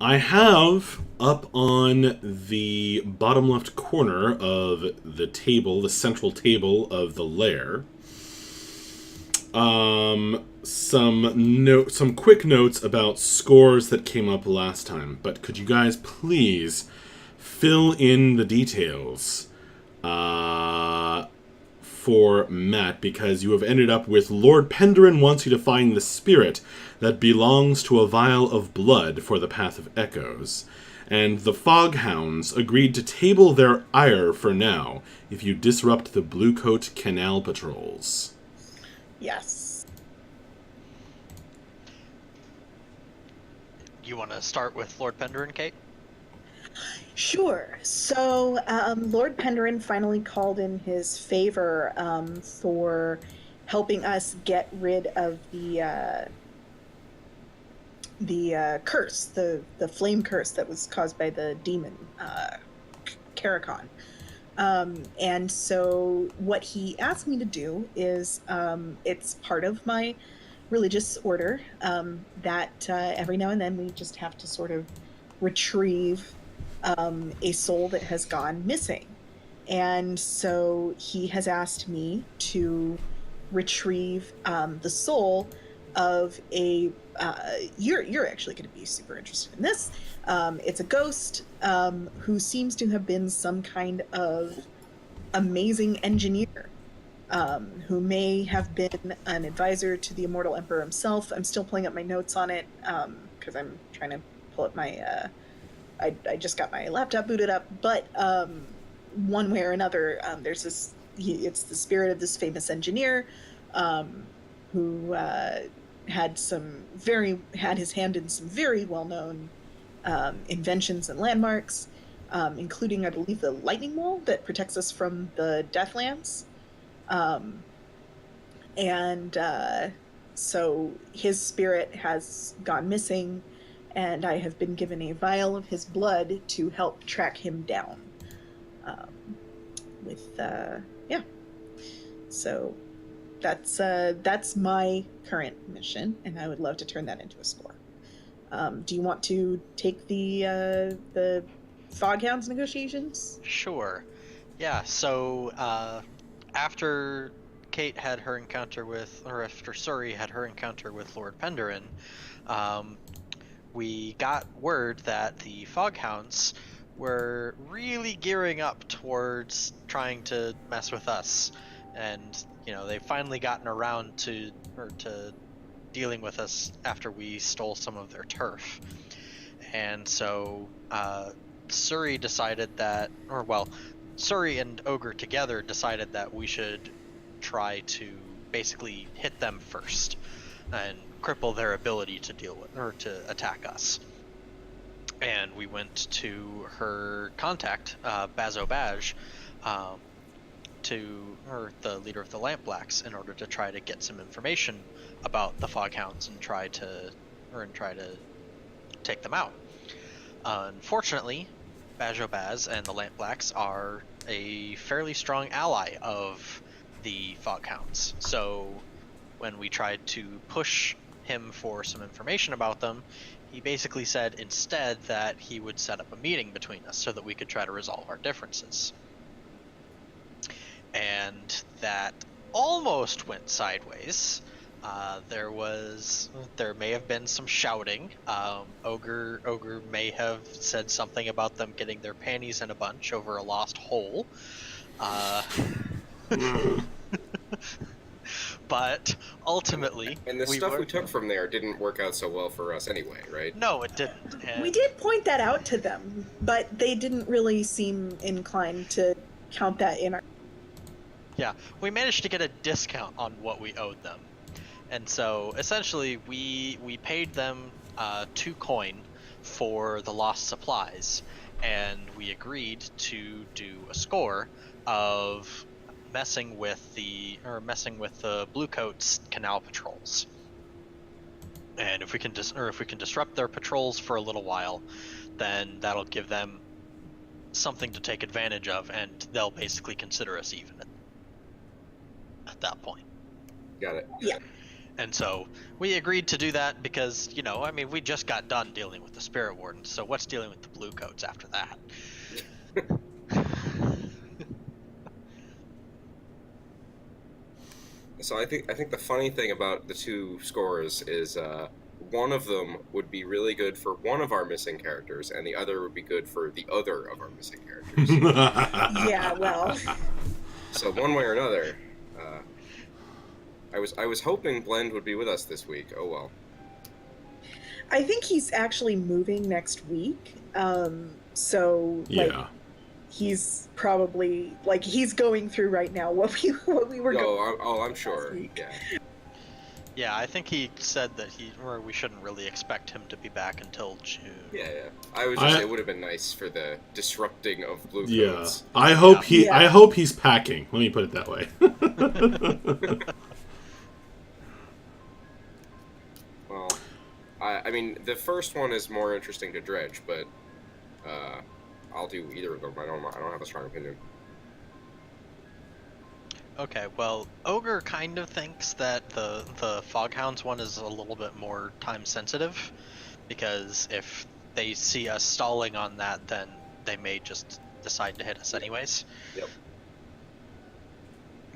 I have up on the bottom left corner of the table, the central table of the lair, some quick notes about scores that came up last time. But could you guys please fill in the details for Matt, because you have ended up with Lord Penderin wants you to find the spirit that belongs to a vial of blood for the Path of Echoes. And the Foghounds agreed to table their ire for now if you disrupt the Bluecoat Canal patrols. Yes. You want to start with Lord Penderin, Kate? Sure. So, Lord Penderin finally called in his favor for helping us get rid of the curse, the flame curse that was caused by the demon Karakon. And so, what he asked me to do is, it's part of my religious order that every now and then we just have to sort of retrieve a soul that has gone missing. And so he has asked me to retrieve the soul of a. You're actually going to be super interested in this. It's a ghost who seems to have been some kind of amazing engineer, who may have been an advisor to the Immortal Emperor himself. I'm still pulling up my notes on it because I'm trying to pull up my. I just got my laptop booted up, but one way or another, there's this. It's the spirit of this famous engineer who had his hand in some very well known inventions and landmarks, including, I believe, the lightning wall that protects us from the Deathlands. And so his spirit has gone missing, and I have been given a vial of his blood to help track him down. Yeah. So that's my current mission, and I would love to turn that into a score. Do you want to take the Foghounds negotiations? Sure. Yeah, so after Kate had her encounter with, or after Suri had her encounter with Lord Penderin, we got word that the Foghounds were really gearing up towards trying to mess with us. And, they've finally gotten around to dealing with us after we stole some of their turf. And so Suri decided that, Suri and Ogre together decided that we should try to basically hit them first and cripple their ability to deal with or to attack us. And we went to her contact, Bazo Baj, the leader of the Lampblacks, in order to try to get some information about the Foghounds and try to take them out. Unfortunately, Bajo Baz and the Lampblacks are a fairly strong ally of the Foghounds. So when we tried to push him for some information about them, he basically said instead that he would set up a meeting between us so that we could try to resolve our differences. And that almost went sideways. There may have been some shouting. Ogre may have said something about them getting their panties in a bunch over a lost hole. But ultimately, and the stuff we took from there didn't work out so well for us anyway, right? No, it didn't. We did point that out to them, but they didn't really seem inclined to count that in our. Yeah, we managed to get a discount on what we owed them. And so, essentially, we paid them 2 coin for the lost supplies, and we agreed to do a score of messing with the Bluecoats canal patrols. And if we can disrupt their patrols for a little while, then that'll give them something to take advantage of, and they'll basically consider us even at that point. Got it. Yeah. And so we agreed to do that because, I mean, we just got done dealing with the Spirit Wardens, so what's dealing with the Blue Coats after that? So I think the funny thing about the two scores is one of them would be really good for one of our missing characters, and the other would be good for the other of our missing characters. Yeah, well, So one way or another, I was hoping Blend would be with us this week. Oh well. I think he's actually moving next week. So like, Yeah. he's probably like he's going through right now what we were going. I'm sure. week. Yeah. Yeah, I think he said that we shouldn't really expect him to be back until June. Yeah. It would have been nice for the disrupting of Blue Yeah. Coats. I hope Yeah. I hope he's packing. Let me put it that way. Well, I mean, the first one is more interesting to Dredge, but I'll do either of them. I don't have a strong opinion. Okay, well, Ogre kind of thinks that the Foghounds one is a little bit more time sensitive, because if they see us stalling on that, then they may just decide to hit us anyways. Yep.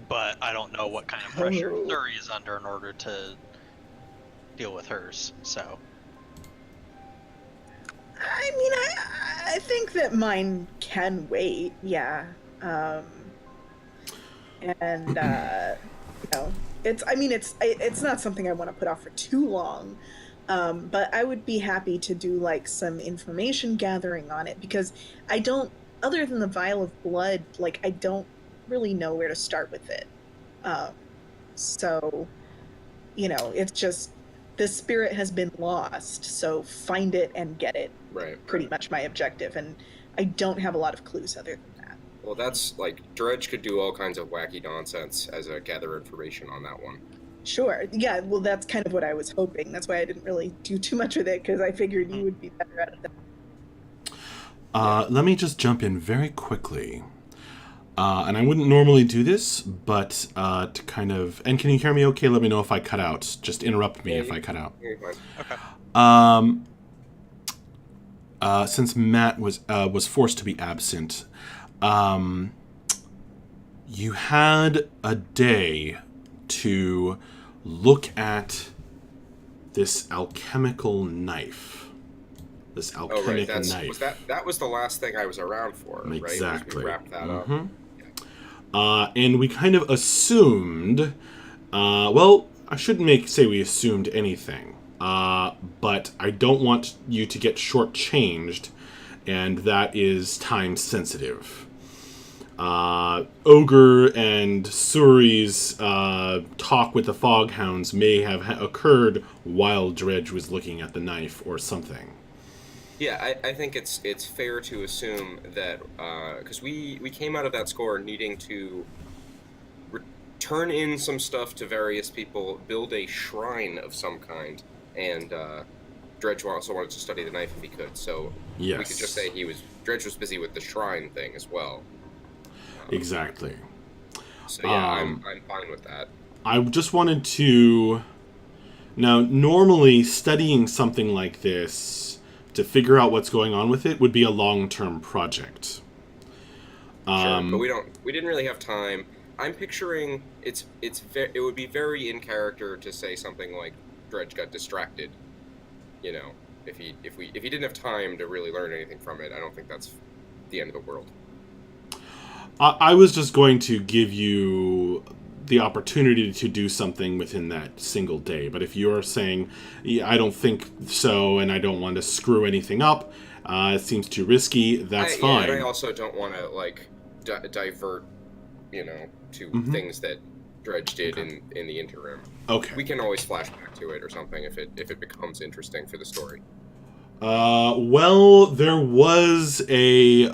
But I don't know what kind of pressure Suri is under in order to deal with hers, so... I mean, I think that mine can wait. Yeah. And it's not something I want to put off for too long. But I would be happy to do like some information gathering on it, because I don't, other than the vial of blood, like I don't really know where to start with it. So, it's just the spirit has been lost, so find it and get it. Right. Pretty much my objective, and I don't have a lot of clues other than that. Well, that's like Dredge could do all kinds of wacky nonsense as a gather information on that one. Sure. Yeah, well, that's kind of what I was hoping. That's why I didn't really do too much with it, because I figured you would be better at it. Let me just jump in very quickly. And I wouldn't normally do this, but to kind of... And can you hear me okay? Let me know if I cut out. Just interrupt me if I cut out. You're fine. Okay. Since Matt was forced to be absent, you had a day to look at this alchemical knife. This alchemic knife. That was the last thing I was around for, right? Exactly. We wrapped that up. And we kind of assumed, well, I shouldn't say we assumed anything, but I don't want you to get shortchanged, and that is time sensitive. Ogre and Suri's talk with the Foghounds may have occurred while Dredge was looking at the knife or something. Yeah, I think it's fair to assume that because we came out of that score needing to turn in some stuff to various people, build a shrine of some kind, and Dredge also wanted to study the knife if he could. So Yes. we could just say Dredge was busy with the shrine thing as well. Exactly. So yeah, I'm fine with that. I just wanted to... Now, normally studying something like this to figure out what's going on with it would be a long-term project. Sure, but we didn't really have time. I'm picturing it would be very in character to say something like Dredge got distracted. If he didn't have time to really learn anything from it, I don't think that's the end of the world. I was just going to give you the opportunity to do something within that single day. But if you're saying, yeah, I don't think so, and I don't want to screw anything up, it seems too risky, that's fine. Yeah, and I also don't want to, divert, to things that Dredge did in the interim. Okay. We can always flash back to it or something if it becomes interesting for the story. Well, there was a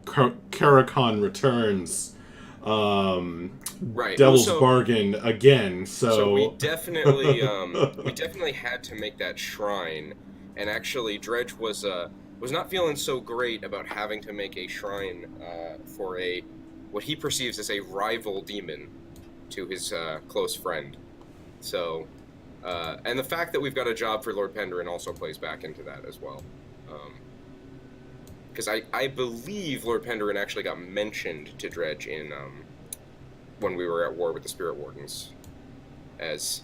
Karakon Returns, right. Devil's Bargain again. So we definitely had to make that shrine, and actually Dredge was not feeling so great about having to make a shrine for what he perceives as a rival demon to his close friend. So, and the fact that we've got a job for Lord Penderin also plays back into that as well. Because I believe Lord Penderin actually got mentioned to Dredge in when we were at war with the Spirit Wardens, as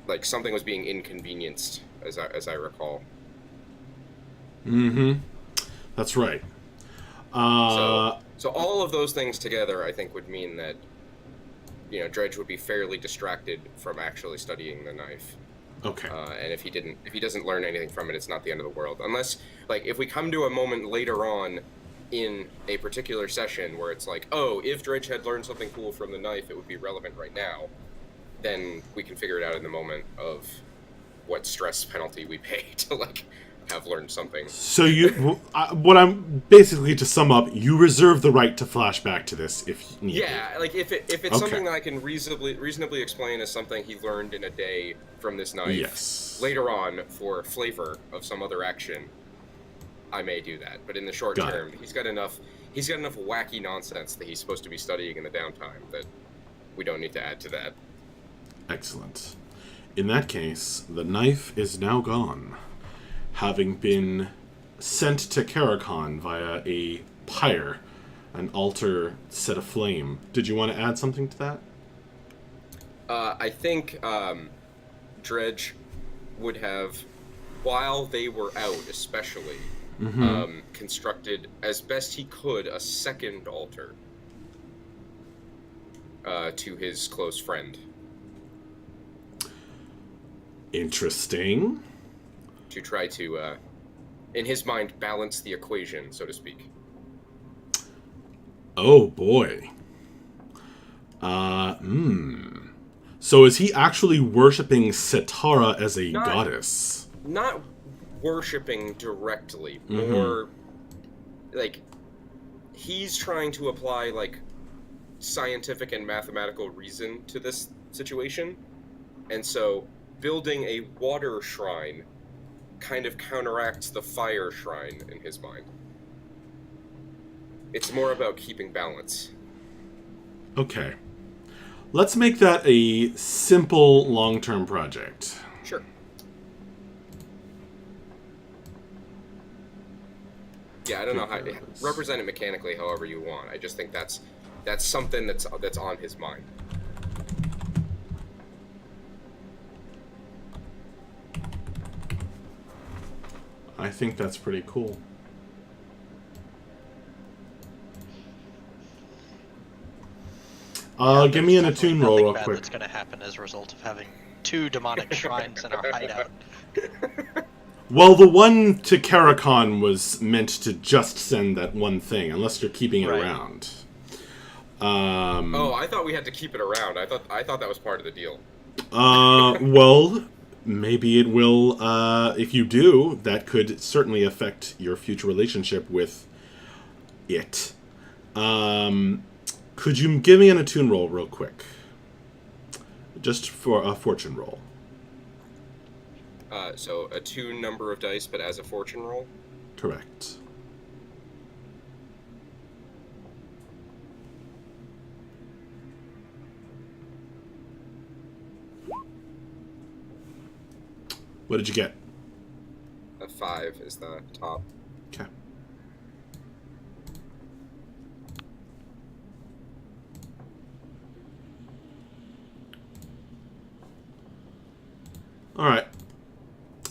like something was being inconvenienced, as I recall. Mm-hmm. That's right. So all of those things together, I think, would mean that, you know, Dredge would be fairly distracted from actually studying the knife. Okay. And if he doesn't learn anything from it, it's not the end of the world. Unless, like, if we come to a moment later on in a particular session where it's like, oh, if Dredge had learned something cool from the knife, it would be relevant right now, then we can figure it out in the moment of what stress penalty we pay to, like, have learned something. So what I'm basically, to sum up, you reserve the right to flash back to this if needed. Yeah, like if it's Okay. something that I can reasonably explain as something he learned in a day from this knife, Yes. later on for flavor of some other action, I may do that. But in the short Got term, he's got enough wacky nonsense that he's supposed to be studying in the downtime that we don't need to add to that. Excellent. In that case, the knife is now gone, having been sent to Karakon via a pyre, an altar set aflame. Did you want to add something to that? I think Dredge would have, while they were out especially, constructed as best he could a second altar to his close friend. Interesting. To try to, in his mind, balance the equation, so to speak. Oh boy. So is he actually worshipping Setara as a goddess? Not worshipping directly, more like he's trying to apply like scientific and mathematical reason to this situation, and so building a water shrine kind of counteracts the fire shrine in his mind. It's more about keeping balance. Okay. Let's make that a simple long-term project. Sure. Yeah, I don't know how represent it mechanically however you want. I just think that's something that's on his mind. I think that's pretty cool. Give me an attune roll real quick. That's going to happen as a result of having 2 demonic shrines in our hideout. Well, the one to Karakon was meant to just send that one thing, unless you're keeping it around. Oh, I thought we had to keep it around. I thought that was part of the deal. Well, maybe it will. If you do, that could certainly affect your future relationship with it. Could you give me an attune roll real quick? Just for a fortune roll. So attune number of dice, but as a fortune roll? Correct. What did you get? A 5 is the top. Okay. Alright.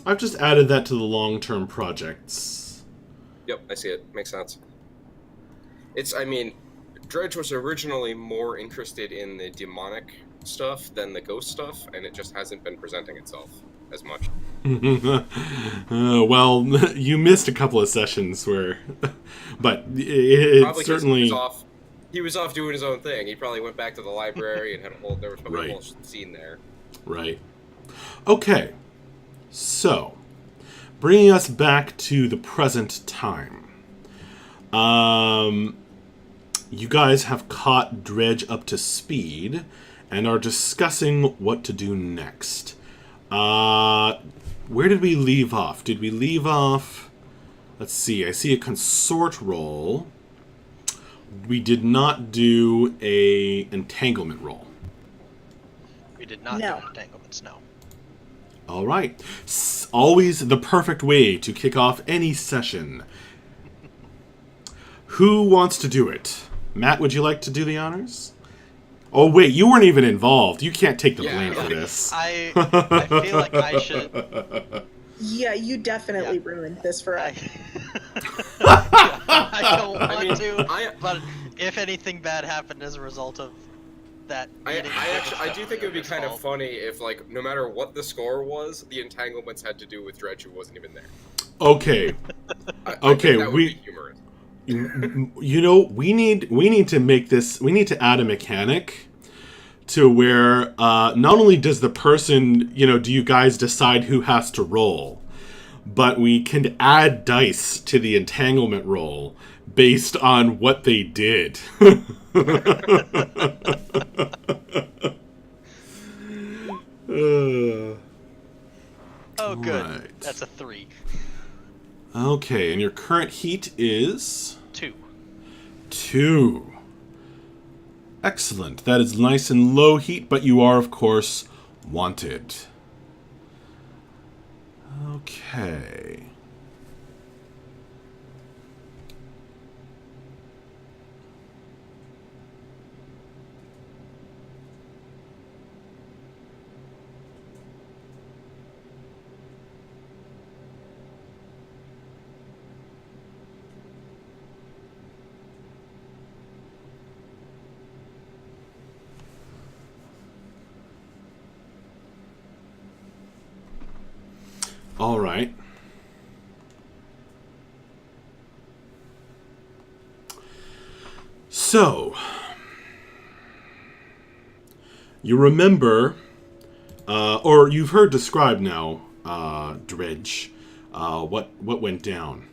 I've just added that to the long-term projects. Yep, I see it. Makes sense. I mean, Dredge was originally more interested in the demonic stuff than the ghost stuff, and it just hasn't been presenting itself as much. Well, you missed a couple of sessions where... But it certainly... He was off doing his own thing. He probably went back to the library and had there was probably a whole scene there. Right. Okay. So, bringing us back to the present time. You guys have caught Dredge up to speed and are discussing what to do next. Where did we leave off? Did we leave off... Let's see. I see a consort roll. We did not do a entanglement roll. We did not No. do entanglements, no. All right. Always the perfect way to kick off any session. Who wants to do it? Matt, would you like to do the honors? Oh, wait, you weren't even involved. You can't take the blame for this. I feel like I should... Yeah, you definitely ruined this for us. I don't want to, I- but if anything bad happened as a result of that meeting, I do think it would be kind of funny if, like, no matter what the score was, the entanglements had to do with Dredge, who wasn't even there. Okay. I Okay, think that would be humorous. You know, we need to make this. We need to add a mechanic to where not only does the person, do you guys decide who has to roll, but we can add dice to the entanglement roll based on what they did. Oh, good. Right. That's a 3. Okay, and your current heat is 2. 2. Excellent. That is nice and low heat, but you are, of course, wanted. Okay. All right. So, you remember, or you've heard described now, Dredge, what went down.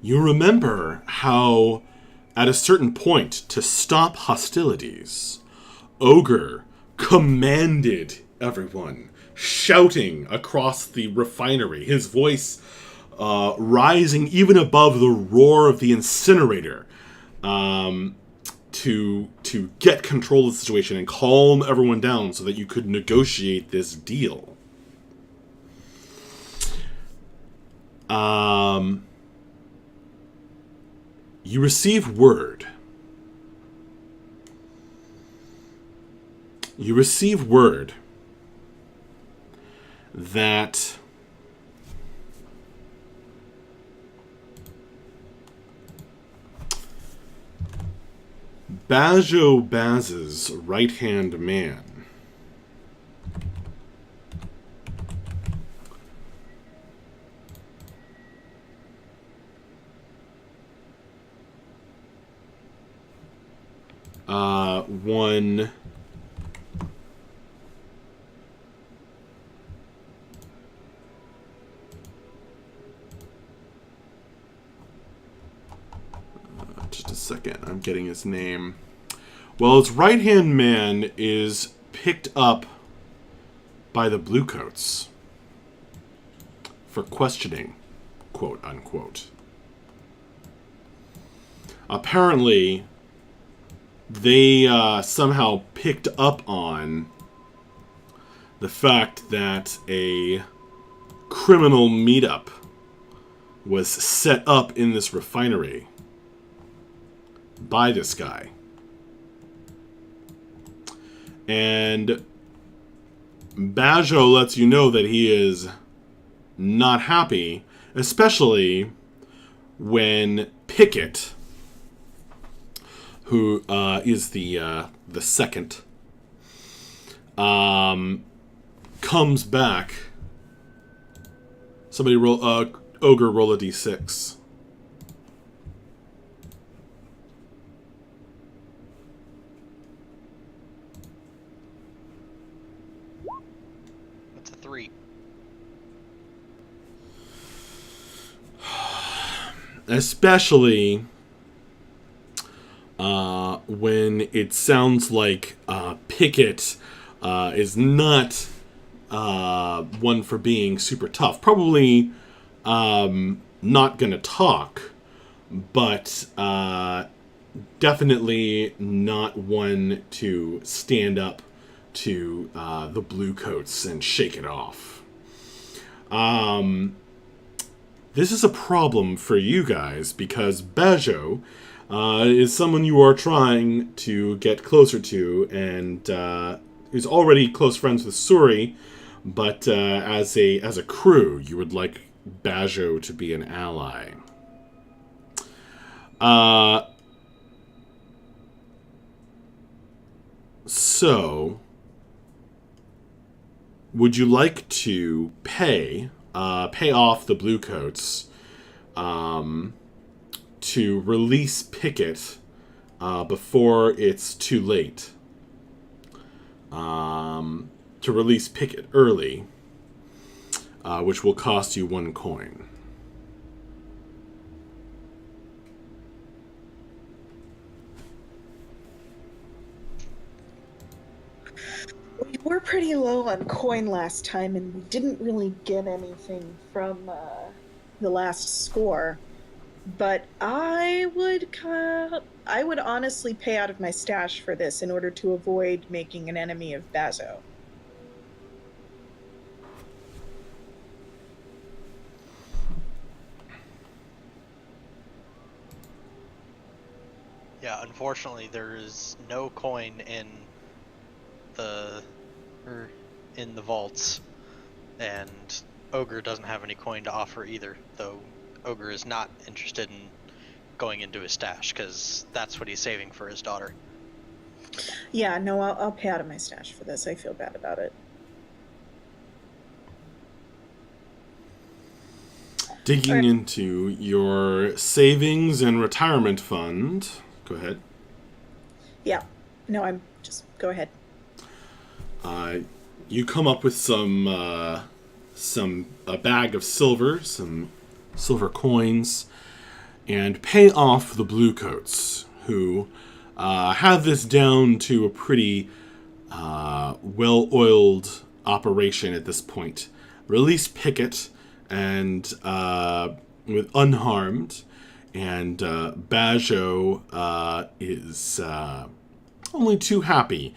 You remember how, at a certain point, to stop hostilities, Ogre commanded everyone, shouting across the refinery, his voice rising even above the roar of the incinerator, to get control of the situation and calm everyone down so that you could negotiate this deal. You receive word. You receive word that Bajo Baz's right-hand man won just a second, I'm getting his name. Well, his right-hand man is picked up by the Bluecoats for questioning, quote unquote. Apparently, they somehow picked up on the fact that a criminal meetup was set up in this refinery by this guy. And Bajo lets you know that he is not happy, especially when Pickett, who is the second, comes back. Somebody roll, Ogre, roll a d6. That's a 3. Especially when it sounds like Pickett is not one for being super tough. Probably not going to talk, but definitely not one to stand up to the Bluecoats and shake it off. This is a problem for you guys because Bajo is someone you are trying to get closer to, and is already close friends with Suri, but as a crew, you would like Bajo to be an ally. So, would you like to pay off the Bluecoats to release Pickett before it's too late? To release Pickett early, which will cost you 1 coin. We were pretty low on coin last time, and we didn't really get anything from the last score. But I would honestly pay out of my stash for this in order to avoid making an enemy of Bazo. Yeah, unfortunately, there is no coin in the vaults, and Ogre doesn't have any coin to offer either. Though Ogre is not interested in going into his stash because that's what he's saving for his daughter. Yeah, no, I'll pay out of my stash for this. I feel bad about it. Digging into your savings and retirement fund. Go ahead. Yeah. No, I'm just go ahead. You come up with a bag of silver, some silver coins, and pay off the Bluecoats, who have this down to a pretty well-oiled operation at this point. Release Pickett and with unharmed, and Bajo is only too happy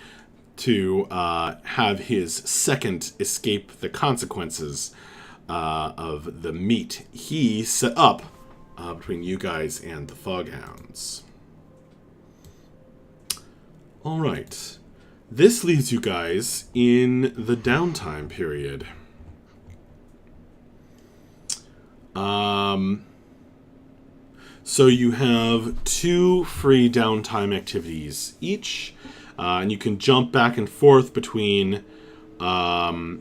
to have his second escape the consequences of the meet he set up between you guys and the Foghounds. All right. This leaves you guys in the downtime period. So you have 2 free downtime activities each, and you can jump back and forth between official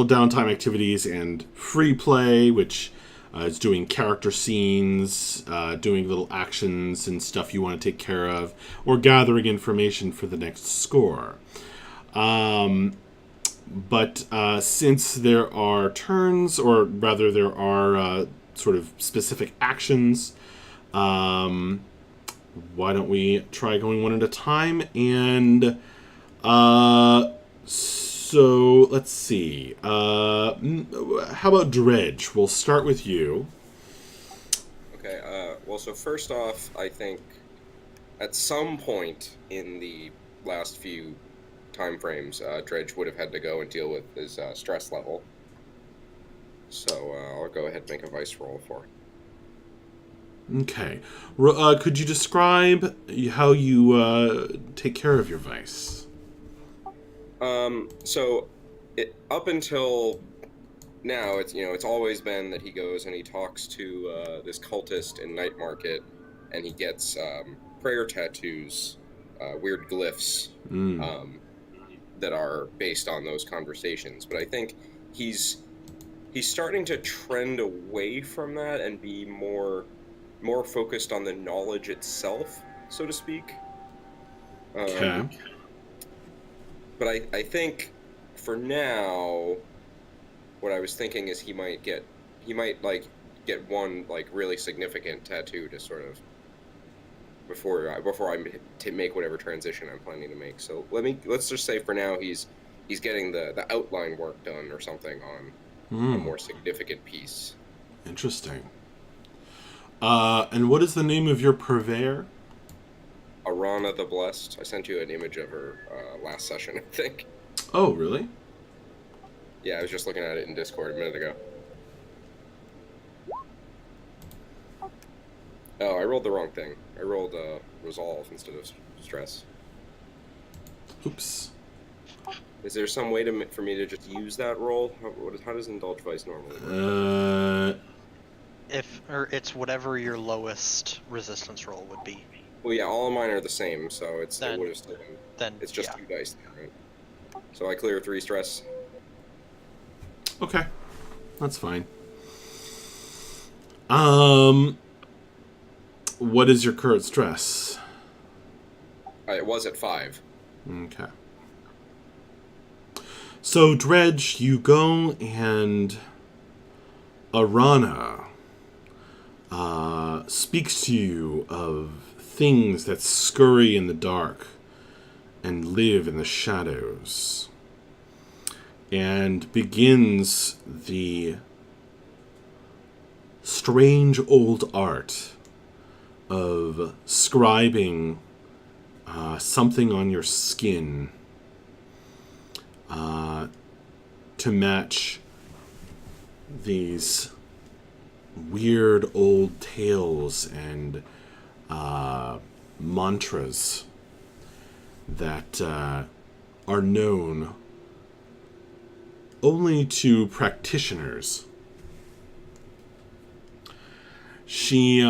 downtime activities and free play, which is doing character scenes, doing little actions and stuff you want to take care of, or gathering information for the next score. But since there are turns, or rather there are sort of specific actions, why don't we try going one at a time? And so let's see. How about Dredge? We'll start with you. Okay, well, so first off, I think at some point in the last few time frames, Dredge would have had to go and deal with his stress level. So I'll go ahead and make a vice roll for it. Okay. Could you describe how you take care of your vice? So up until now, it's always been that he goes and he talks to this cultist in Night Market, and he gets prayer tattoos, weird glyphs, that are based on those conversations. But I think he's starting to trend away from that and be more focused on the knowledge itself, so to speak. Okay. But I think for now, what I was thinking is he might get one like really significant tattoo to sort of before I make whatever transition I'm planning to make. So let's just say for now he's getting the outline work done or something on a more significant piece. Interesting. And what is the name of your purveyor? Arana the Blessed. I sent you an image of her last session, I think. Oh, really? Yeah, I was just looking at it in Discord a minute ago. Oh, I rolled the wrong thing. I rolled resolve instead of stress. Oops. Is there some way for me to just use that roll? How does Indulge Vice normally work? It's whatever your lowest resistance roll would be. Well, yeah, all of mine are the same, so it Then- would have still been... Then It's just yeah. 2 dice then, right? So I clear 3 stress. Okay. That's fine. What is your current stress? It was at 5. Okay. So, Dredge, you go and Arana speaks to you of things that scurry in the dark and live in the shadows, and begins the strange old art of scribing something on your skin to match these weird old tales and mantras that are known only to practitioners. She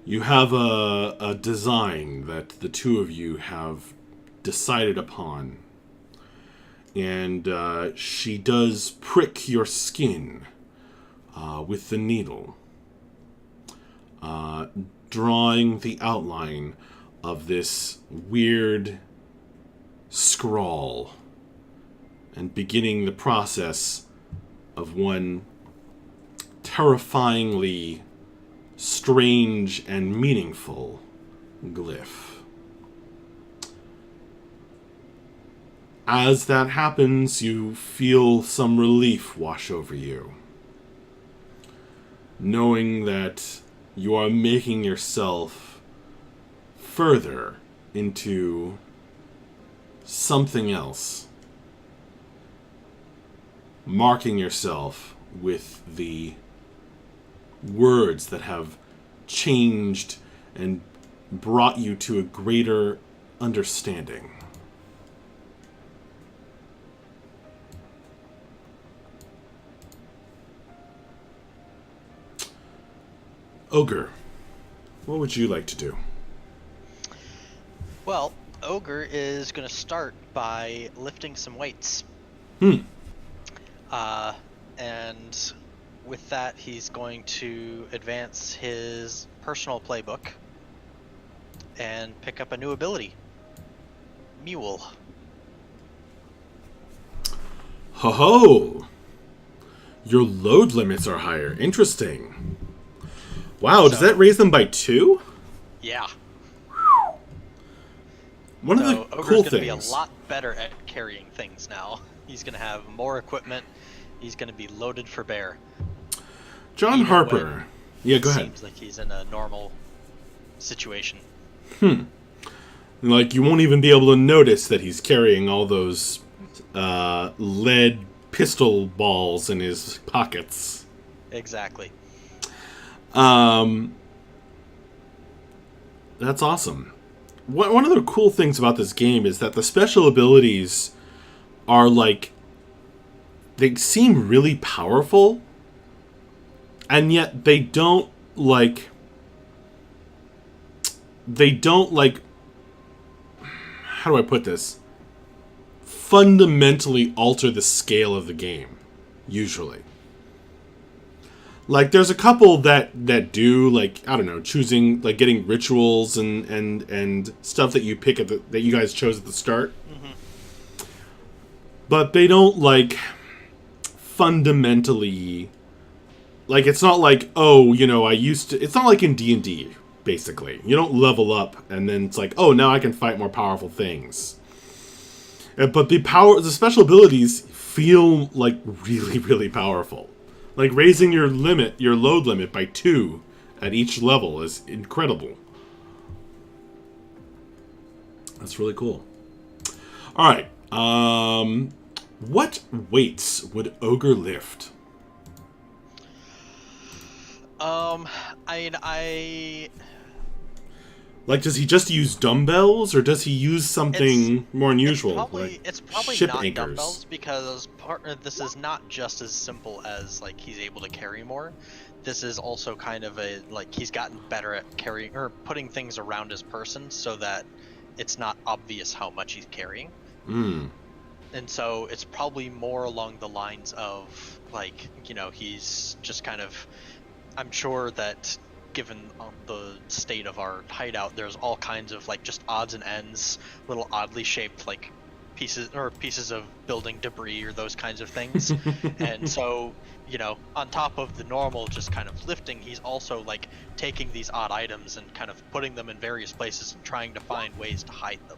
you have a design that the two of you have decided upon, and she does prick your skin with the needle, drawing the outline of this weird scrawl and beginning the process of one terrifyingly strange and meaningful glyph. As that happens, you feel some relief wash over you, knowing that you are making yourself further into something else, marking yourself with the words that have changed and brought you to a greater understanding. Ogre, what would you like to do? Well, Ogre is going to start by lifting some weights. And with that, he's going to advance his personal playbook and pick up a new ability. Mule. Ho ho! Your load limits are higher. Interesting. Wow, does that raise them by 2? Yeah. One of So the Ogre's cool going to be a things. lot better at carrying things now. He's going to have more equipment. He's going to be loaded for bear. John even Harper. when Yeah, go ahead. Seems like he's in a normal situation. Like, you won't even be able to notice that he's carrying all those lead pistol balls in his pockets. Exactly. That's awesome. One of the cool things about this game is that the special abilities are like, they seem really powerful, and yet they don't like, how do I put this? Fundamentally alter the scale of the game, usually. Like, there's a couple that do, like, I don't know, choosing, like, getting rituals and stuff that you pick that you guys chose at the start. Mm-hmm. But they don't, like, fundamentally, like, it's not like, oh, you know, it's not like in D&D, basically. You don't level up and then it's like, oh, now I can fight more powerful things. But the special abilities feel like really, really powerful. Like raising your load limit by 2 at each level is incredible. That's really cool. All right. What weights would Ogre lift? I Like, does he just use dumbbells, or does he use something more unusual? It's probably ship not anchors? dumbbells, because this is not just as simple as like he's able to carry more. This is also kind of a like he's gotten better at carrying or putting things around his person so that it's not obvious how much he's carrying. Hmm. And so it's probably more along the lines of like, you know, he's just kind of, I'm sure that given the state of our hideout, there's all kinds of like just odds and ends, little oddly shaped like pieces of building debris or those kinds of things. And so, you know, on top of the normal just kind of lifting, he's also like taking these odd items and kind of putting them in various places and trying to find ways to hide them.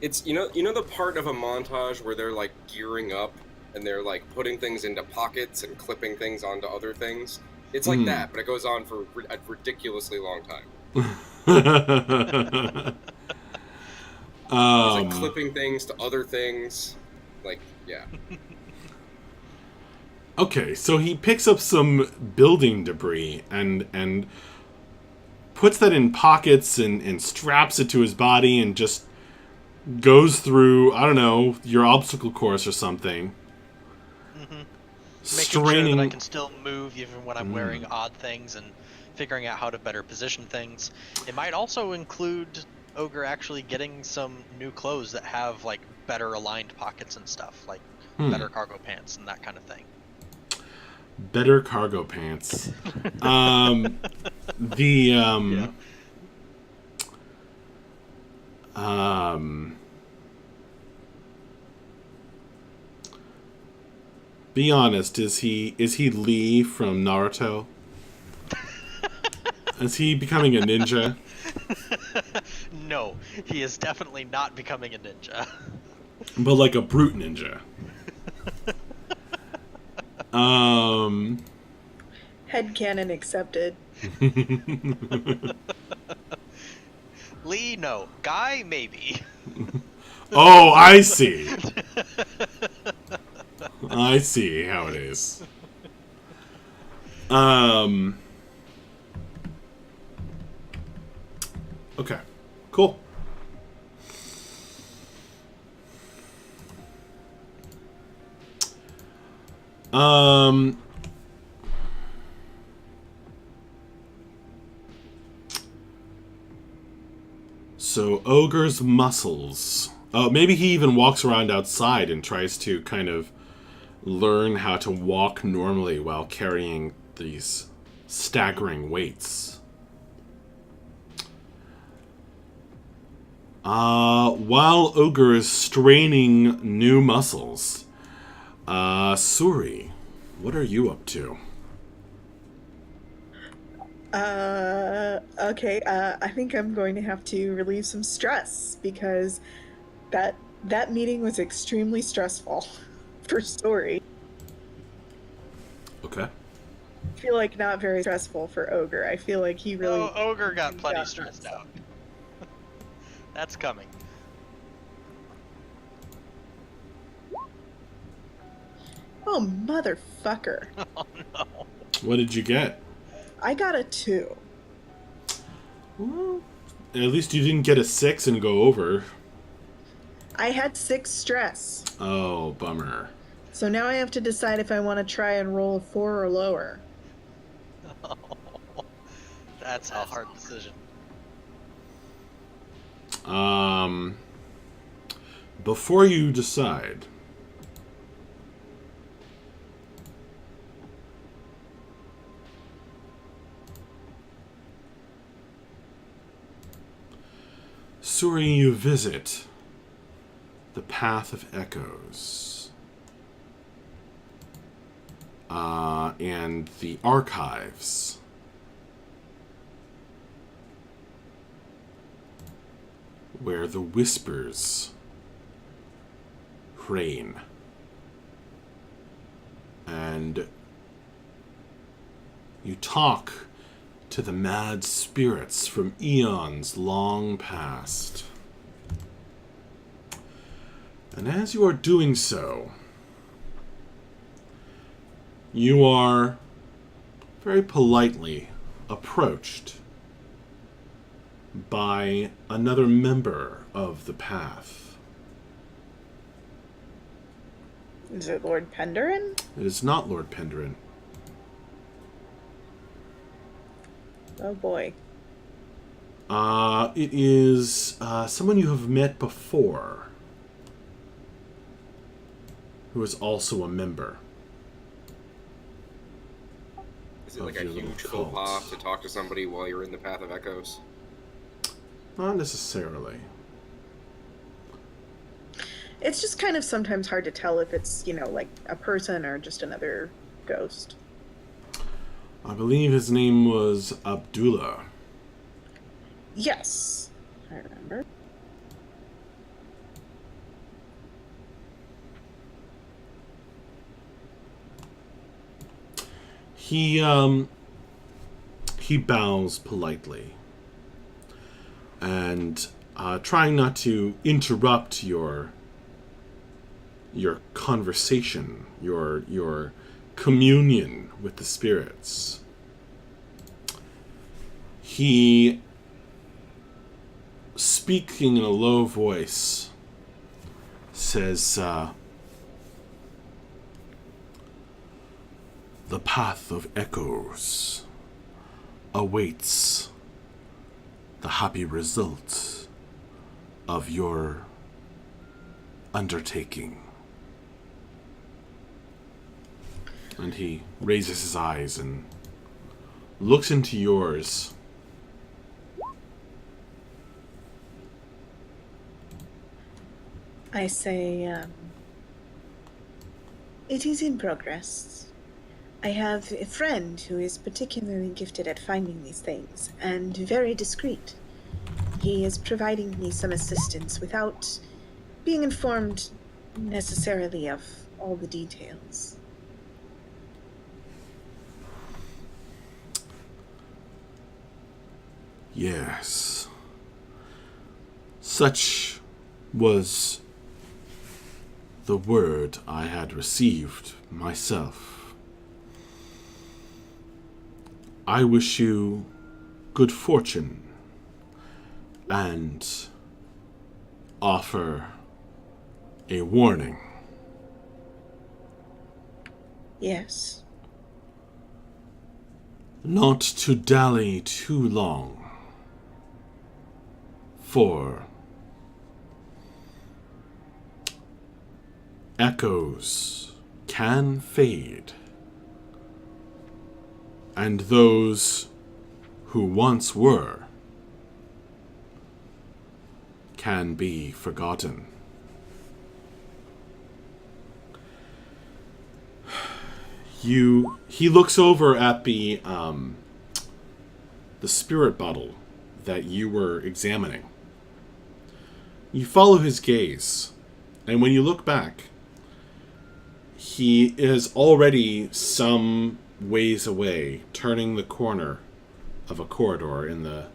It's you know the part of a montage where they're like gearing up and they're like putting things into pockets and clipping things onto other things. It's like that, but it goes on for a ridiculously long time. It's like clipping things to other things, like yeah. Okay, so he picks up some building debris and puts that in pockets and straps it to his body and just goes through, I don't know, your obstacle course or something. Making Straining. sure that I can still move even when I'm wearing odd things and figuring out how to better position things. It might also include Ogre actually getting some new clothes that have like better aligned pockets and stuff, like better cargo pants and that kind of thing. Better cargo pants. Be honest, is he Lee from Naruto? Is he becoming a ninja? No, he is definitely not becoming a ninja. But like a brute ninja. Headcanon accepted. Lee, no. Guy, maybe. Oh, I see. I see how it is. Okay. Cool. So Ogre's muscles. Maybe he even walks around outside and tries to kind of learn how to walk normally while carrying these staggering weights. While Ogre is straining new muscles, Suri, what are you up to? Okay, I think I'm going to have to relieve some stress because that meeting was extremely stressful for Story. Okay. I feel like not very stressful for Ogre. I feel like he really... Oh, Ogre got plenty stressed out. That's coming. Oh, motherfucker. Oh, no. What did you get? I got a 2. Well, at least you didn't get a 6 and go over. I had 6 stress. Oh, bummer. So now I have to decide if I want to try and roll a 4 or lower. Oh, that's a hard decision. Before you decide, Suri, you visit the Path of Echoes and the archives. where the whispers reign. And you talk to the mad spirits from eons long past. And as you are doing so, you are very politely approached by another member of the Path. Is it Lord Penderin? It is not Lord Penderin. Oh boy. It is someone you have met before, who is also a member. Is it like a huge faux pas to talk to somebody while you're in the Path of Echoes? Not necessarily. It's just kind of sometimes hard to tell if it's, like a person or just another ghost. I believe his name was Abdullah. Yes, I remember. He bows politely and trying not to interrupt your conversation, your communion with the spirits. He, speaking in a low voice, says, "The Path of Echoes awaits the happy result of your undertaking." And he raises his eyes and looks into yours. I say, it is in progress. I have a friend who is particularly gifted at finding these things, and very discreet. He is providing me some assistance without being informed necessarily of all the details. Yes. Such was the word I had received myself. I wish you good fortune and offer a warning. Yes. Not to dally too long, for echoes can fade, and those who once were can be forgotten. He looks over at the spirit bottle that you were examining. You follow his gaze, and when you look back, he is already some ways away, turning the corner of a corridor in the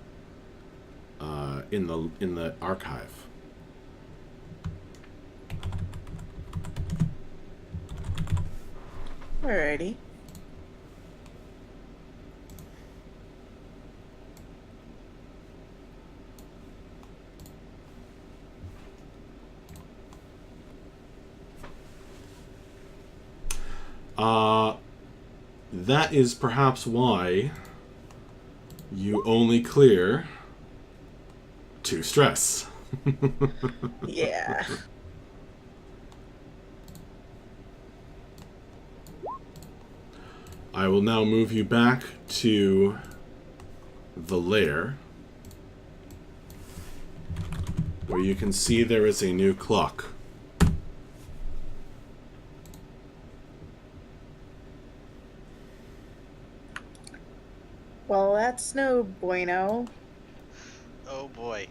archive. Alrighty. That is perhaps why you only clear 2 stress. Yeah. I will now move you back to the lair, where you can see there is a new clock. Well, that's no bueno. Oh boy.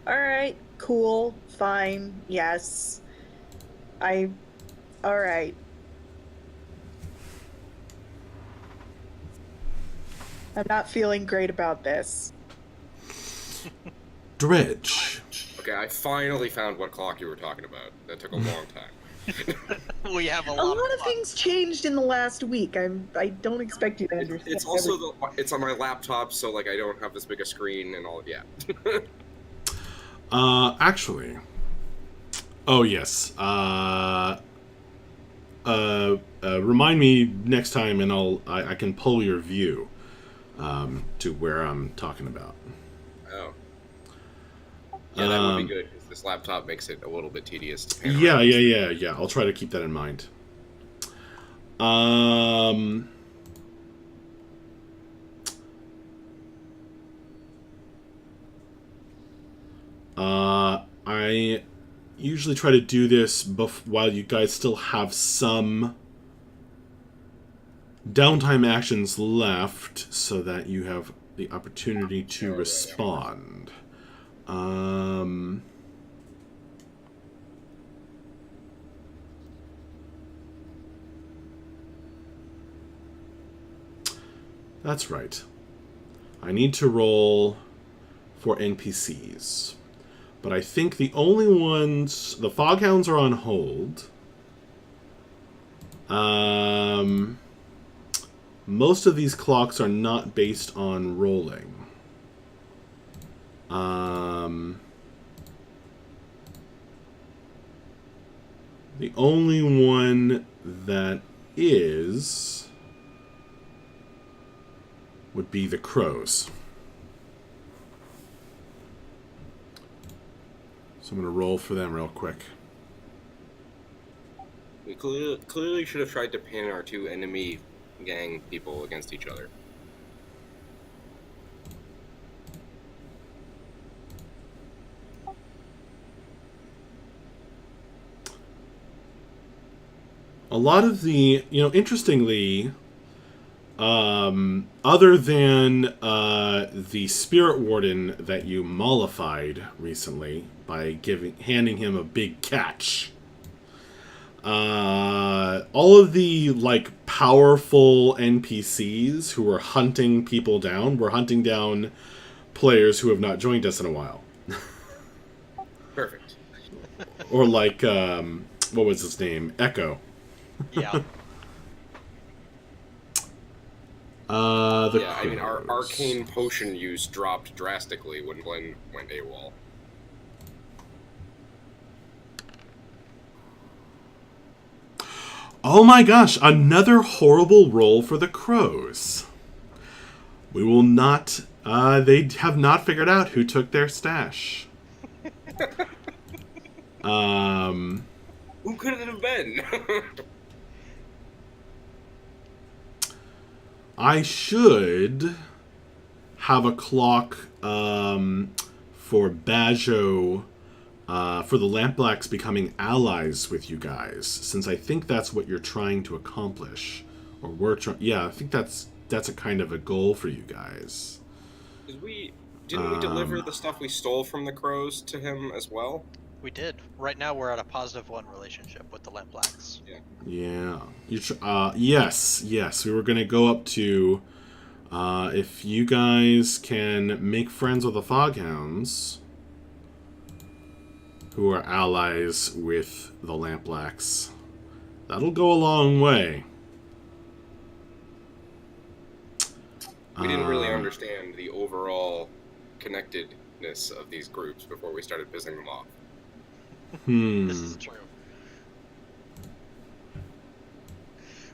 All right, cool, fine, yes. I. All right. I'm not feeling great about this. Dredge. Okay, I finally found what clock you were talking about. That took a long time. We have a A lot lot of of things changed in the last week. I don't expect you to understand. It's also it's on my laptop, so like I don't have this big a screen and all. Yeah. Actually. Oh, yes. Remind me next time, and I can pull your view to where I'm talking about. Oh. Yeah, that would be good, because this laptop makes it a little bit tedious to pan around. Yeah. I'll try to keep that in mind. I usually try to do this while you guys still have some downtime actions left, so that you have the opportunity to respond. That's right. I need to roll for NPCs. But I think the only ones... The Foghounds are on hold. Most of these clocks are not based on rolling. The only one that is... would be the crows. So I'm going to roll for them real quick. We clearly should have tried to pin our two enemy gang people against each other. A lot of the, interestingly, other than the Spirit Warden that you mollified recently by handing him a big catch, all of the powerful NPCs who were hunting people down were hunting down players who have not joined us in a while. Perfect. Or what was his name? Echo. Yeah. I mean, our arcane potion use dropped drastically when Glenn went AWOL. Oh my gosh, another horrible roll for the crows. We will not... they have not figured out who took their stash. Who could it have been? I should have a clock for Bajo, for the Lampblacks becoming allies with you guys, since I think that's what you're trying to accomplish. Or yeah, I think that's a kind of a goal for you guys. Didn't we deliver the stuff we stole from the crows to him as well? We did. Right now we're at a +1 relationship with the Lampblacks. Yeah. Yes. We were going to go up to... if you guys can make friends with the Foghounds, who are allies with the Lampblacks, that'll go a long way. We didn't really understand the overall connectedness of these groups before we started pissing them off. This is true.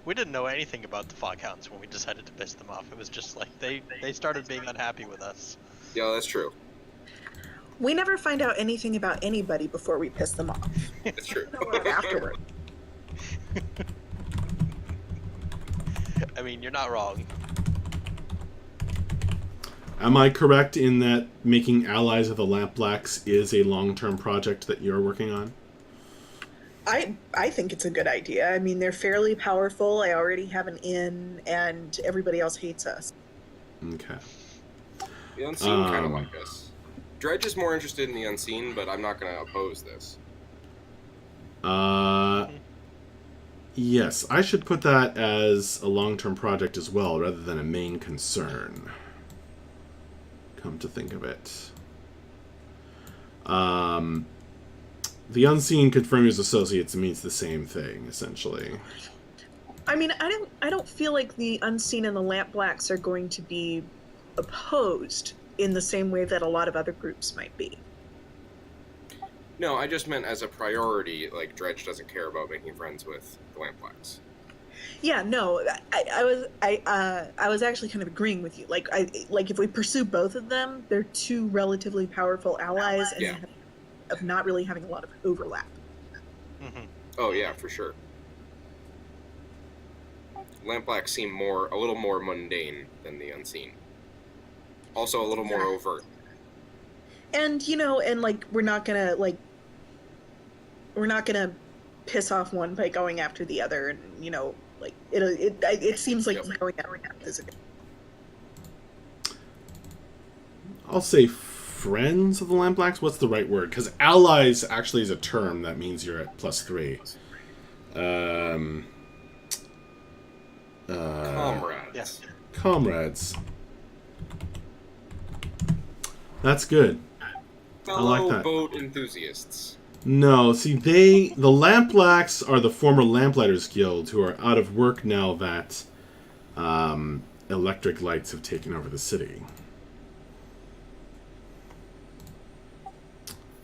We didn't know anything about the Foghounds when we decided to piss them off. It was just like they started being unhappy with us. Yeah, that's true. We never find out anything about anybody before we piss them off. That's true. Afterward. I mean, you're not wrong. Am I correct in that making allies of the Lampblacks is a long-term project that you're working on? I think it's a good idea. I mean, they're fairly powerful. I already have an inn, and everybody else hates us. Okay. They don't seem kind of like us. Dredge is more interested in the unseen, but I'm not going to oppose this. Yes, I should put that as a long-term project as well, rather than a main concern. Come to think of it. The unseen confirm his associates means the same thing, essentially. I mean, I don't feel like the unseen and the Lampblacks are going to be opposed in the same way that a lot of other groups might be. No, I just meant as a priority, like, Dredge doesn't care about making friends with the Lampblacks. Yeah, no, I was actually kind of agreeing with you. Like, if we pursue both of them, they're two relatively powerful allies, and Yeah. they have, of not really having a lot of overlap. Mm-hmm. Oh, yeah, for sure. Lampblacks seem a little more mundane than the unseen. Also a little more overt. And, you know, and, like, we're not gonna piss off one by going after the other, and, you know, like, it seems like Yep. going after is a good. I'll say friends of the Lampblacks. What's the right word? Because allies actually is a term that means you're at +3. Comrades. Yes. Comrades. That's good. Fellow that. boat enthusiasts. No, see, the Lampblacks are the former Lamplighters Guild who are out of work now that electric lights have taken over the city.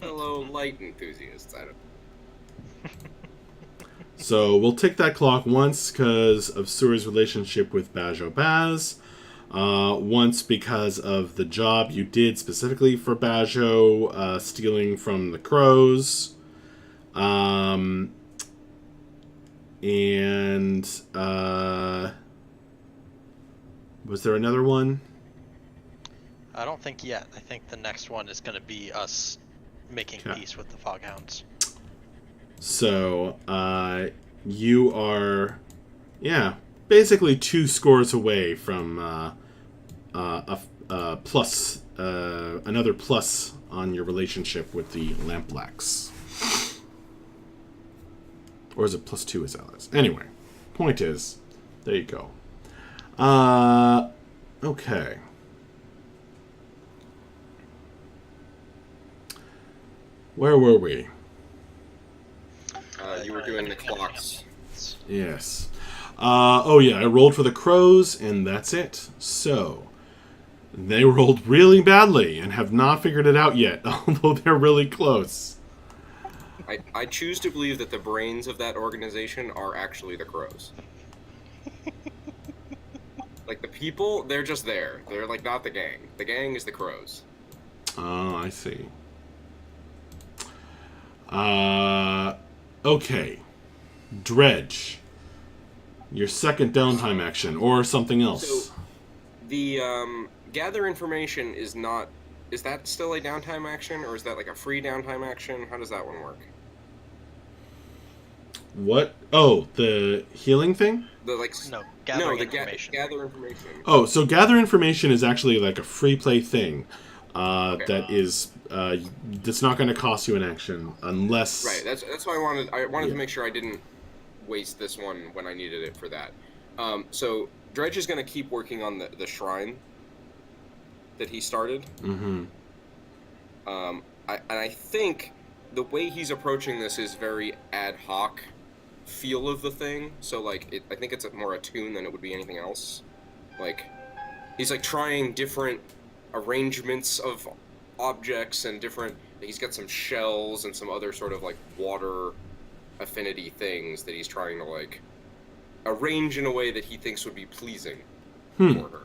Fellow light enthusiasts. I don't. So we'll tick that clock once because of Suri's relationship with Bajo Baz. Once because of the job you did specifically for Bajo, stealing from the crows. Was there another one? I don't think yet. I think the next one is going to be us making peace with the Foghounds. So, you are, basically 2 scores away from another plus on your relationship with the Lampblacks. Or is it +2 as allies? Anyway, point is, there you go. Okay. Where were we? You were doing the clocks. Yes. I rolled for the crows, and that's it. So, they rolled really badly and have not figured it out yet, although they're really close. I choose to believe that the brains of that organization are actually the crows. Like, the people, they're just there. They're, like, not the gang. The gang is the crows. Oh, I see. Okay. Dredge. Your second downtime action, or something else. So, the, gather information is not... Is that still a downtime action, or is that, like, a free downtime action? How does that one work? What? Oh, the healing thing? No, gathering information. Gather information. Oh, so gather information is actually like a free play thing. That is that's not going to cost you an action unless. Right. That's why I wanted to make sure I didn't waste this one when I needed it for that. So Dredge is going to keep working on the shrine that he started. Mm-hmm. I think the way he's approaching this is very ad hoc feel of the thing. So like I think it's more attuned than it would be anything else. Like he's like trying different arrangements of objects and different. He's got some shells and some other sort of like water affinity things that he's trying to like arrange in a way that he thinks would be pleasing for her.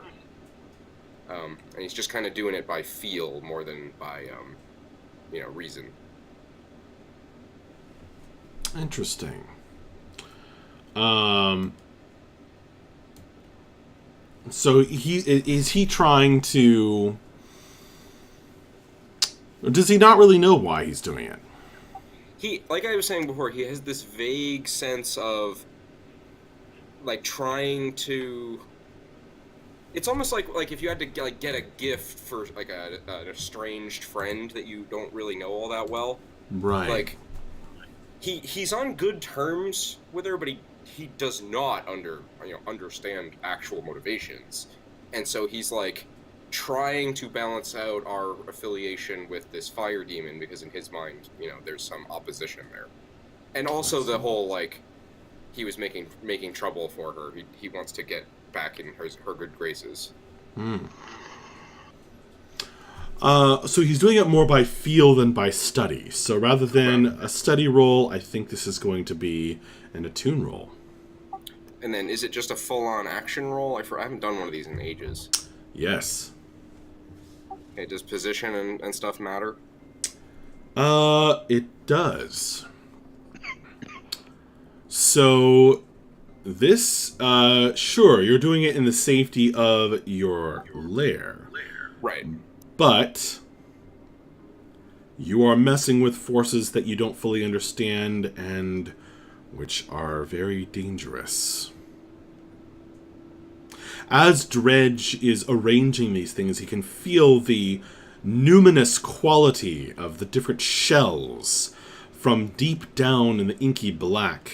And he's just kind of doing it by feel more than by reason. Interesting. So is he trying to? Does he not really know why he's doing it? He, like I was saying before, he has this vague sense of like trying to It's almost like if you had to like get a gift for like an estranged friend that you don't really know all that well. Right. Like he's on good terms with her, but he does not understand actual motivations, and so he's like trying to balance out our affiliation with this fire demon because in his mind, there's some opposition there, and also the whole like he was making trouble for her. He wants to get back in her good graces. So he's doing it more by feel than by study. So rather than a study roll, I think this is going to be an attune roll. And then, is it just a full-on action roll? I haven't done one of these in ages. Yes. Okay, does position and stuff matter? It does. So this, sure, you're doing it in the safety of your lair. Right. But you are messing with forces that you don't fully understand and which are very dangerous. As Dredge is arranging these things, he can feel the numinous quality of the different shells from deep down in the inky black.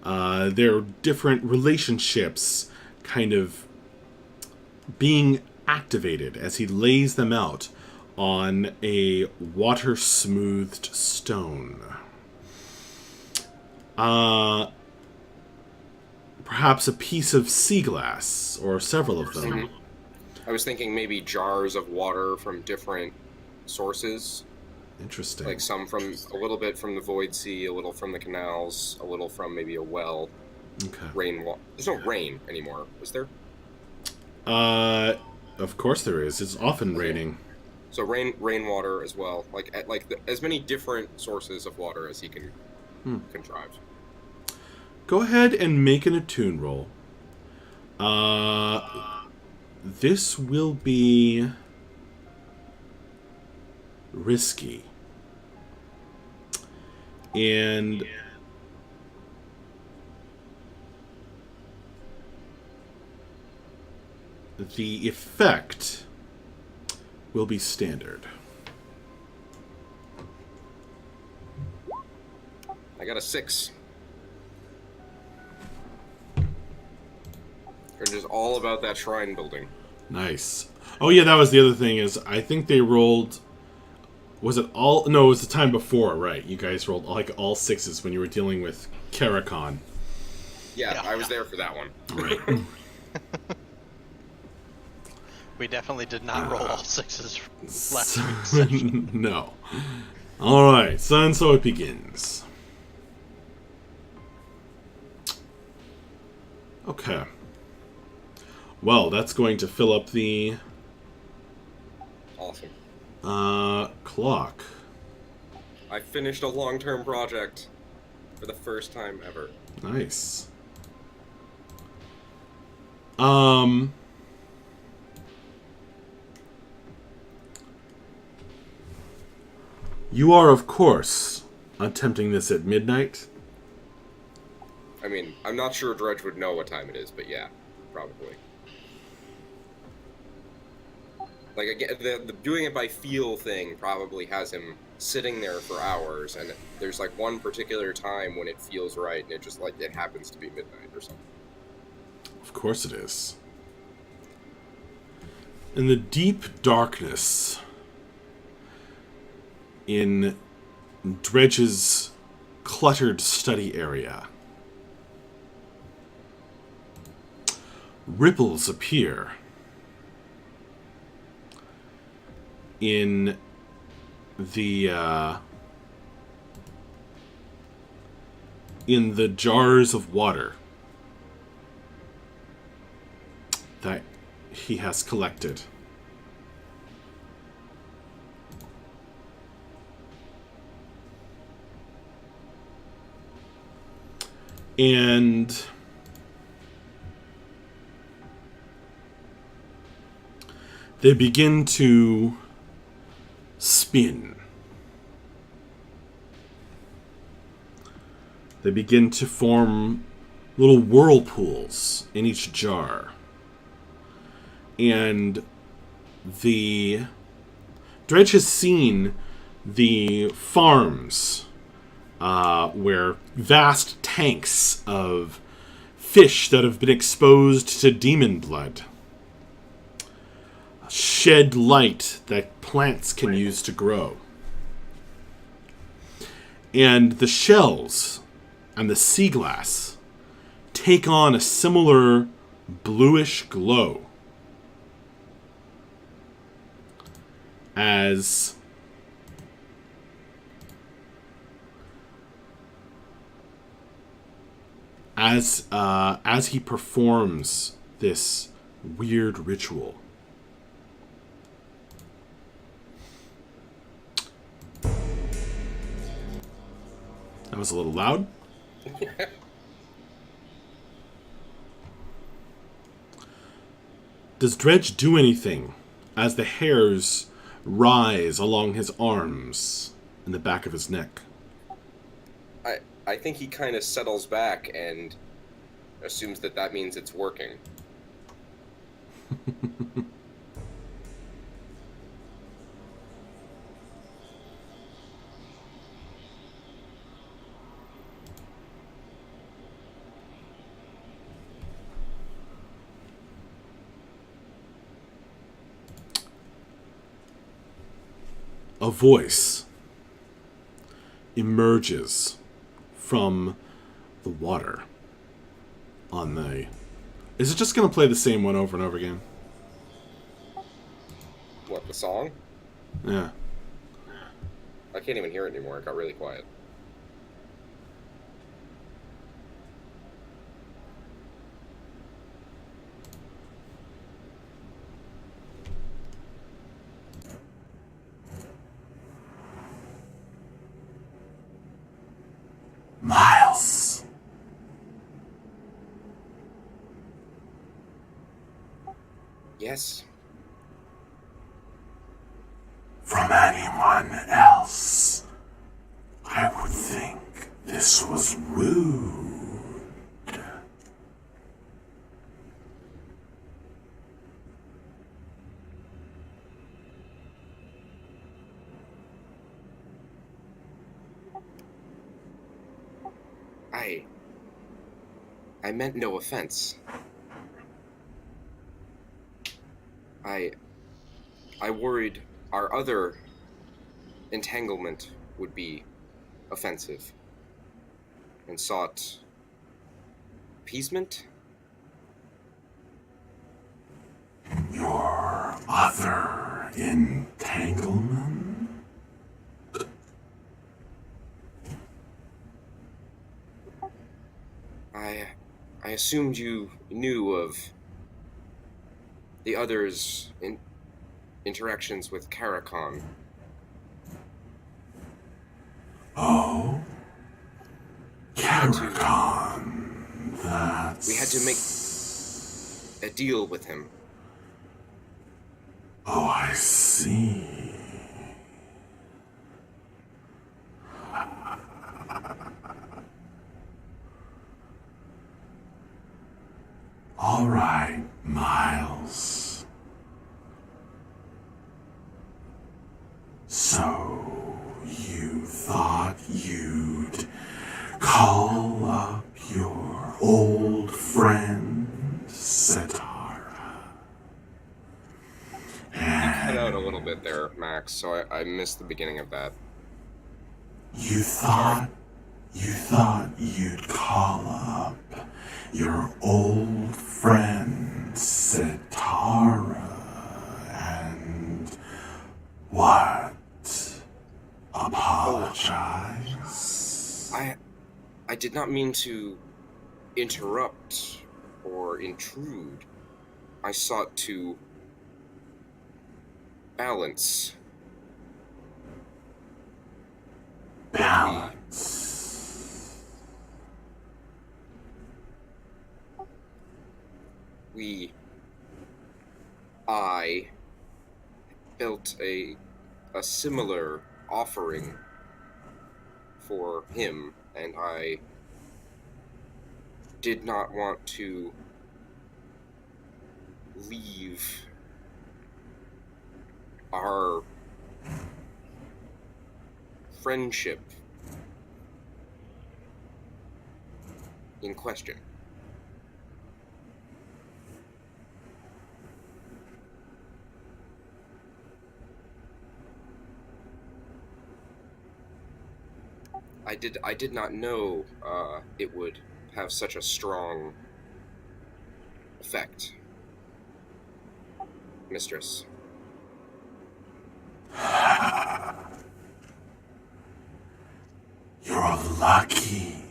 Their different relationships kind of being activated as he lays them out on a water-smoothed stone. Perhaps a piece of sea glass, or several of them. Mm-hmm. I was thinking maybe jars of water from different sources. Interesting. Like a little bit from the Void Sea, a little from the canals, a little from maybe a well. Okay. Rainwater. There's no rain anymore, is there? Of course there is. It's often raining. So rainwater as well. As many different sources of water as he can contrive. Go ahead and make an attune roll. This will be risky. And the effect will be standard. I got a 6. They're just all about that shrine building. Nice. Oh yeah, that was the other thing is I think they rolled. Was it all? No, it was the time before, right? You guys rolled like all 6s when you were dealing with Karakon. Yeah, I was there for that one. Right. We definitely did not roll all 6s last week's session. No. All right, so it begins. Okay. Well, that's going to fill up the Awesome. clock. I finished a long-term project for the first time ever. Nice. You are, of course, attempting this at midnight. I mean, I'm not sure Dredge would know what time it is, but yeah, probably. Like, again, the doing it by feel thing probably has him sitting there for hours, and there's, like, one particular time when it feels right, and it happens to be midnight or something. Of course it is. In the deep darkness, in Dredge's cluttered study area, ripples appear in the jars of water that he has collected. And they begin to spin. They begin to form little whirlpools in each jar. and the Dredge has seen the farms where vast tanks of fish that have been exposed to demon blood shed light that plants can use to grow. And the shells and the sea glass take on a similar bluish glow as he performs this weird ritual. That was a little loud. Does Dredge do anything as the hairs rise along his arms and the back of his neck? I think he kind of settles back and assumes that means it's working. A voice emerges from the water on the... Is it just going to play the same one over and over again? What, the song? Yeah. I can't even hear it anymore. It got really quiet. Miles. Yes. From anyone else, I would think this was rude. I meant no offense. I worried our other entanglement would be offensive and sought appeasement. Your other entanglement? I assumed you knew of the others' interactions with Karakon. Oh? Karakon, that's... We had to make a deal with him. Oh, I see. All right, Miles. So, you thought you'd call up your old friend, Setara. Cut out a little bit there, Max, so I missed the beginning of that. You thought you'd call up your old friend Setara and what? Apologize? I did not mean to interrupt or intrude. I sought to balance. Balance. I built a similar offering for him, and I did not want to leave our friendship in question. I did not know it would have such a strong effect, Mistress. You're lucky.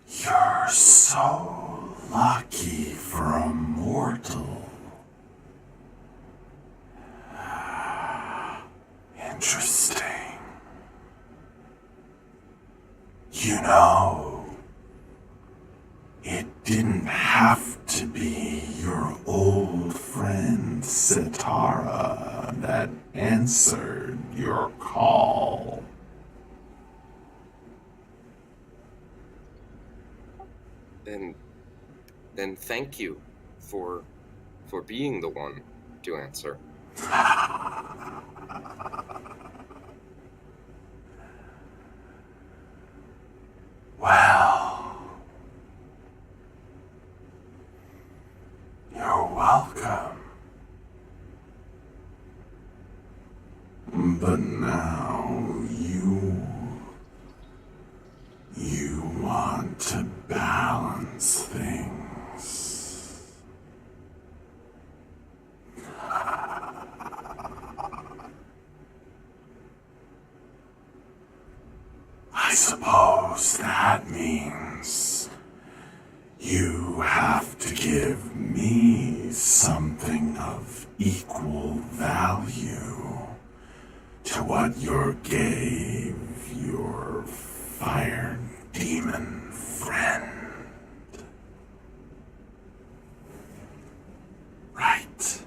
You're so lucky for a mortal. Interesting. You know, it didn't have to be your old friend Sitara that answered your call. Then thank you for being the one to answer. Well, you're welcome. But now you want to balance things. I suppose that means you have to give me something of equal value to what you gave your fire demon friend. Right?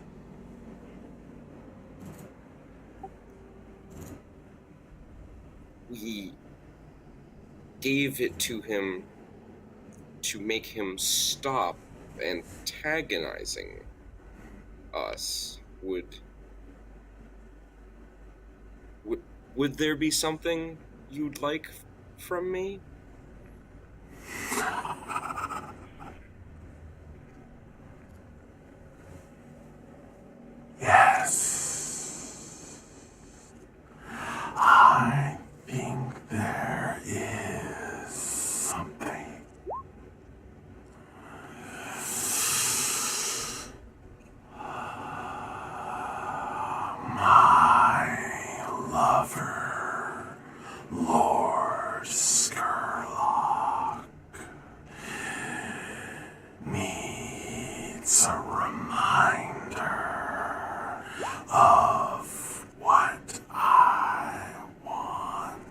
We gave it to him to make him stop antagonizing us. Would there be something you'd like from me? Yes. I think there is something. My lover, Lord Skurlock, needs a reminder of what I want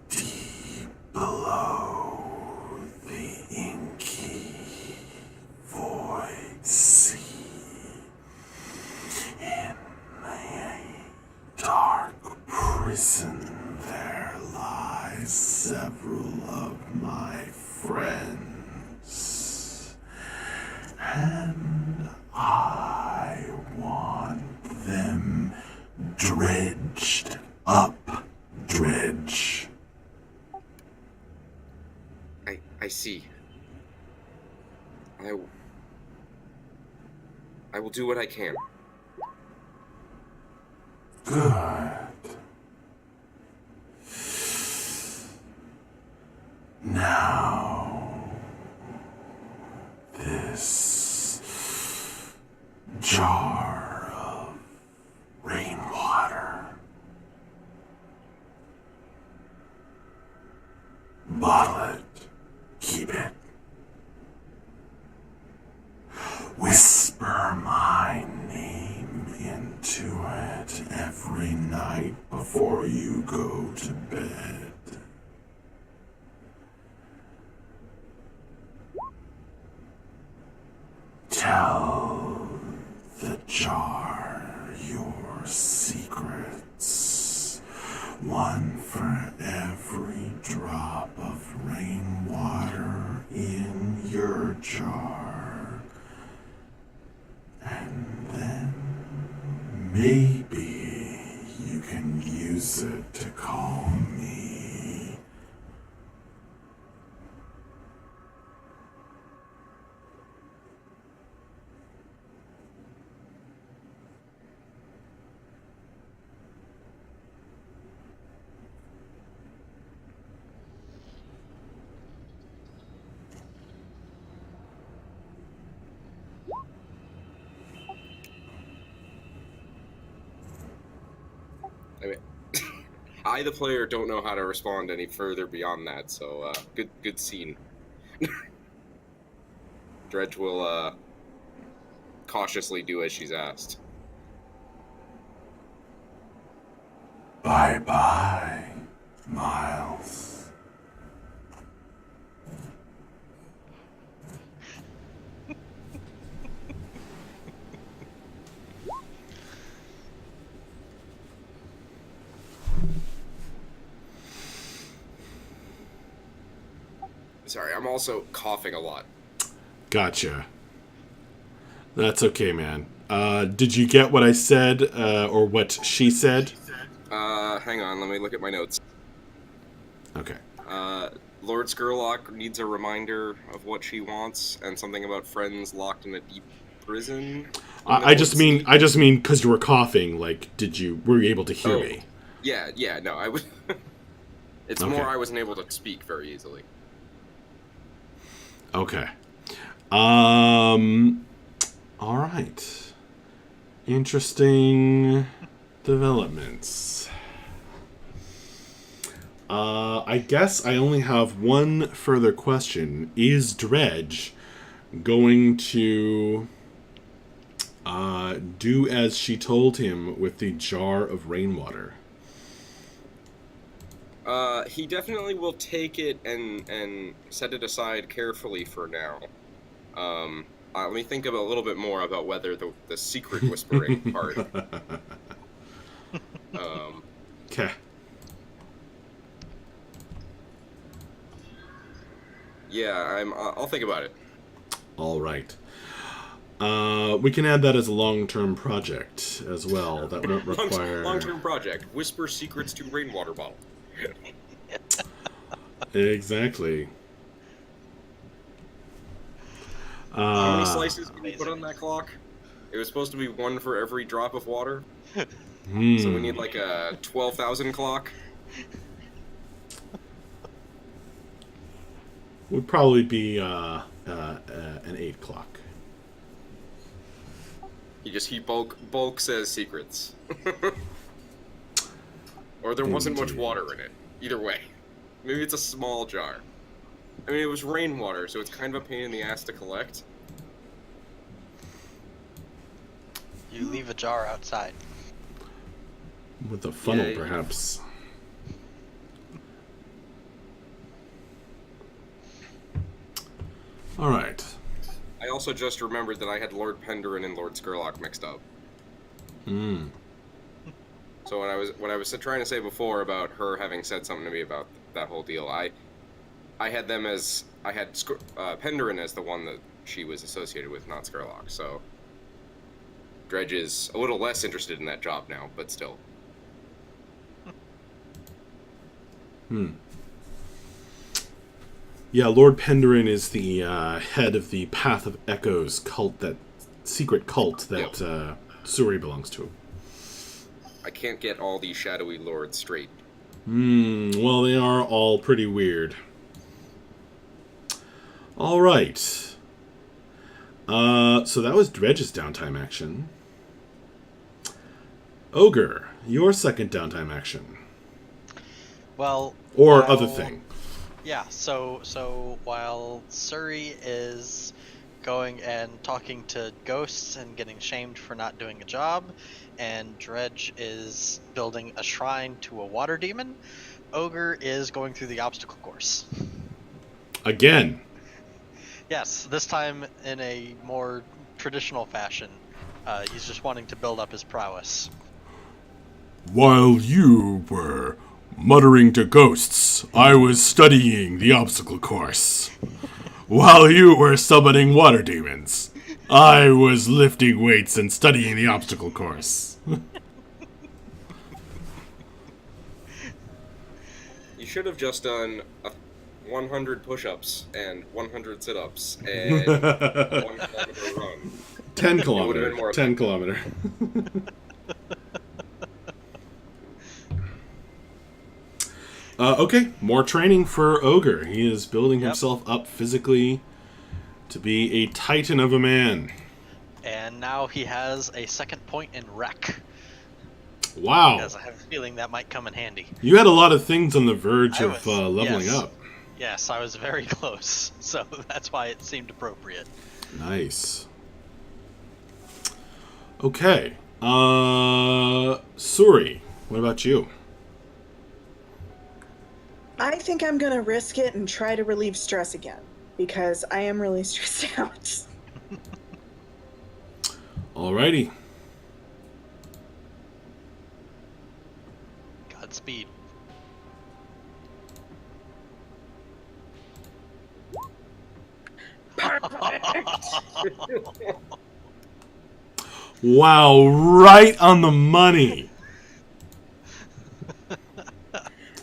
deep below the inky void sea. In a dark prison there lie several of my friends, and I want them dredged up, dredge. I see. I will do what I can. Good. Now, this jar of rainwater. Bottle it. Keep it. Whisper my name into it every night before you go to bed. Tell the jar your secrets, one for every drop of rainwater in your jar. And then Maybe you can use it to calm me. I mean, I, the player, don't know how to respond any further beyond that. So, good scene. Dredge will cautiously do as she's asked. Bye-bye, Miles. Sorry, I'm also coughing a lot. Gotcha. That's okay, man. Did you get what I said, or what she said? Hang on, let me look at my notes. Okay. Lord Skurlock needs a reminder of what she wants, and something about friends locked in a deep prison. I just mean, because you were coughing. Like, were you able to hear me? Yeah, no, I was. It's Okay. more I wasn't able to speak very easily. Okay. All right. Interesting developments. I guess I only have one further question. Is Dredge going to do as she told him with the jar of rainwater? He definitely will take it and set it aside carefully for now. Let me think about a little bit more about whether the secret whispering part. Okay. Yeah, I'll think about it. All right. We can add that as a long-term project as well. That won't require... Long-term project. Whisper secrets to rainwater bottle. Exactly. How many slices can we put on that clock? It was supposed to be one for every drop of water. So we need like a 12,000 clock. Would probably be an 8 clock. He bulk says secrets. Or there wasn't much Indeed. water in it. Either way. Maybe it's a small jar. I mean, it was rainwater, so it's kind of a pain in the ass to collect. You leave a jar outside. With a funnel, Yeah. perhaps. All right. I also just remembered that I had Lord Penderin and Lord Skurlock mixed up. Hmm. So what I was trying to say before about her having said something to me about that whole deal, I had them as Penderin as the one that she was associated with, not Skurlock. So Dredge is a little less interested in that job now, but still. Yeah, Lord Penderin is the head of the Path of Echoes cult, that secret cult that Suri belongs to. I can't get all these shadowy lords straight. Well, they are all pretty weird. All right. So that was Dredge's downtime action. Ogre, your second downtime action. Well, Or while- other thing. Yeah, so while Suri is going and talking to ghosts and getting shamed for not doing a job, and Dredge is building a shrine to a water demon, Ogre is going through the obstacle course. Again. Yes, this time in a more traditional fashion. He's just wanting to build up his prowess. While you were muttering to ghosts, I was studying the obstacle course. While you were summoning water demons. I was lifting weights and studying the obstacle course. You should have just done 100 push-ups and 100 sit-ups and a 1 kilometer run. 10 It would have been more kilometer. 10 kilometer. Okay, more training for Ogre. He is building himself up physically to be a titan of a man. And now he has a second point in wreck. Wow. Because I have a feeling that might come in handy. You had a lot of things on the verge I of was- leveling yes. up. Yes, I was very close, so that's why it seemed appropriate. Nice. Okay. Suri, what about you? I think I'm gonna risk it and try to relieve stress again, because I am really stressed out. Alrighty. Godspeed. Wow, right on the money.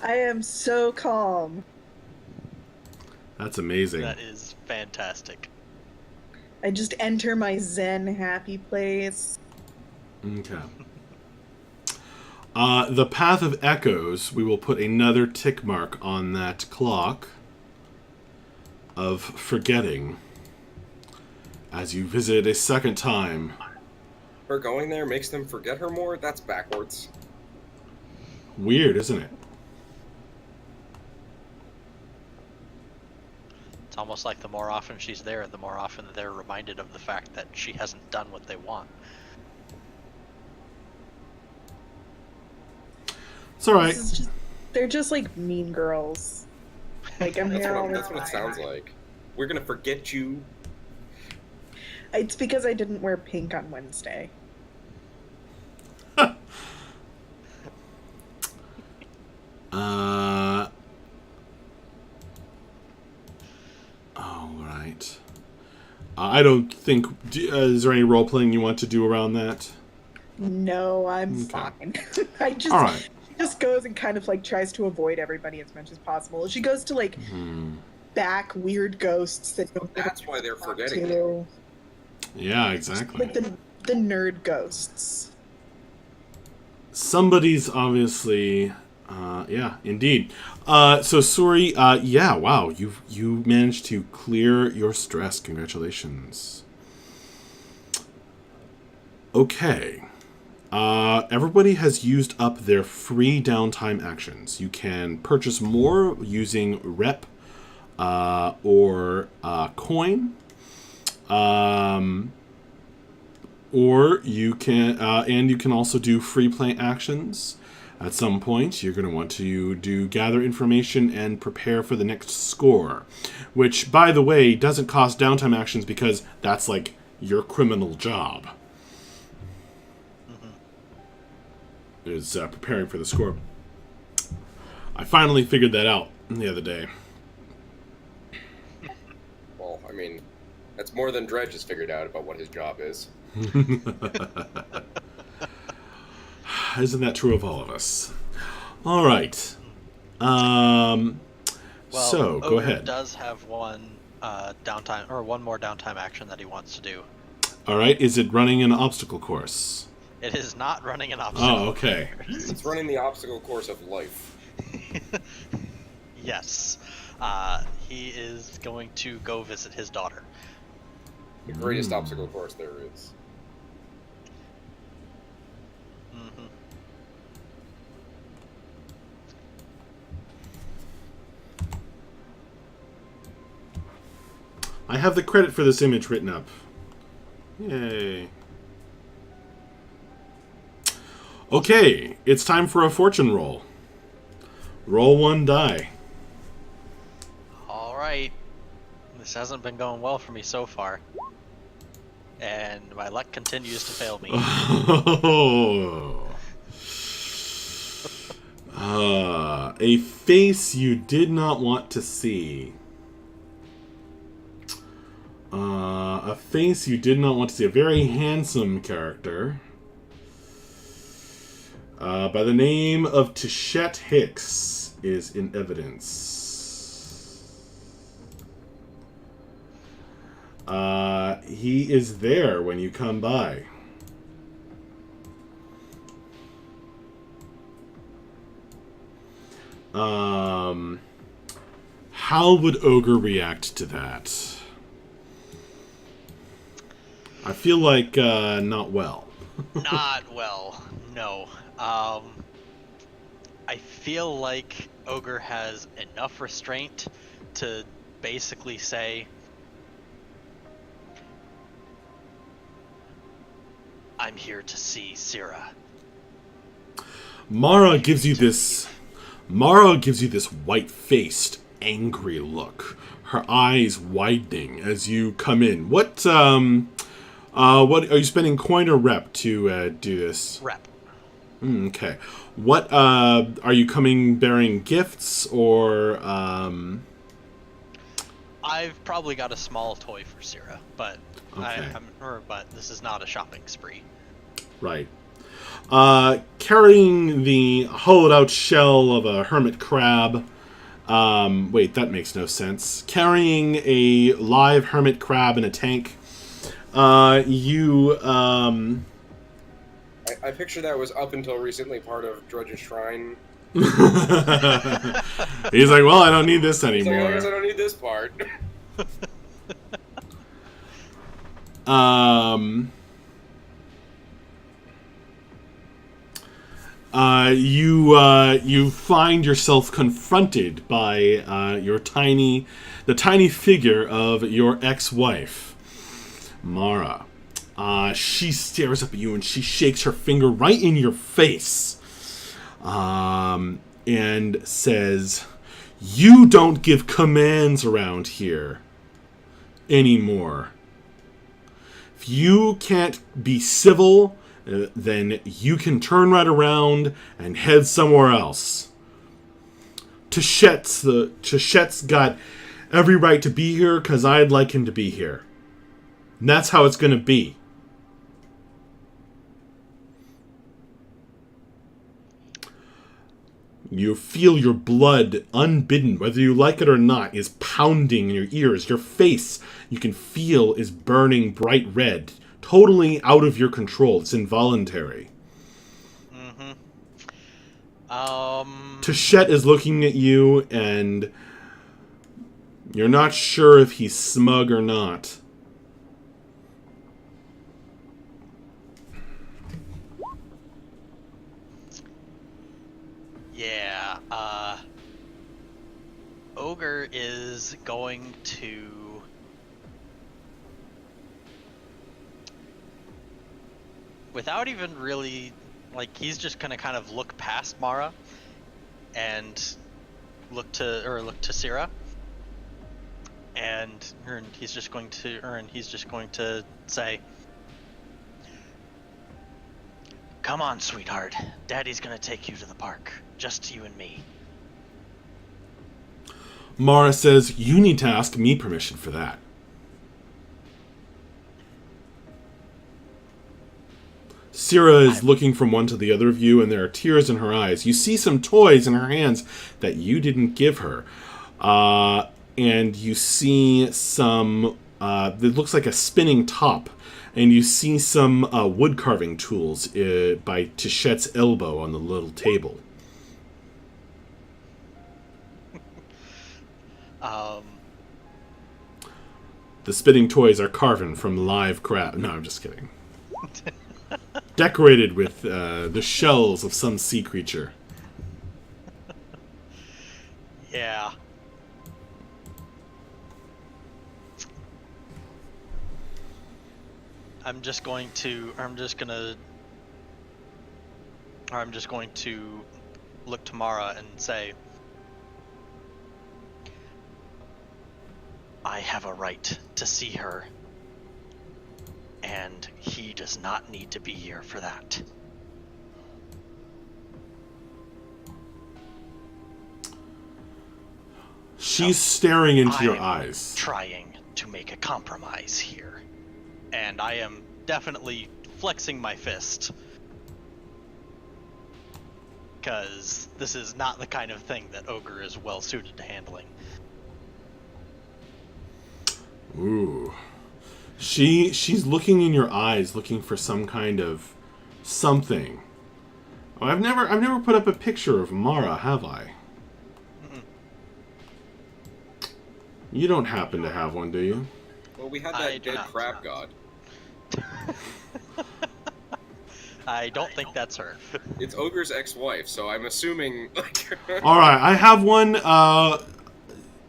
I am so calm. That's amazing. That is fantastic. I just enter my zen happy place. Okay. The Path of Echoes, we will put another tick mark on that clock of forgetting as you visit a second time. Her going there makes them forget her more? That's backwards. Weird, isn't it? It's almost like the more often she's there, the more often they're reminded of the fact that she hasn't done what they want. It's alright. This is just, they're just like mean girls. Like I'm here all the That's what it time. sounds like. We're gonna forget you. It's because I didn't wear pink on Wednesday. Alright. I don't think... is there any role-playing you want to do around that? No, I'm Okay. fine. I just Alright. she just goes and kind of like tries to avoid everybody as much as possible. She goes to like back weird ghosts that don't That's why they're talk forgetting to. you. Yeah, exactly. Like the nerd ghosts. Somebody's obviously... yeah, indeed. So, Suri, yeah, wow, you managed to clear your stress. Congratulations. Okay. Everybody has used up their free downtime actions. You can purchase more using rep or coin. Or you can, and you can also do free play actions. At some point, you're going to want to do gather information and prepare for the next score, which, by the way, doesn't cost downtime actions because that's like your criminal job. Is preparing for the score. I finally figured that out the other day. Well, I mean, that's more than Dredge has figured out about what his job is. Isn't that true of all of us? All right. Well, So go Ogre ahead. Does have one downtime or one more downtime action that he wants to do. All right. Is it running an obstacle course? It is not running an obstacle. Oh, okay. It's running the obstacle course of life. Yes. He is going to go visit his daughter. The greatest obstacle course there is. Hmm. I have the credit for this image written up. Yay. Okay, it's time for a fortune roll. Roll one die. All right. This hasn't been going well for me so far. And my luck continues to fail me. A face you did not want to see. A face you did not want to see. A very handsome character. By the name of Tishette Hicks is in evidence. He is there when you come by. How would Ogre react to that? I feel like not well. Not well, no. I feel like Ogre has enough restraint to basically say, I'm here to see Syrah. Mara gives you this white-faced, angry look. Her eyes widening as you come in. What are you spending coin or rep to do this? Rep. Okay. What are you coming bearing gifts or I've probably got a small toy for Syrah, but Okay. but this is not a shopping spree. Right. Carrying the hollowed-out shell of a hermit crab. Wait, that makes no sense. Carrying a live hermit crab in a tank. I picture that was up until recently part of Drudge's Shrine. He's like, well, I don't need this It's like, I anymore. guess I don't need this part. You find yourself confronted by the tiny figure of your ex-wife, Mara. She stares up at you and she shakes her finger right in your face, and says, "You don't give commands around here anymore. If you can't be civil, then you can turn right around and head somewhere else. Tichette's got every right to be here because I'd like him to be here. And that's how it's going to be." You feel your blood, unbidden, whether you like it or not, is pounding in your ears. Your face, you can feel, is burning bright red. Totally out of your control. It's involuntary. Tichette is looking at you, and you're not sure if he's smug or not. Yeah, Ogre is going to without even really, like, he's just gonna kind of look past Mara and look to Syrah, and he's just going to say, "Come on, sweetheart. Daddy's gonna take you to the park. Just you and me." Mara says, "You need to ask me permission for that." Syrah is looking from one to the other of you, and there are tears in her eyes. You see some toys in her hands that you didn't give her. And you see some, it looks like a spinning top. And you see some wood carving tools by Tichette's elbow on the little table. The spinning toys are carven from live crab. No, I'm just kidding. Decorated with the shells of some sea creature. Yeah. I'm just going to look to Mara and say, "I have a right to see her, and he does not need to be here for that." She's staring into your I'm eyes. trying to make a compromise here. and I am definitely flexing my fist. Because this is not the kind of thing that Ogre is well suited to handling. Ooh. She's looking in your eyes, looking for some kind of something. Oh, I've never put up a picture of Mara, have I? Mm-mm. You don't happen to have one, do you? Well, we had I that do dead not. crab god. I don't think that's her. It's Ogre's ex-wife, so I'm assuming. All right, I have one.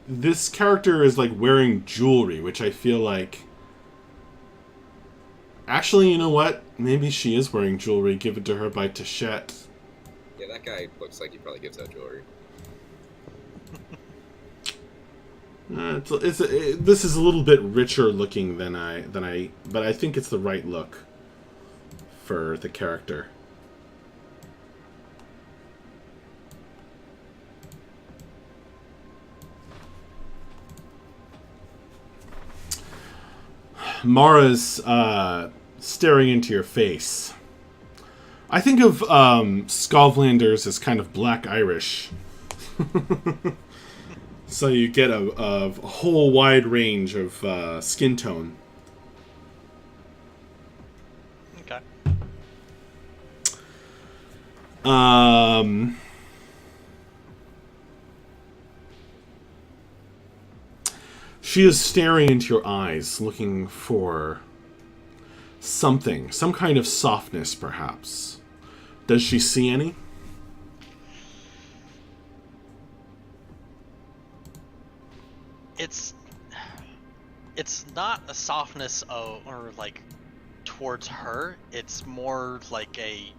This character is like wearing jewelry, which I feel like. Actually, you know what? Maybe she is wearing jewelry given to her by Tachette. Yeah, that guy looks like he probably gives out jewelry. This is a little bit richer looking than I, but I think it's the right look for the character. Mara's staring into your face. I think of Skovlanders as kind of black Irish. So you get a whole wide range of skin tone. Okay. She is staring into your eyes, looking for something, some kind of softness, perhaps. Does she see any? It's not a softness or like towards her. It's more like a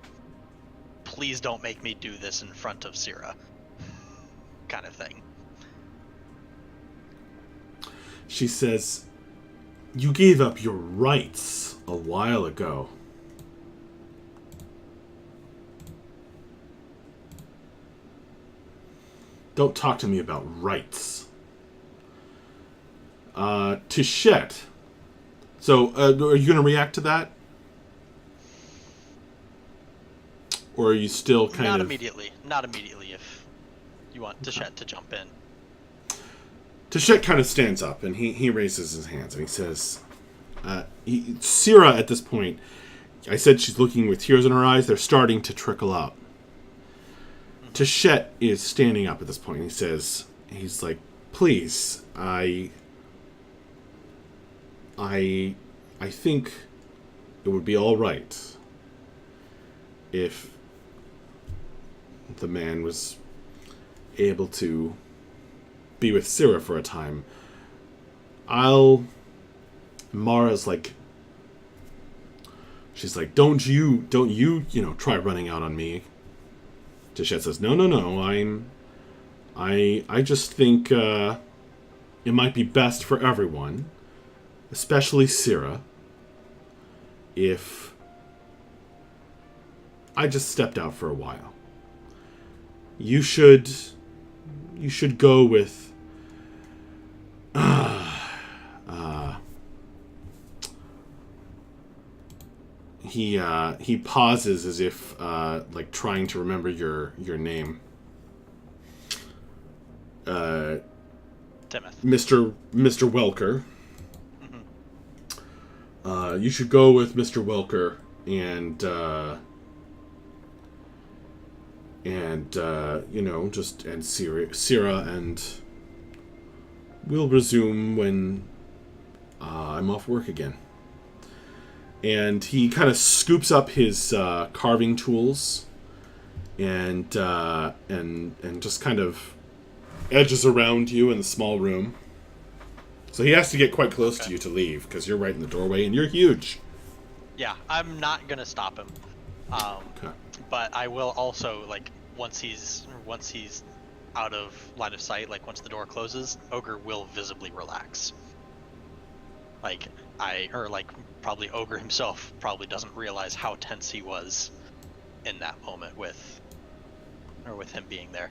please don't make me do this in front of Syrah kind of thing. She says, "You gave up your rights a while ago." Don't talk to me about rights. Tachette. So, are you going to react to that? Or are you still kind Not of... immediately. Not immediately if you want Tachette to jump in. Tachette kind of stands up, and he raises his hands, and he says... Syrah, at this point, I said she's looking with tears in her eyes. They're starting to trickle out. Tachette is standing up at this point. He says... He's like, please, I think it would be all right if the man was able to be with Syrah for a time. Mara's like, she's like, don't you try running out on me. Tachette says, no, I just think it might be best for everyone, especially Syrah, if I just stepped out for a while. You should go with he pauses as if like trying to remember your name. Timoth. Mr. Welker. You should go with Mr. Welker and Syrah, and we'll resume when I'm off work again. And he kind of scoops up his carving tools and just kind of edges around you in the small room. So he has to get quite close to you to leave, because you're right in the doorway and you're huge. Yeah, I'm not gonna stop him. Okay. But I will also, like, once he's out of line of sight, like once the door closes, Ogre will visibly relax. Probably Ogre himself probably doesn't realize how tense he was in that moment with him being there.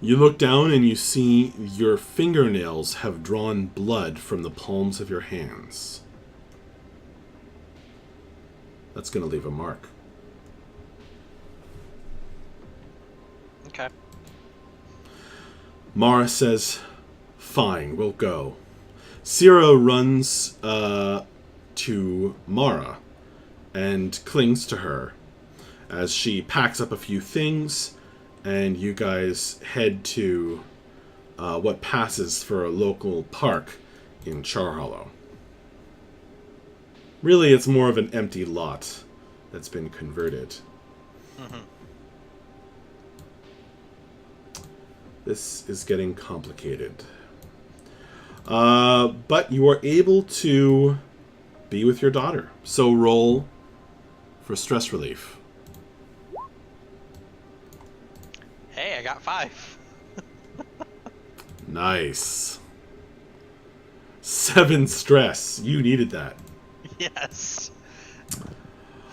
You look down and you see your fingernails have drawn blood from the palms of your hands. That's going to leave a mark. Okay. Mara says, fine, we'll go. Ciro runs to Mara and clings to her as she packs up a few things, and you guys head to what passes for a local park in Char Hollow. Really, it's more of an empty lot that's been converted. Mm-hmm. This is getting complicated. But you are able to be with your daughter. So roll for stress relief. Hey, I got 5. Nice. 7 stress. You needed that. Yes.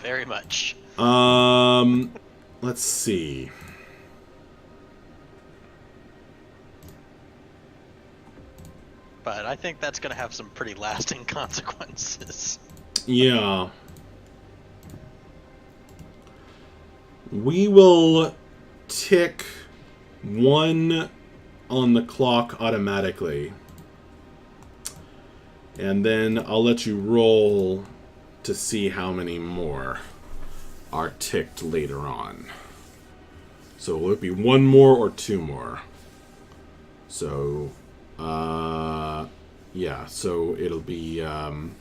Very much. Let's see. But I think that's going to have some pretty lasting consequences. Yeah. We will tick 1 on the clock automatically. And then I'll let you roll to see how many more are ticked later on. So will it be 1 more or 2 more? So, yeah, so it'll be 1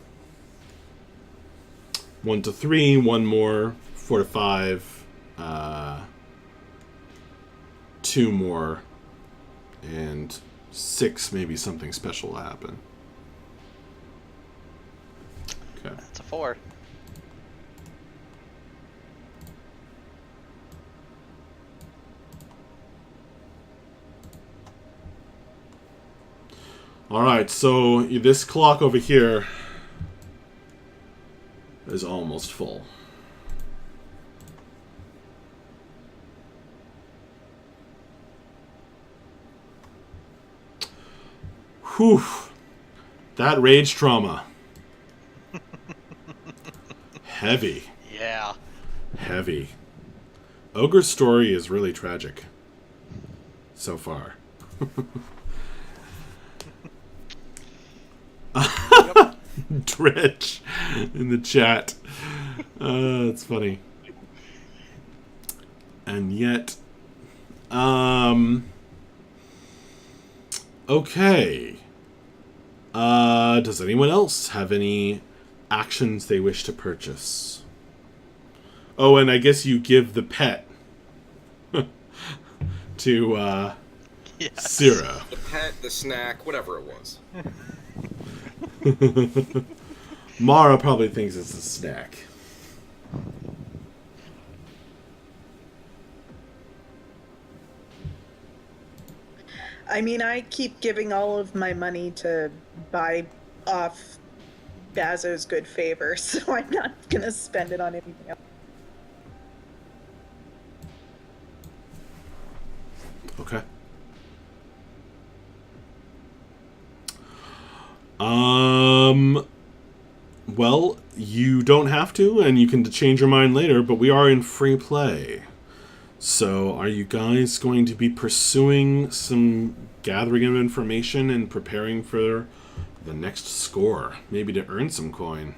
to 3, 1 more, 4 to 5, 2 more, and 6, maybe something special will happen. Okay. That's a 4. Alright, so this clock over here is almost full. Whew. That rage trauma. Heavy. Yeah. Heavy. Ogre's story is really tragic. So far. Dredge in the chat. That's funny. And yet, okay. Does anyone else have any actions they wish to purchase? Oh, and I guess you give the pet to Yes. Ciro. The pet, the snack, whatever it was. Mara probably thinks it's a snack. I mean, I keep giving all of my money to buy off Bazo's good favor, so I'm not gonna spend it on anything else. Okay. Well, you don't have to, and you can change your mind later, but we are in free play. So, are you guys going to be pursuing some gathering of information and preparing for the next score? Maybe to earn some coin?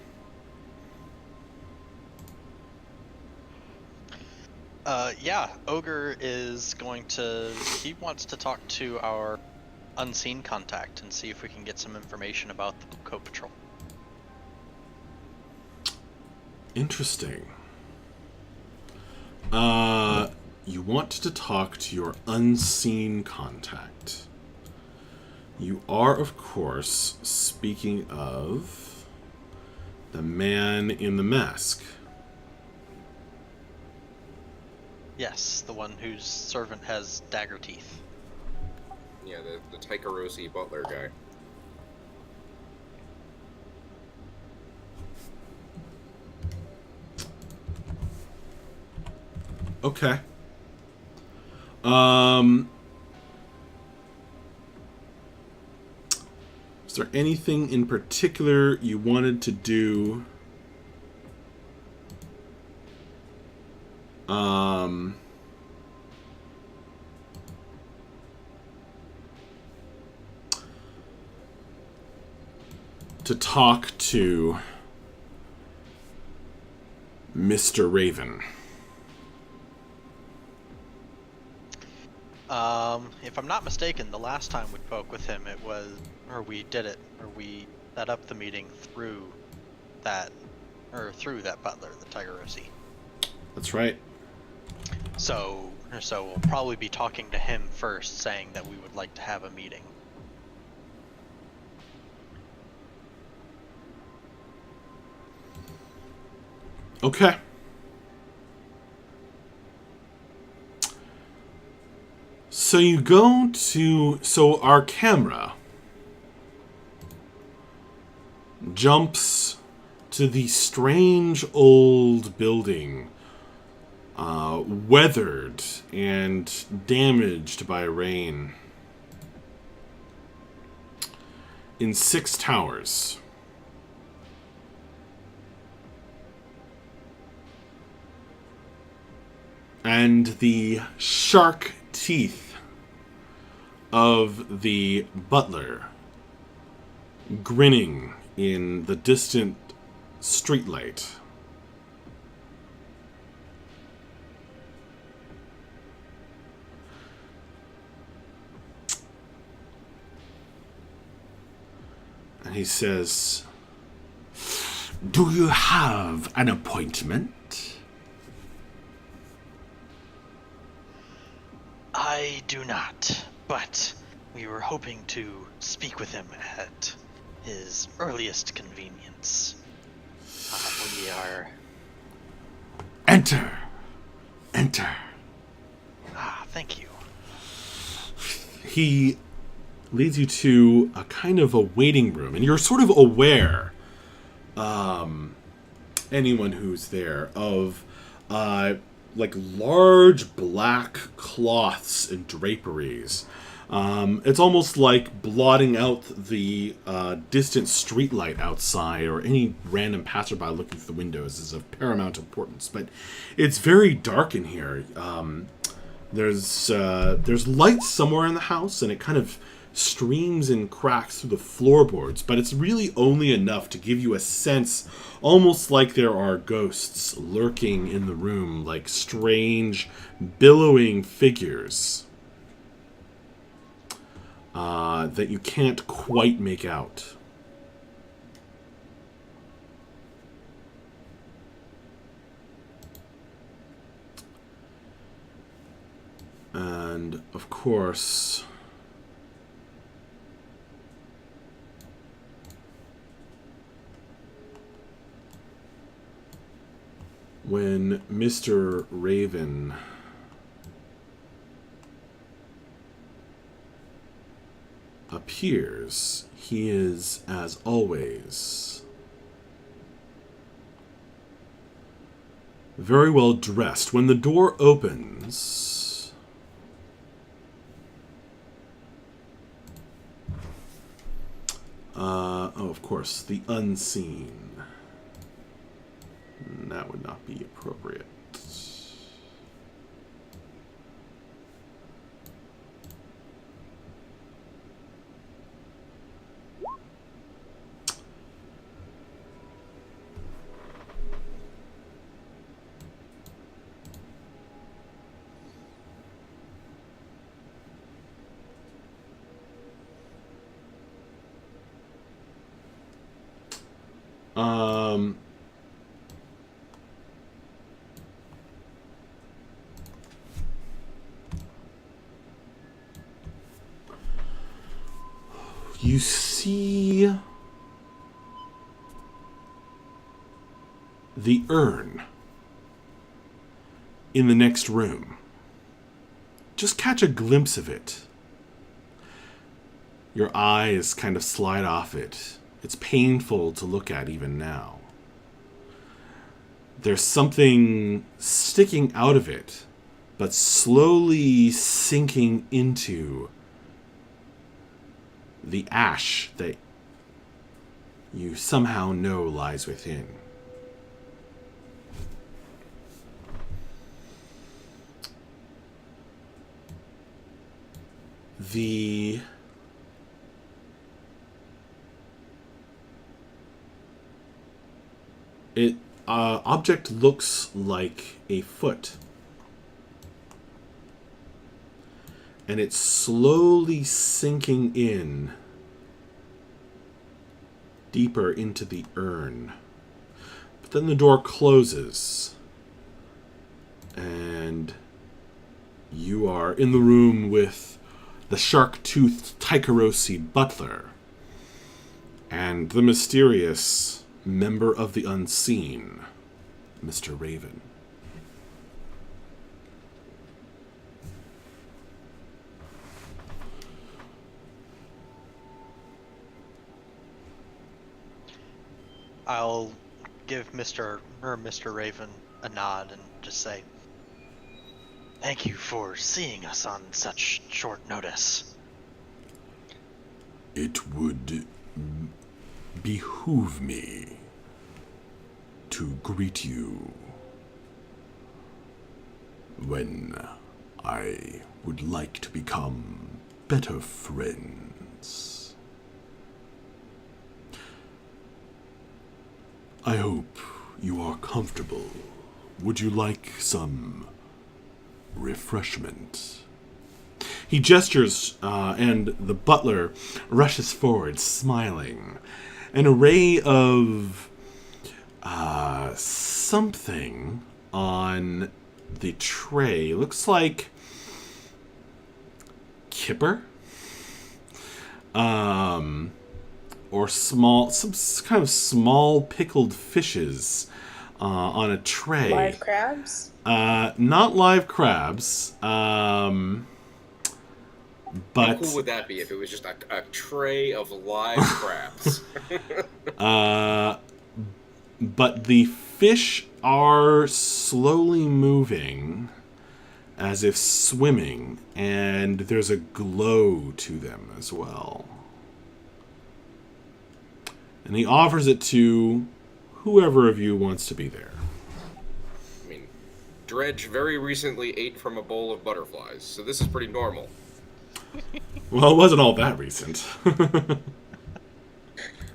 Yeah, Ogre is going to... He wants to talk to our unseen contact and see if we can get some information about the Blue Coat Patrol. Interesting. You want to talk to your unseen contact. You are, of course, speaking of the man in the mask. Yes, the one whose servant has dagger teeth. Yeah, the Taikarosi butler guy. Okay. Is there anything in particular you wanted to do um, to talk to Mr. Raven. If I'm not mistaken, the last time we spoke with him, we set up the meeting through that butler, the Tigerosi. That's right. So we'll probably be talking to him first, saying that we would like to have a meeting. Okay. So you go to... So our camera jumps to the strange old building, weathered and damaged by rain, in 6 towers. And the shark teeth of the butler grinning in the distant streetlight. And he says, "Do you have an appointment?" I do not, but we were hoping to speak with him at his earliest convenience. We are... Enter. Enter. Thank you. He leads you to a kind of a waiting room, and you're sort of aware, anyone who's there, of like large black cloths and draperies. It's almost like blotting out the distant streetlight outside, or any random passerby looking through the windows is of paramount importance. But it's very dark in here. There's light somewhere in the house, and it kind of streams and cracks through the floorboards, but it's really only enough to give you a sense, almost like there are ghosts lurking in the room, like strange, billowing figures that you can't quite make out. And, of course, when Mr. Raven appears, he is, as always, very well dressed. When the door opens, of course, the unseen. That would not be appropriate. You see the urn in the next room. Just catch a glimpse of it. Your eyes kind of slide off it. It's painful to look at even now. There's something sticking out of it, but slowly sinking into the ash that you somehow know lies within. The object looks like a foot. And it's slowly sinking in deeper into the urn. But then the door closes. And you are in the room with the shark-toothed Tycherosi butler and the mysterious member of the unseen, Mr. Raven. I'll give Mr. Raven a nod and just say, "Thank you for seeing us on such short notice." It would behoove me to greet you when I would like to become better friends. I hope you are comfortable. Would you like some refreshment? He gestures, and the butler rushes forward, smiling. An array of something on the tray. Looks like kipper. Or some kind of small pickled fishes on a tray. Live crabs? Not live crabs. But How cool would that be if it was just a tray of live crabs? but the fish are slowly moving as if swimming, and there's a glow to them as well. And he offers it to whoever of you wants to be there. I mean, Dredge very recently ate from a bowl of butterflies, so this is pretty normal. Well, it wasn't all that recent.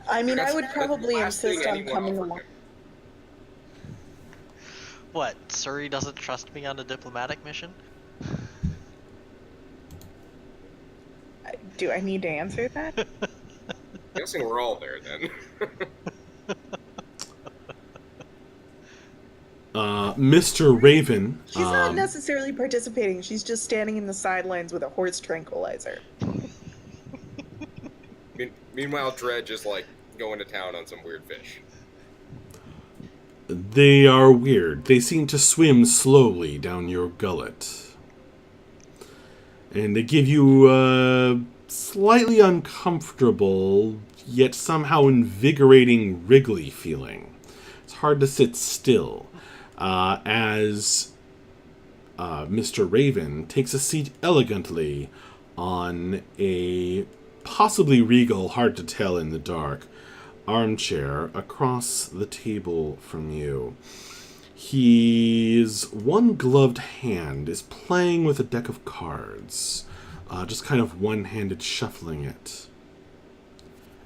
I mean, I That's- would that's probably the last thing insist on anyone coming offered along. him. What, Suri doesn't trust me on a diplomatic mission? Do I need to answer that? Guessing we're all there then. Mr. Raven. She's not necessarily participating. She's just standing in the sidelines with a horse tranquilizer. Meanwhile, Dredge is like going to town on some weird fish. They are weird. They seem to swim slowly down your gullet. And they give you a slightly uncomfortable, yet somehow invigorating wriggly feeling. It's hard to sit still as Mr. Raven takes a seat elegantly on a possibly regal, hard to tell in the dark, armchair across the table from you. His one gloved hand is playing with a deck of cards, just kind of one-handed shuffling it,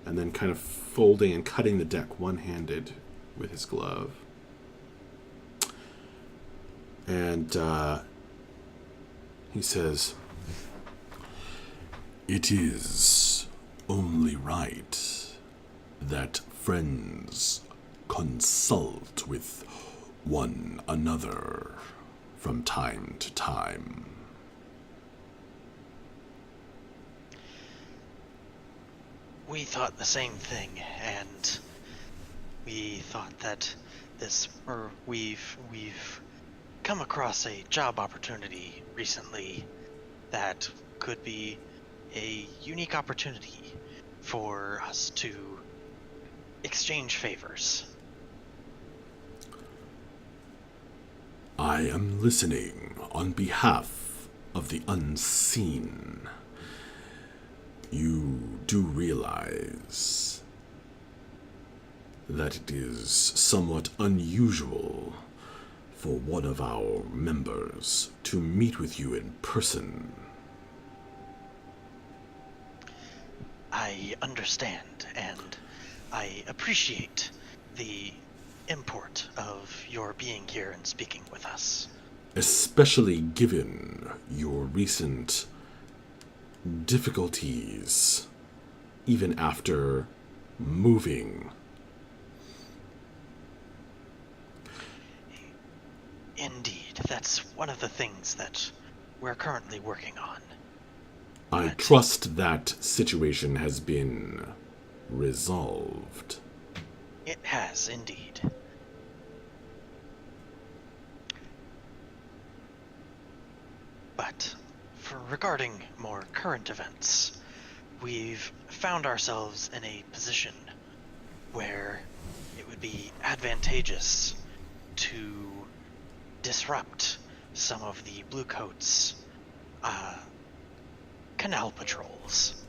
and then kind of folding and cutting the deck one-handed with his glove. And he says, It is only right that friends consult with one another from time to time. We thought the same thing, and we thought that we've come across a job opportunity recently that could be a unique opportunity for us to exchange favors. I am listening on behalf of the unseen. You do realize that it is somewhat unusual for one of our members to meet with you in person. I understand, and I appreciate the import of your being here and speaking with us. Especially given your recent difficulties, even after moving. Indeed, that's one of the things that we're currently working on. I trust that situation has been resolved. It has, indeed. But, regarding more current events, we've found ourselves in a position where it would be advantageous to disrupt some of the Bluecoats' canal patrols.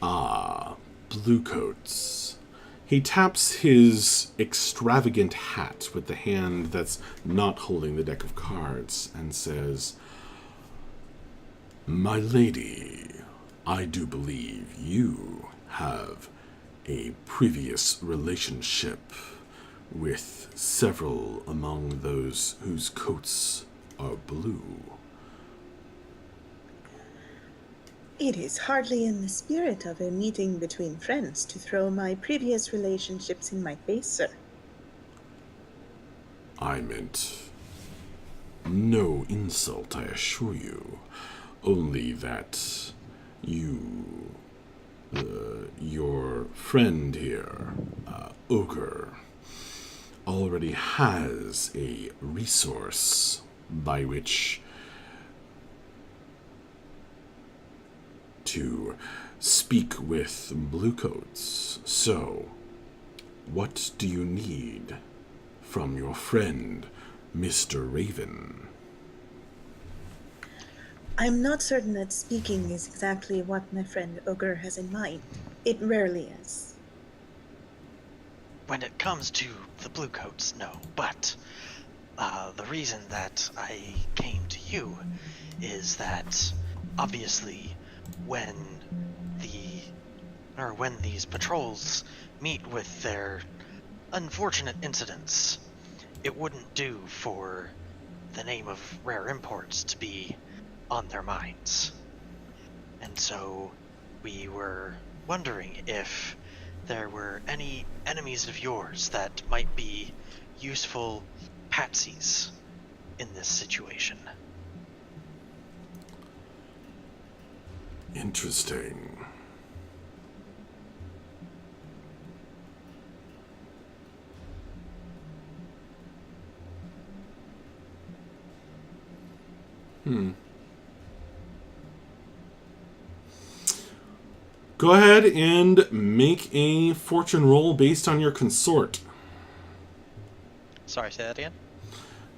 Ah, Bluecoats. He taps his extravagant hat with the hand that's not holding the deck of cards and says, "My lady, I do believe you have a previous relationship with several among those whose coats are blue." It is hardly in the spirit of a meeting between friends to throw my previous relationships in my face, sir. I meant no insult, I assure you. Only that your friend here, Ogre, already has a resource by which to speak with Bluecoats. So, what do you need from your friend, Mr. Raven? I'm not certain that speaking is exactly what my friend Ogre has in mind. It rarely is. When it comes to the Bluecoats, no. But the reason that I came to you is that obviously when these patrols meet with their unfortunate incidents, it wouldn't do for the name of Rare Imports to be on their minds. And so we were wondering if there were any enemies of yours that might be useful patsies in this situation. Interesting. Go ahead and make a fortune roll based on your consort. Sorry, say that again?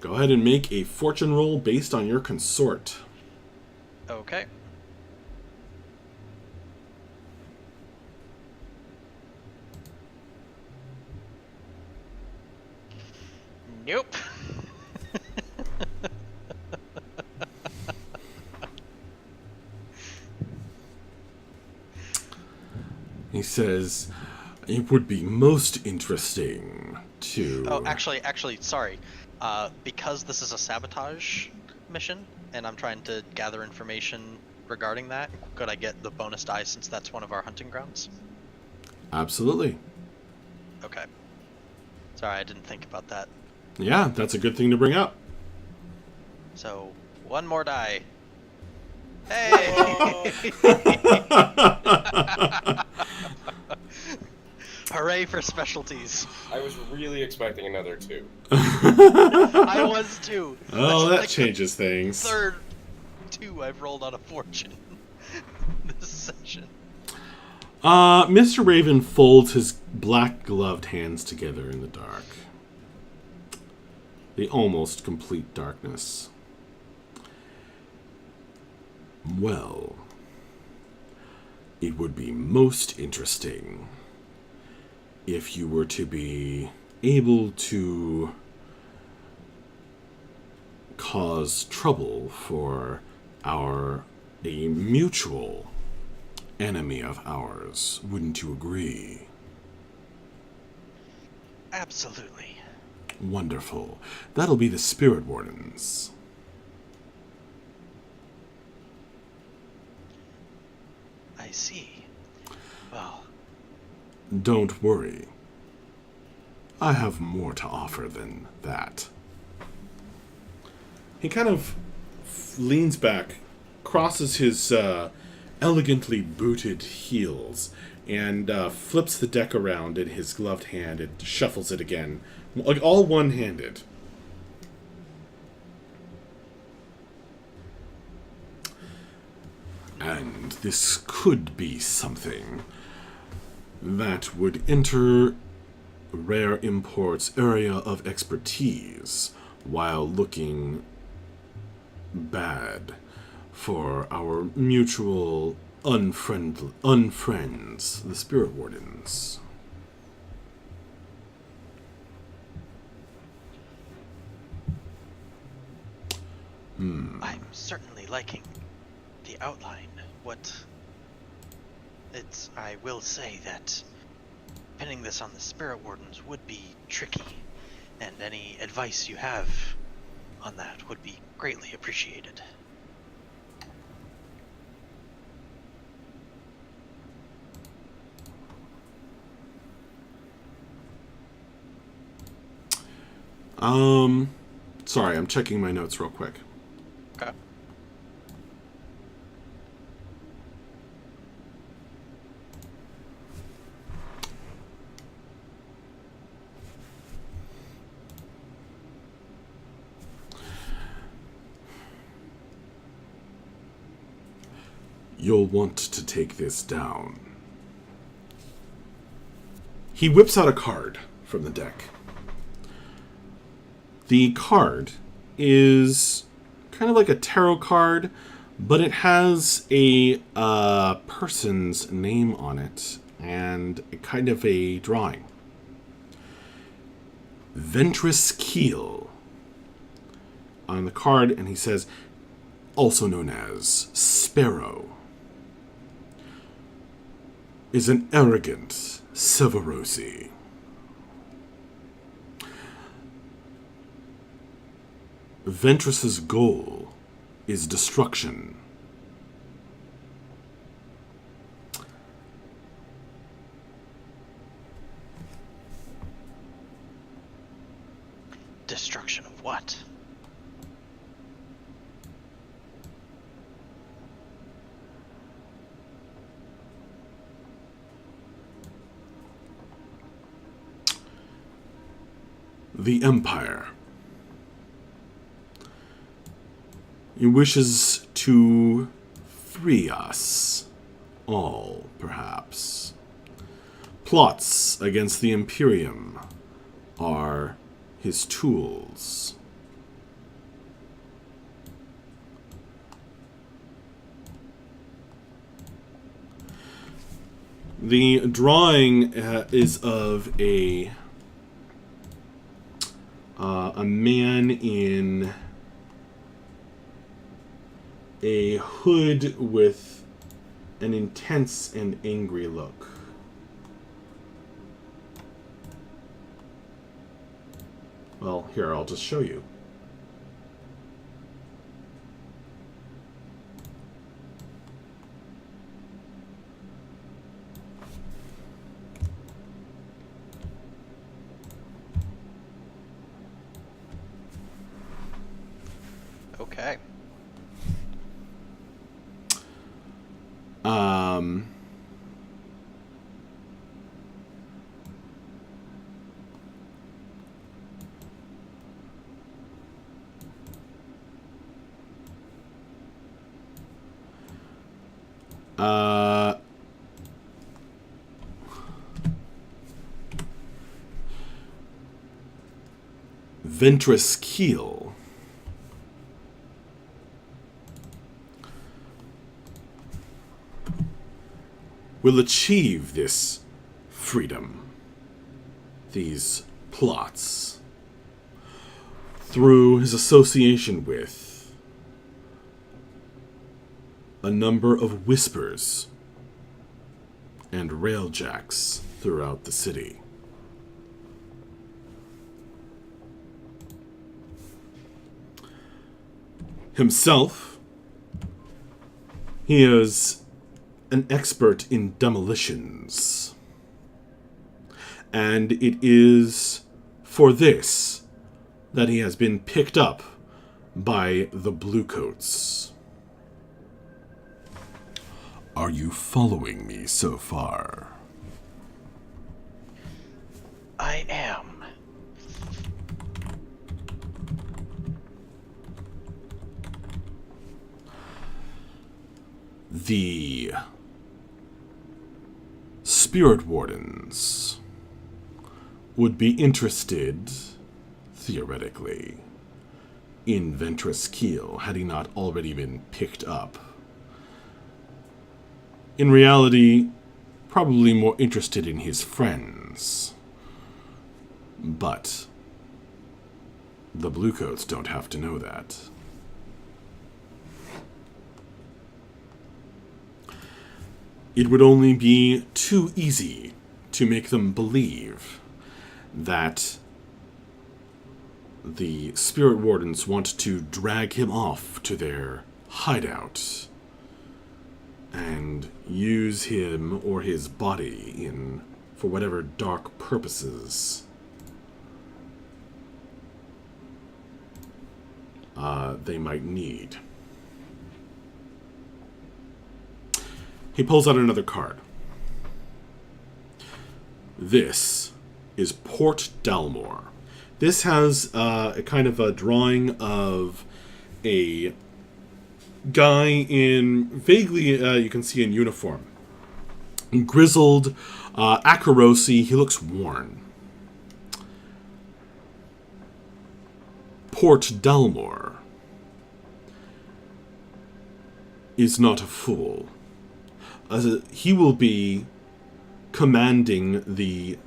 Go ahead and make a fortune roll based on your consort. Okay. Nope. He says, it would be most interesting to... Oh, actually, sorry. Because this is a sabotage mission, and I'm trying to gather information regarding that, could I get the bonus die since that's one of our hunting grounds? Absolutely. Okay. Sorry, I didn't think about that. Yeah, that's a good thing to bring up. So, one more die. Hey! Hooray for specialties. I was really expecting another 2. I was too. Oh, That's that like changes things. the third 2 I've rolled on a fortune this session. Mr. Raven folds his black-gloved hands together in the dark. The almost complete darkness. Well, it would be most interesting if you were to be able to cause trouble for a mutual enemy of ours. Wouldn't you agree? Absolutely. Wonderful. That'll be the Spirit Wardens. I see. Well, Don't worry. I have more to offer than that. He kind of leans back, crosses his elegantly booted heels, and flips the deck around in his gloved hand and shuffles it again, like all one-handed. And this could be something that would enter Rare Import's area of expertise while looking bad for our mutual unfriends, the Spirit Wardens. I'm certainly liking the outline. I will say that pinning this on the Spirit Wardens would be tricky, and any advice you have on that would be greatly appreciated. Sorry, I'm checking my notes real quick. Okay. You'll want to take this down. He whips out a card from the deck. The card is kind of like a tarot card, but it has a person's name on it and kind of a drawing. Ventress Keel on the card, and he says, also known as Sparrow, is an arrogant Severosi. Ventress's goal is destruction. Destruction of what? The Empire. He wishes to free us all, perhaps. Plots against the Imperium are his tools. The drawing is of a man in a hood with an intense and angry look. Well, here, I'll just show you. Okay. Ventress Keel will achieve this freedom, these plots, through his association with a number of whispers and railjacks throughout the city. Himself, he is an expert in demolitions. And it is for this that he has been picked up by the Bluecoats. Are you following me so far? I am. The Spirit Wardens would be interested, theoretically, in Ventress Keel had he not already been picked up. In reality, probably more interested in his friends. But the Bluecoats don't have to know that. It would only be too easy to make them believe that the Spirit Wardens want to drag him off to their hideout and use him or his body for whatever dark purposes they might need. He pulls out another card. This is Port Dalmor. This has a kind of a drawing of a guy in vaguely, you can see in uniform. Grizzled, Akarosi, he looks worn. Port Dalmor is not a fool. He will be commanding the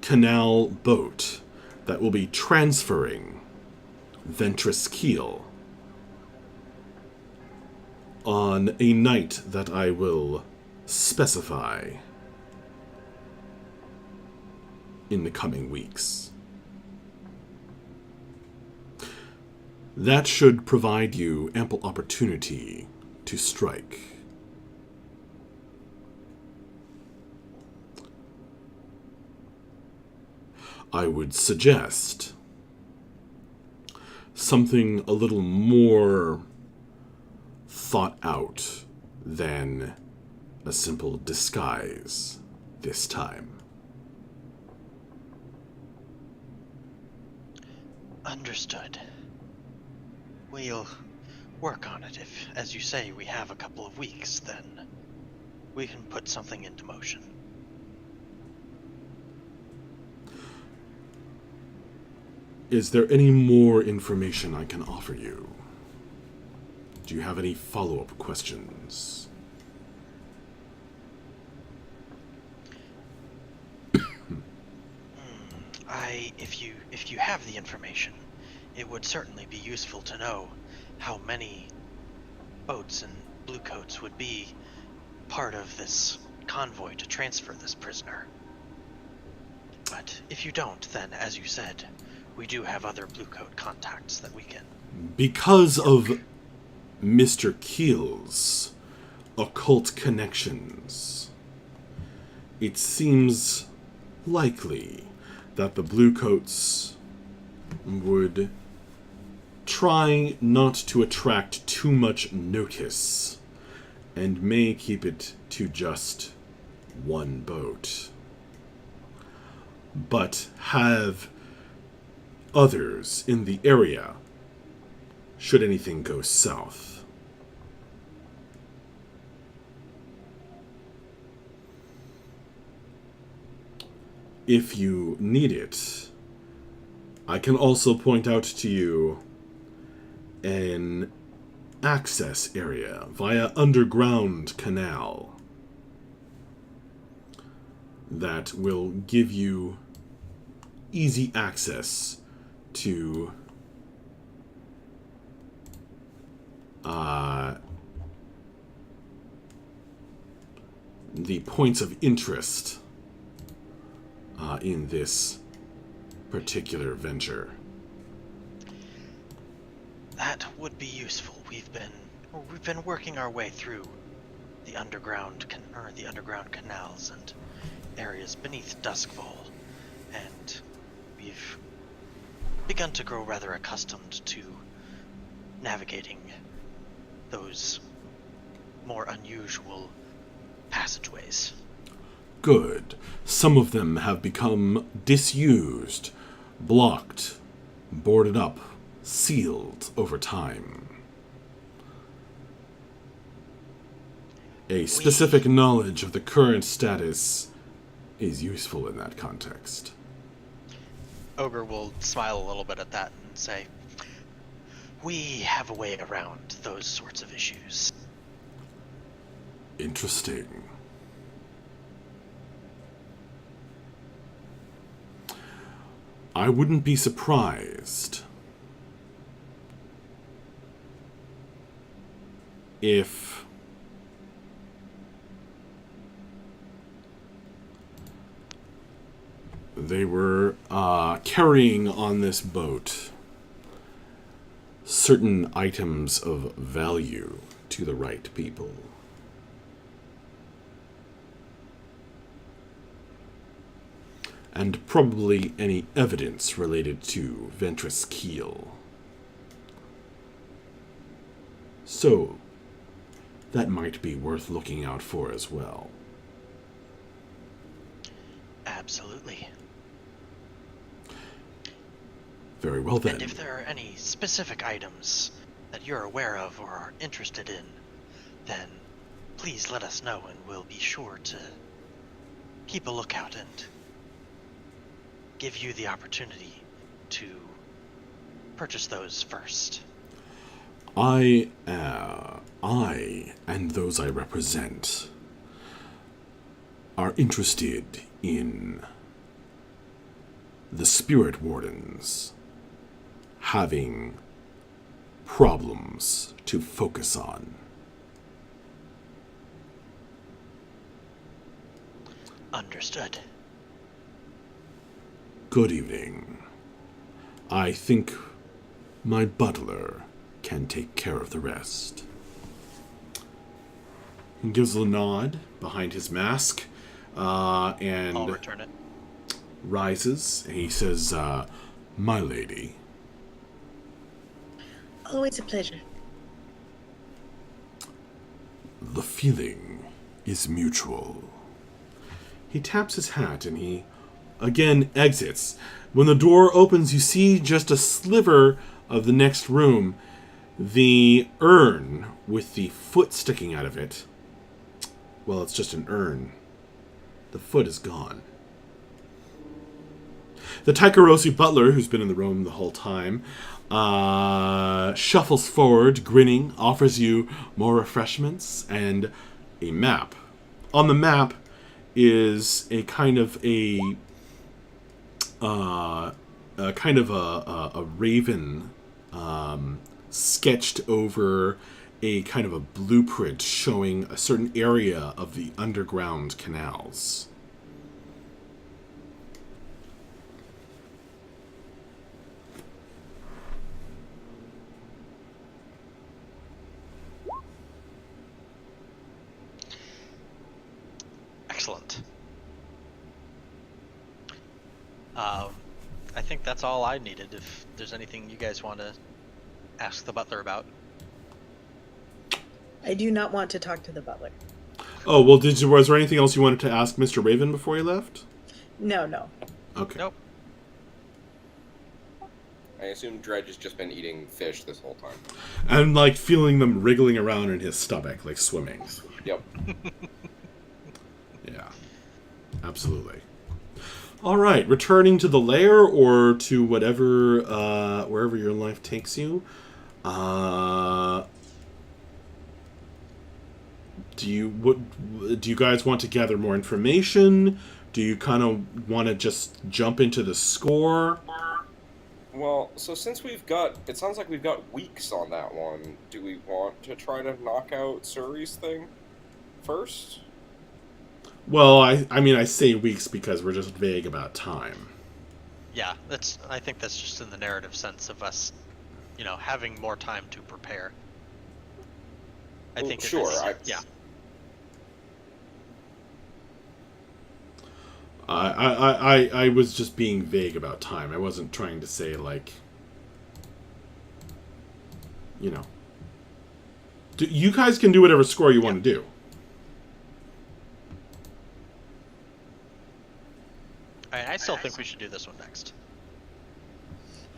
canal boat that will be transferring Ventress Keel on a night that I will specify in the coming weeks. That should provide you ample opportunity to strike. I would suggest something a little more thought out than a simple disguise this time. Understood. We'll work on it. If, as you say, we have a couple of weeks, then we can put something into motion. Is there any more information I can offer you? Do you have any follow-up questions? If you have the information, it would certainly be useful to know how many boats and Bluecoats would be part of this convoy to transfer this prisoner. But if you don't, then, as you said, we do have other Bluecoat contacts that we can... Because of Mr. Keel's occult connections, it seems likely that the Bluecoats would try not to attract too much notice and may keep it to just one boat, but have others in the area should anything go south. If you need it, I can also point out to you an access area via underground canal that will give you easy access to the points of interest in this particular venture? That would be useful. We've been working our way through the underground canals and areas beneath Duskfall, and we've begun to grow rather accustomed to navigating those more unusual passageways. Good. Some of them have become disused, blocked, boarded up, sealed over time. A specific knowledge of the current status is useful in that context. Ogre will smile a little bit at that and say, we have a way around those sorts of issues. Interesting. I wouldn't be surprised if they were carrying on this boat certain items of value to the right people. And probably any evidence related to Ventress Keel. So, that might be worth looking out for as well. Absolutely. Very well then. And if there are any specific items that you're aware of or are interested in, then please let us know and we'll be sure to keep a lookout and give you the opportunity to purchase those first. I and those I represent are interested in the Spirit Wardens having problems to focus on. Understood. Good evening. I think my butler can take care of the rest. He gives a nod behind his mask, and I'll return it. rises. And he says, my lady. Always a pleasure. The feeling is mutual. He taps his hat and he again exits. When the door opens, you see just a sliver of the next room. The urn with the foot sticking out of it. Well, it's just an urn. The foot is gone. The Taikarosi butler, who's been in the room the whole time, shuffles forward, grinning, offers you more refreshments and a map. On the map is a kind of a raven sketched over a kind of a blueprint showing a certain area of the underground canals. Excellent. I think that's all I needed. If there's anything you guys want to ask the butler about. I do not want to talk to the butler. Oh, well, was there anything else you wanted to ask Mr. Raven before you left? No. Okay. Nope. I assume Dredge has just been eating fish this whole time. And, like, feeling them wriggling around in his stomach, like swimming. Yep. Yeah. Absolutely. All right, returning to the lair or to whatever, wherever your life takes you. Do you guys want to gather more information? Do you kind of want to just jump into the score? Well, so since it sounds like we've got weeks on that one, do we want to try to knock out Suri's thing first? Well, I mean, I say weeks because we're just vague about time. Yeah, I think that's just in the narrative sense of us, having more time to prepare. I Well, think it sure. is- yeah. I was just being vague about time. I wasn't trying to say, like, you guys can do whatever score you want to do. I still think we should do this one next.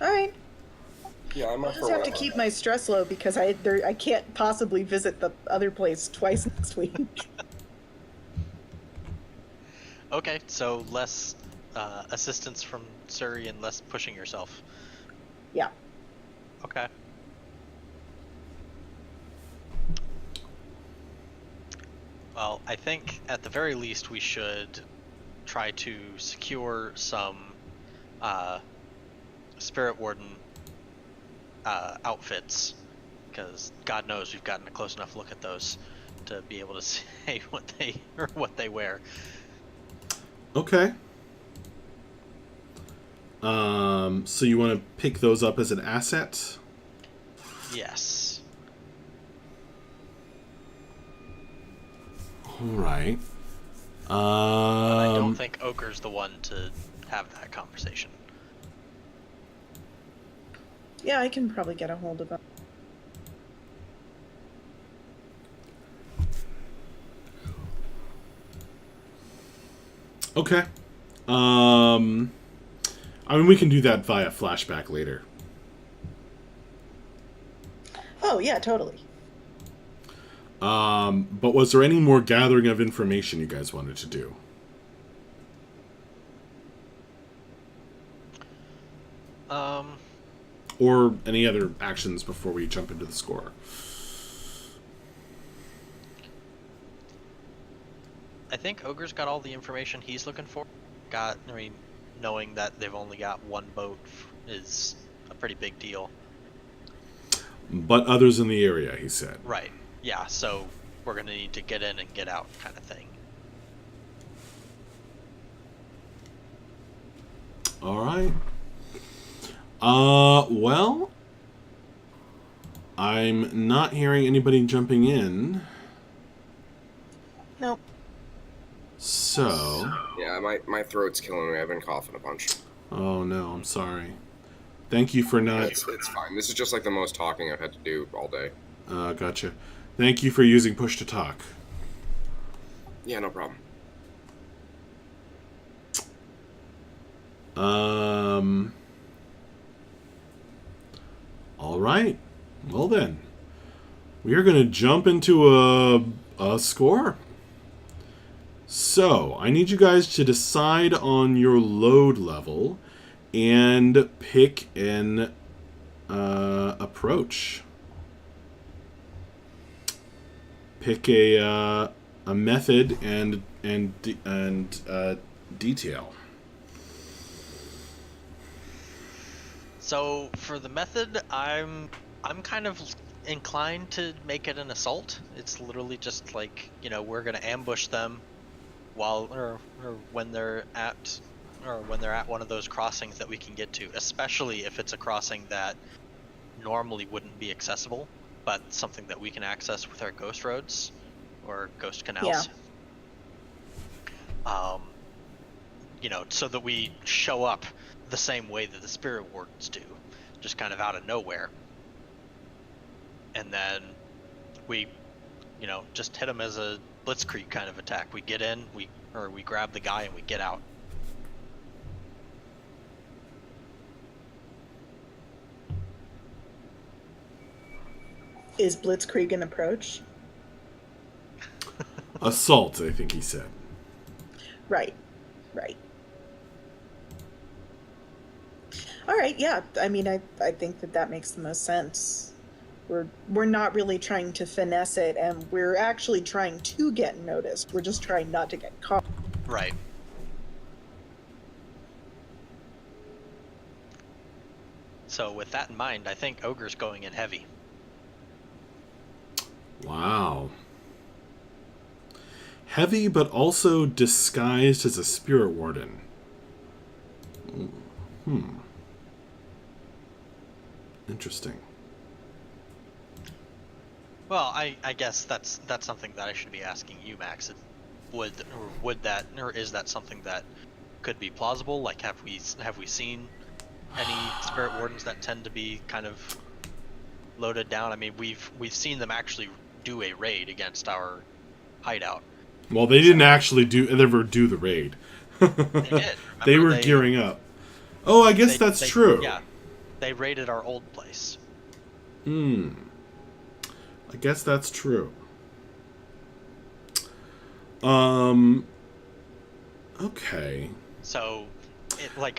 All right. Yeah, I'm I'll up just for have to whatever. keep my stress low because I can't possibly visit the other place twice next week. Okay, so less assistance from Suri and less pushing yourself. Yeah. Okay. Well, I think at the very least we should try to secure some Spirit Warden outfits, because God knows we've gotten a close enough look at those to be able to say what they wear. Okay. So you want to pick those up as an asset? Yes. All right. But I don't think Ogre's the one to have that conversation. Yeah, I can probably get a hold of them. Okay. I mean, we can do that via flashback later. Oh, yeah, totally. But was there any more gathering of information you guys wanted to do? Or any other actions before we jump into the score? I think Ogre's got all the information he's looking for. Knowing that they've only got one boat is a pretty big deal. But others in the area, he said. Right. Yeah, so we're going to need to get in and get out kind of thing. All right. Well, I'm not hearing anybody jumping in. Nope. So. Yeah, my throat's killing me. I've been coughing a bunch. Oh no, I'm sorry. Thank you for not. It's fine. This is just like the most talking I've had to do all day. Gotcha. Thank you for using push to talk. Yeah, no problem. All right. Well then, we are going to jump into a score. So, I need you guys to decide on your load level and pick an approach. Pick a method and detail. So for the method, I'm kind of inclined to make it an assault. It's literally just like, we're going to ambush them or when they're at one of those crossings that we can get to, especially if it's a crossing that normally wouldn't be accessible, but something that we can access with our ghost roads or ghost canals. Yeah. So that we show up the same way that the Spirit Wardens do, just kind of out of nowhere. And then we, just hit them as a blitzkrieg kind of attack. We get in, we grab the guy and we get out. Is Blitzkrieg an approach? Assault, I think he said. Right. All right, yeah. I mean, I think that makes the most sense. We're not really trying to finesse it, and we're actually trying to get noticed. We're just trying not to get caught. Right. So with that in mind, I think Ogre's going in heavy. Heavy, but also disguised as a spirit warden. Interesting. Well, I guess that's something that I should be asking you, Max. Would that, or is that something that could be plausible? Like, have we seen any spirit wardens that tend to be kind of loaded down? I mean, we've seen them actually do a raid against our hideout. Well, they didn't actually ever do the raid. They did. They Remember, were gearing up. Oh, I guess that's true. Yeah, they raided our old place. I guess that's true. Okay. So,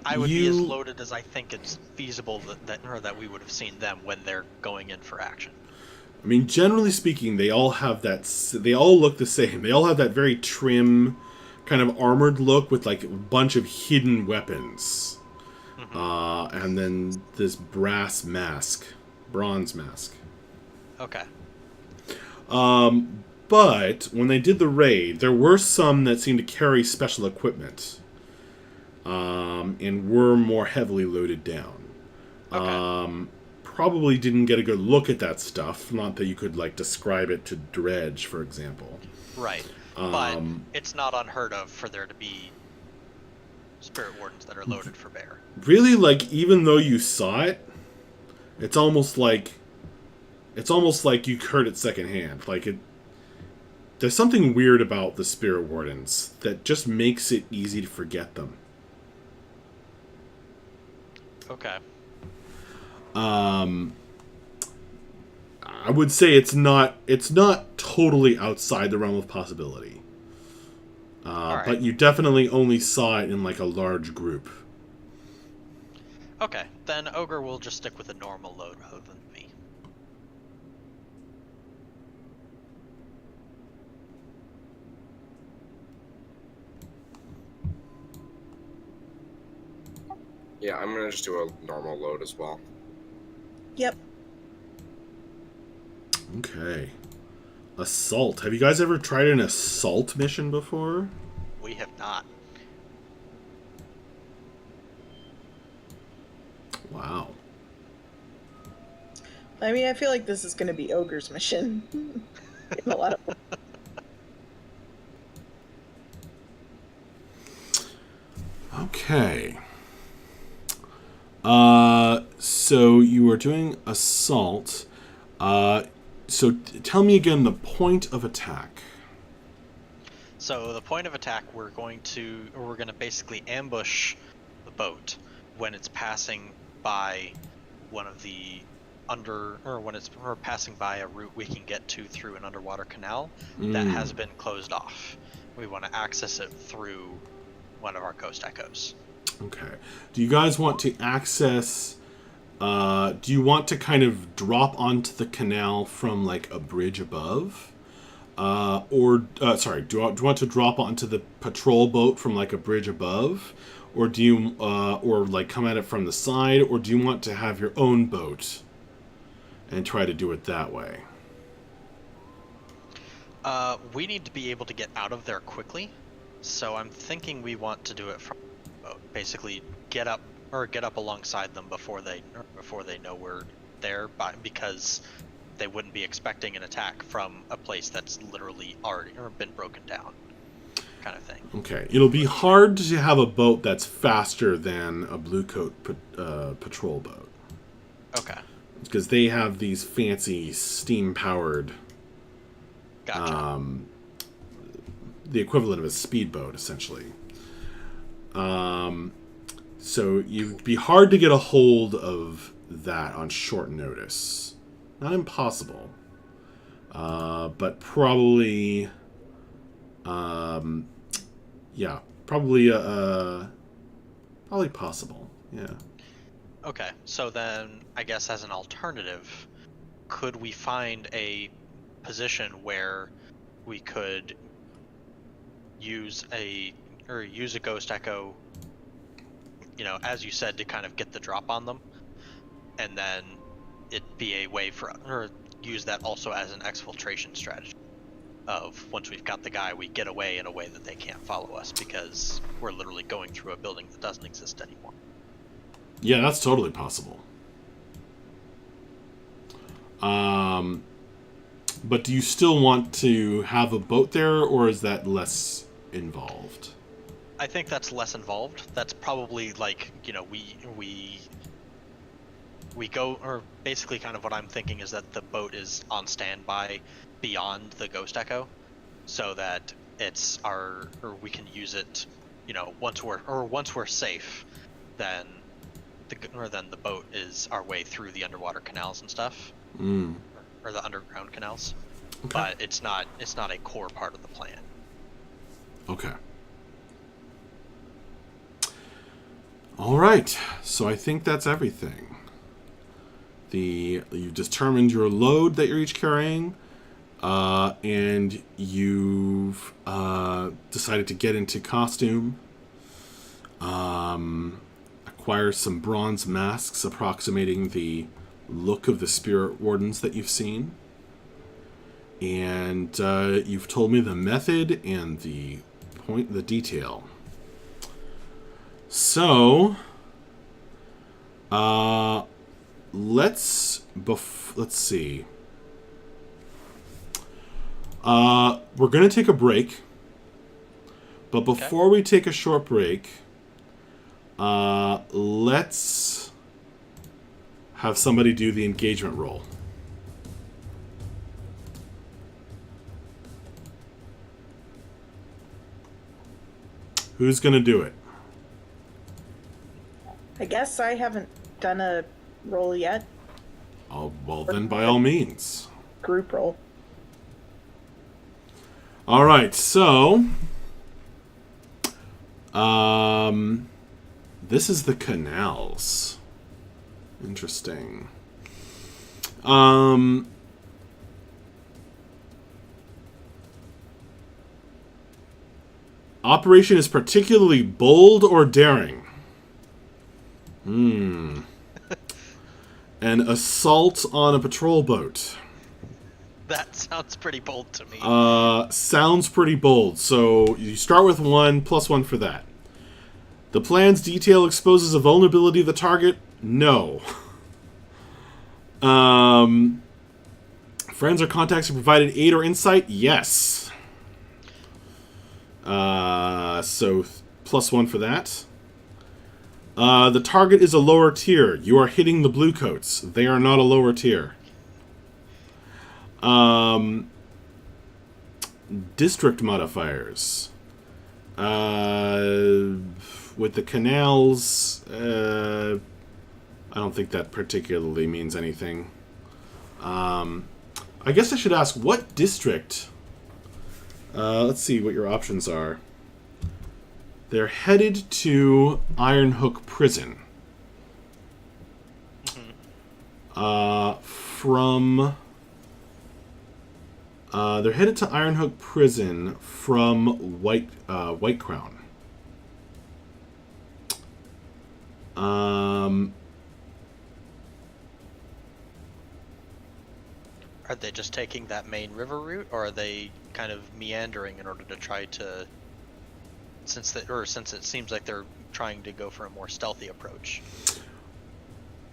I would be as loaded as I think it's feasible that we would have seen them when they're going in for action. I mean, generally speaking, they all have that. They all look the same. They all have that very trim, kind of armored look with like a bunch of hidden weapons, and then this bronze mask. Okay. But when they did the raid, there were some that seemed to carry special equipment, and were more heavily loaded down. Okay. Probably didn't get a good look at that stuff. Not that you could like describe it to Dredge, for example. Right. But it's not unheard of for there to be spirit wardens that are loaded for bear. Really, like, even though you saw it, it's almost like you heard it secondhand. Like, there's something weird about the spirit wardens that just makes it easy to forget them. Okay. I would say it's not totally outside the realm of possibility. Right. But you definitely only saw it in like a large group. Okay, then Ogre will just stick with a normal load rather than me. Yeah, I'm gonna just do a normal load as well. Yep. Okay. Assault. Have you guys ever tried an assault mission before? We have not. Wow. I mean, I feel like this is going to be Ogre's mission. In a lot of. Okay. So you are doing assault. So tell me again the point of attack. So the point of attack, we're going to basically ambush the boat when it's passing by one of the we're passing by a route we can get to through an underwater canal that has been closed off. We want to access it through one of our coast echoes. Okay. Do you guys want to access... do you want to kind of drop onto the canal from, like, a bridge above? Do you want to drop onto the patrol boat from, like, a bridge above? Or do you... or, like, come at it from the side? Or do you want to have your own boat and try to do it that way? We need to be able to get out of there quickly, so I'm thinking we want to do it from the boat. Basically, get up alongside them before they know we're there, because they wouldn't be expecting an attack from a place that's literally already been broken down, kind of thing. Okay, it'll be hard to have a boat that's faster than a Blue Coat patrol boat. Okay. Because they have these fancy steam-powered... Gotcha. The equivalent of a speedboat, essentially. So you'd be hard to get a hold of that on short notice. Not impossible. But probably... yeah, probably possible. Yeah. Okay, so then I guess as an alternative, could we find a position where we could use a ghost echo, as you said, to kind of get the drop on them, and then it be a way for, or use that also as an exfiltration strategy? of once we've got the guy, we get away in a way that they can't follow us because we're literally going through a building that doesn't exist anymore. Yeah, that's totally possible. But do you still want to have a boat there, or is that less involved? I think that's less involved. That's probably like, we go, or basically kind of what I'm thinking is that the boat is on standby beyond the Ghost Echo, so that we can use it, once we're safe, then the boat is our way through the underwater canals and stuff, or the underground canals. Okay. But it's not a core part of the plan. Okay. All right. So I think that's everything. You've determined your load that you're each carrying, and you've decided to get into costume. Acquire some bronze masks approximating the look of the spirit wardens that you've seen. And you've told me the method and the detail. So, let's see. We're gonna take a break, but before we take a short break, let's have somebody do the engagement roll. Who's gonna do it? I guess I haven't done a roll yet. Oh, well, then by all means. Group roll. All right, so this is the canals. Interesting. Operation is particularly bold or daring. An assault on a patrol boat. That sounds pretty bold to me. Sounds pretty bold. So you start with 1 plus 1 for that. The plan's detail exposes a vulnerability of the target. No. Friends or contacts who provided aid or insight. Yes. So plus 1 for that. The target is a lower tier. You are hitting the bluecoats. They are not a lower tier. District modifiers. With the canals, I don't think that particularly means anything. I guess I should ask, what district? Let's see what your options are. They're headed to Ironhook Prison. They're headed to Ironhook Prison from White Crown. Are they just taking that main river route, or are they kind of meandering in order to try to, since it seems like they're trying to go for a more stealthy approach?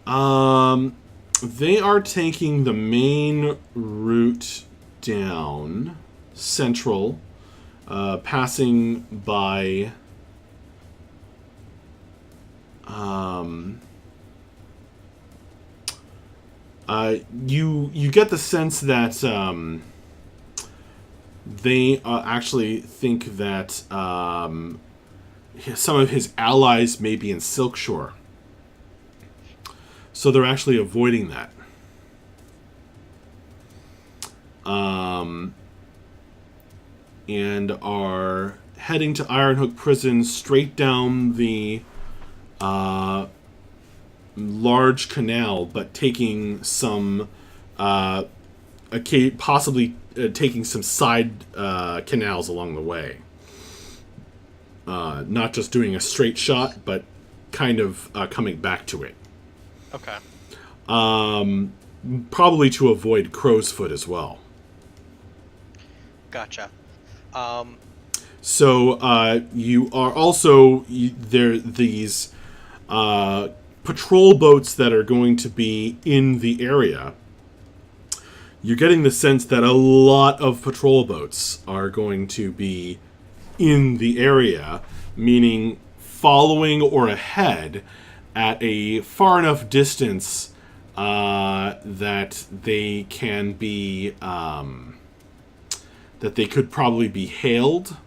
They are taking the main route down central, passing by you get the sense that they actually think that some of his allies may be in Silkshore. So they're actually avoiding that. And are heading to Ironhook Prison straight down the large canal, but taking some possibly taking some side canals along the way. Not just doing a straight shot, but kind of coming back to it. Okay. Probably to avoid Crow's Foot as well. Gotcha. So you are also there. These patrol boats that are going to be in the area. You're getting the sense that a lot of patrol boats are going to be in the area, meaning following or ahead at a far enough distance that they can be that they could probably be hailed,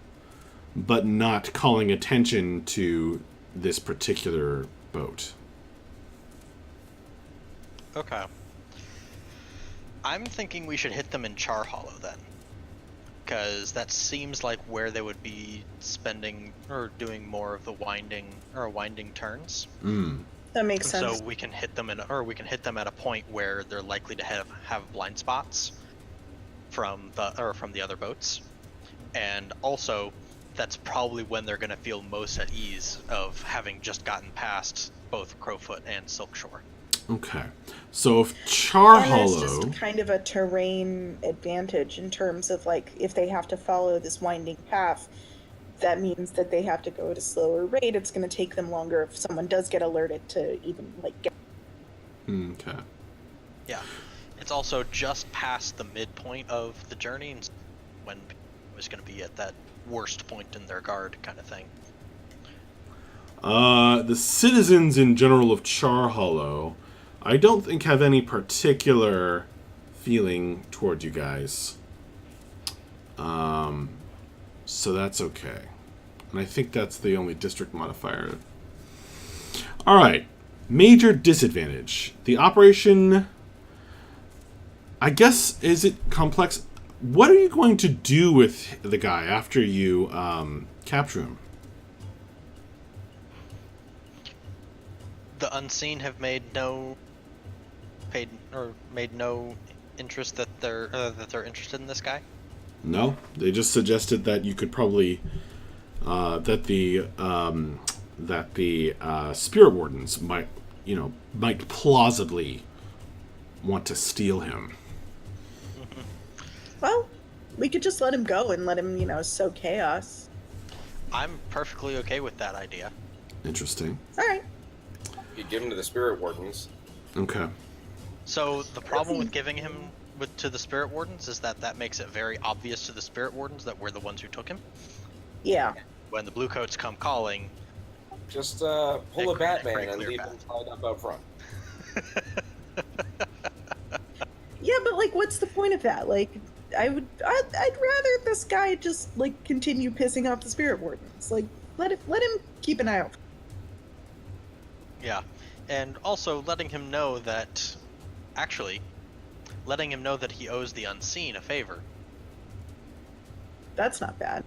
but not calling attention to this particular boat. Okay. I'm thinking we should hit them in Char Hollow then. Because that seems like where they would be spending or doing more of the winding turns. That makes And sense. so we can hit them at a point where they're likely to have blind spots from the other boats. And also that's probably when they're going to feel most at ease of having just gotten past both Crowfoot and Silkshore. Okay. So if Char And there's Hollow... just kind of a terrain advantage in terms of, like, if they have to follow this winding path, that means that they have to go at a slower rate. It's going to take them longer if someone does get alerted to even, like, get... Okay. Yeah. It's also just past the midpoint of the journey and when it was going to be at that worst point in their guard kind of thing. The citizens in general of Char Hollow, I don't think have any particular feeling toward you guys. So that's okay. And I think that's the only district modifier. Alright. Major disadvantage. The operation... I guess, is it complex? What are you going to do with the guy after you capture him? The Unseen have made no interest that they're interested in this guy. No, they just suggested that you could probably that the spirit wardens might plausibly want to steal him. Well, we could just let him go and let him, sow chaos. I'm perfectly okay with that idea. Interesting. All right. You give him to the spirit wardens. Okay. So the problem with giving him to the Spirit Wardens is that makes it very obvious to the Spirit Wardens that we're the ones who took him. Yeah. When the Bluecoats come calling, Just pull a Batman and clear leave path. him tied up front. Yeah, but, like, what's the point of that? Like, I'd rather this guy just, like, continue pissing off the spirit wardens. Like, let him keep an eye out. yeah, and also letting him know that he owes the Unseen a favor. That's not bad.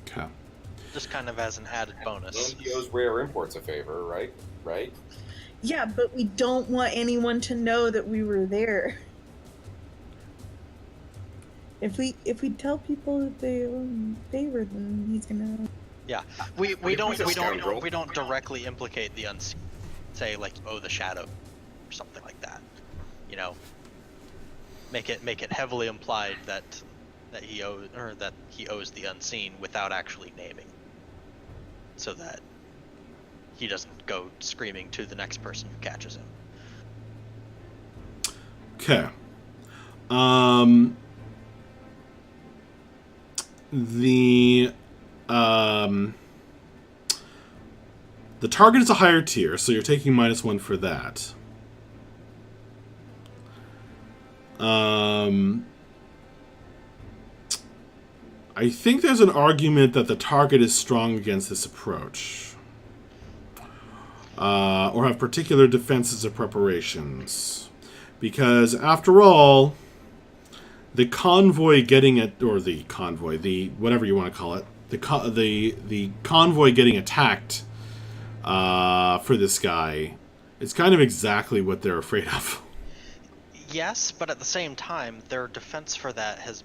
Okay. Just kind of as an added bonus. He owes Rare Imports a favor, right? Right? Yeah, but we don't want anyone to know that we were there. If we tell people that they owe him a favor, then he's gonna. Yeah, we don't he's a scoundrel. directly implicate the Unseen. Say like the Shadow or something like that. You know, make it heavily implied that he owes the Unseen without actually naming, so that he doesn't go screaming to the next person who catches him. Okay. The target is a higher tier, so you're taking -1 for that. I think there's an argument that the target is strong against this approach. Or have particular defenses or preparations. Because, after all, the convoy getting it, or the convoy, the whatever you want to call it, the convoy getting attacked for this guy, it's kind of exactly what they're afraid of. Yes, but at the same time, their defense for that has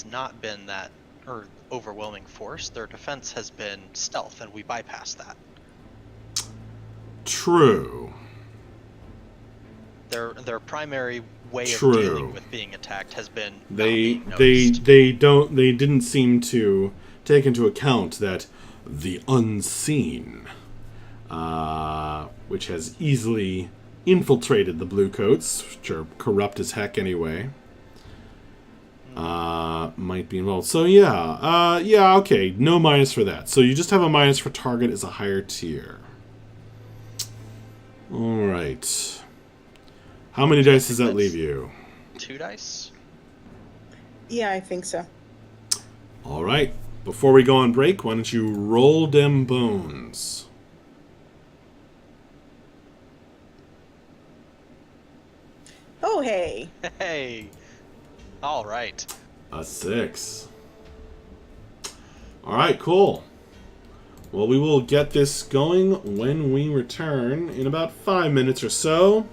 not been that overwhelming force. Their defense has been stealth, and we bypassed that. True. their primary way True. of dealing with being attacked has been not They being noticed. they didn't seem to take into account that the unseen, which has easily infiltrated the Bluecoats, which are corrupt as heck anyway, might be involved. So yeah, okay, no minus for that. So you just have a minus for target as a higher tier. All right. How many dice does that leave you? 2 dice. Yeah, I think so. All right. Before we go on break, why don't you roll dem bones? Oh, hey. Hey. All right. A 6. All right, cool. Well, we will get this going when we return in about 5 minutes or so.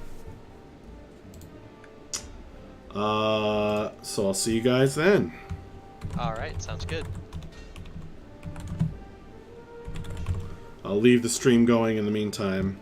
So I'll see you guys then. All right. Sounds good. I'll leave the stream going in the meantime.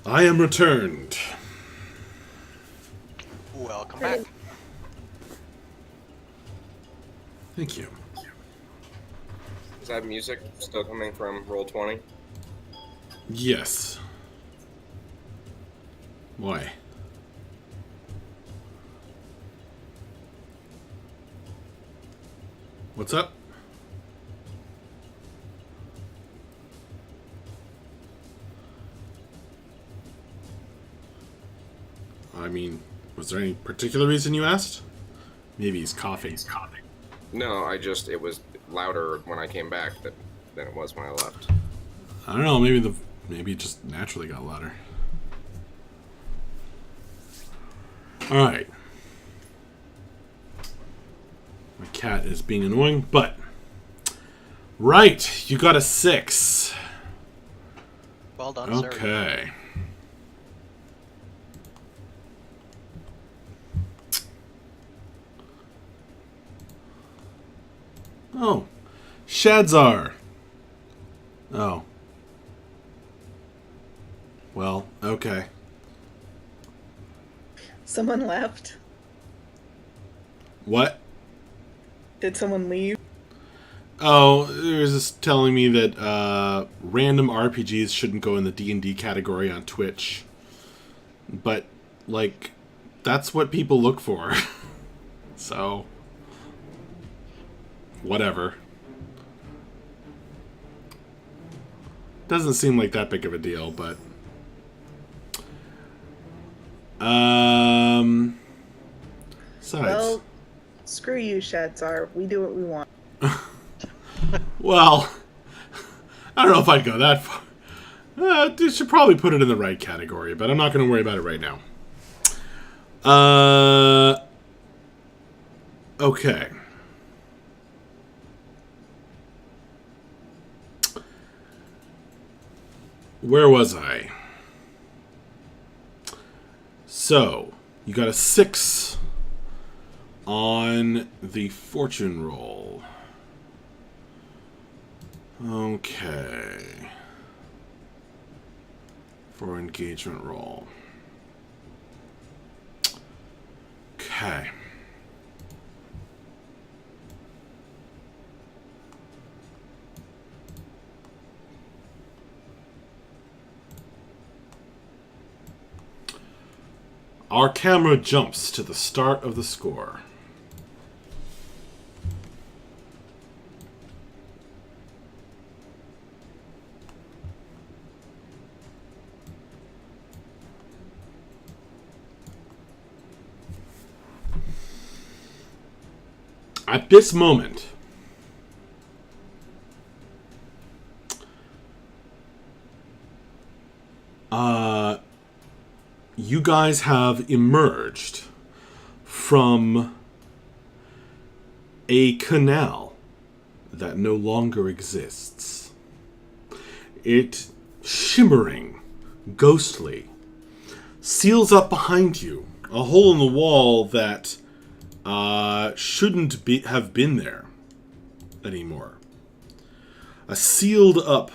I am returned. Welcome back. Thank you. Is that music still coming from Roll20? Yes. Why? What's up? I mean, was there any particular reason you asked? Maybe he's coughing. No, it was louder when I came back than it was when I left. I don't know, maybe it just naturally got louder. Alright. My cat is being annoying, but... Right, you got a 6. Well done, sir. Okay. Oh. Shadzar. Oh. Well, okay. Someone left. What? Did someone leave? Oh, it was just telling me that random RPGs shouldn't go in the D&D category on Twitch. But, like, that's what people look for. So, whatever. Doesn't seem like that big of a deal, but... Besides... Well, screw you, Shadzar. We do what we want. Well, I don't know if I'd go that far. You should probably put it in the right category, but I'm not going to worry about it right now. Okay. Where was I? So, you got a 6 on the fortune roll. Okay. For engagement roll. Okay. Our camera jumps to the start of the score. At this moment, you guys have emerged from a canal that no longer exists. It, shimmering, ghostly, seals up behind you a hole in the wall that shouldn't have been there anymore. A sealed up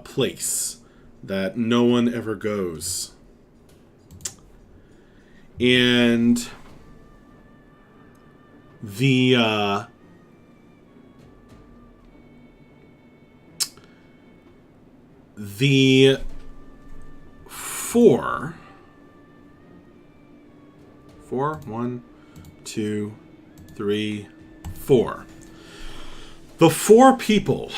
place that no one ever goes. And the four, 1, 2, 3, 4. The 4 people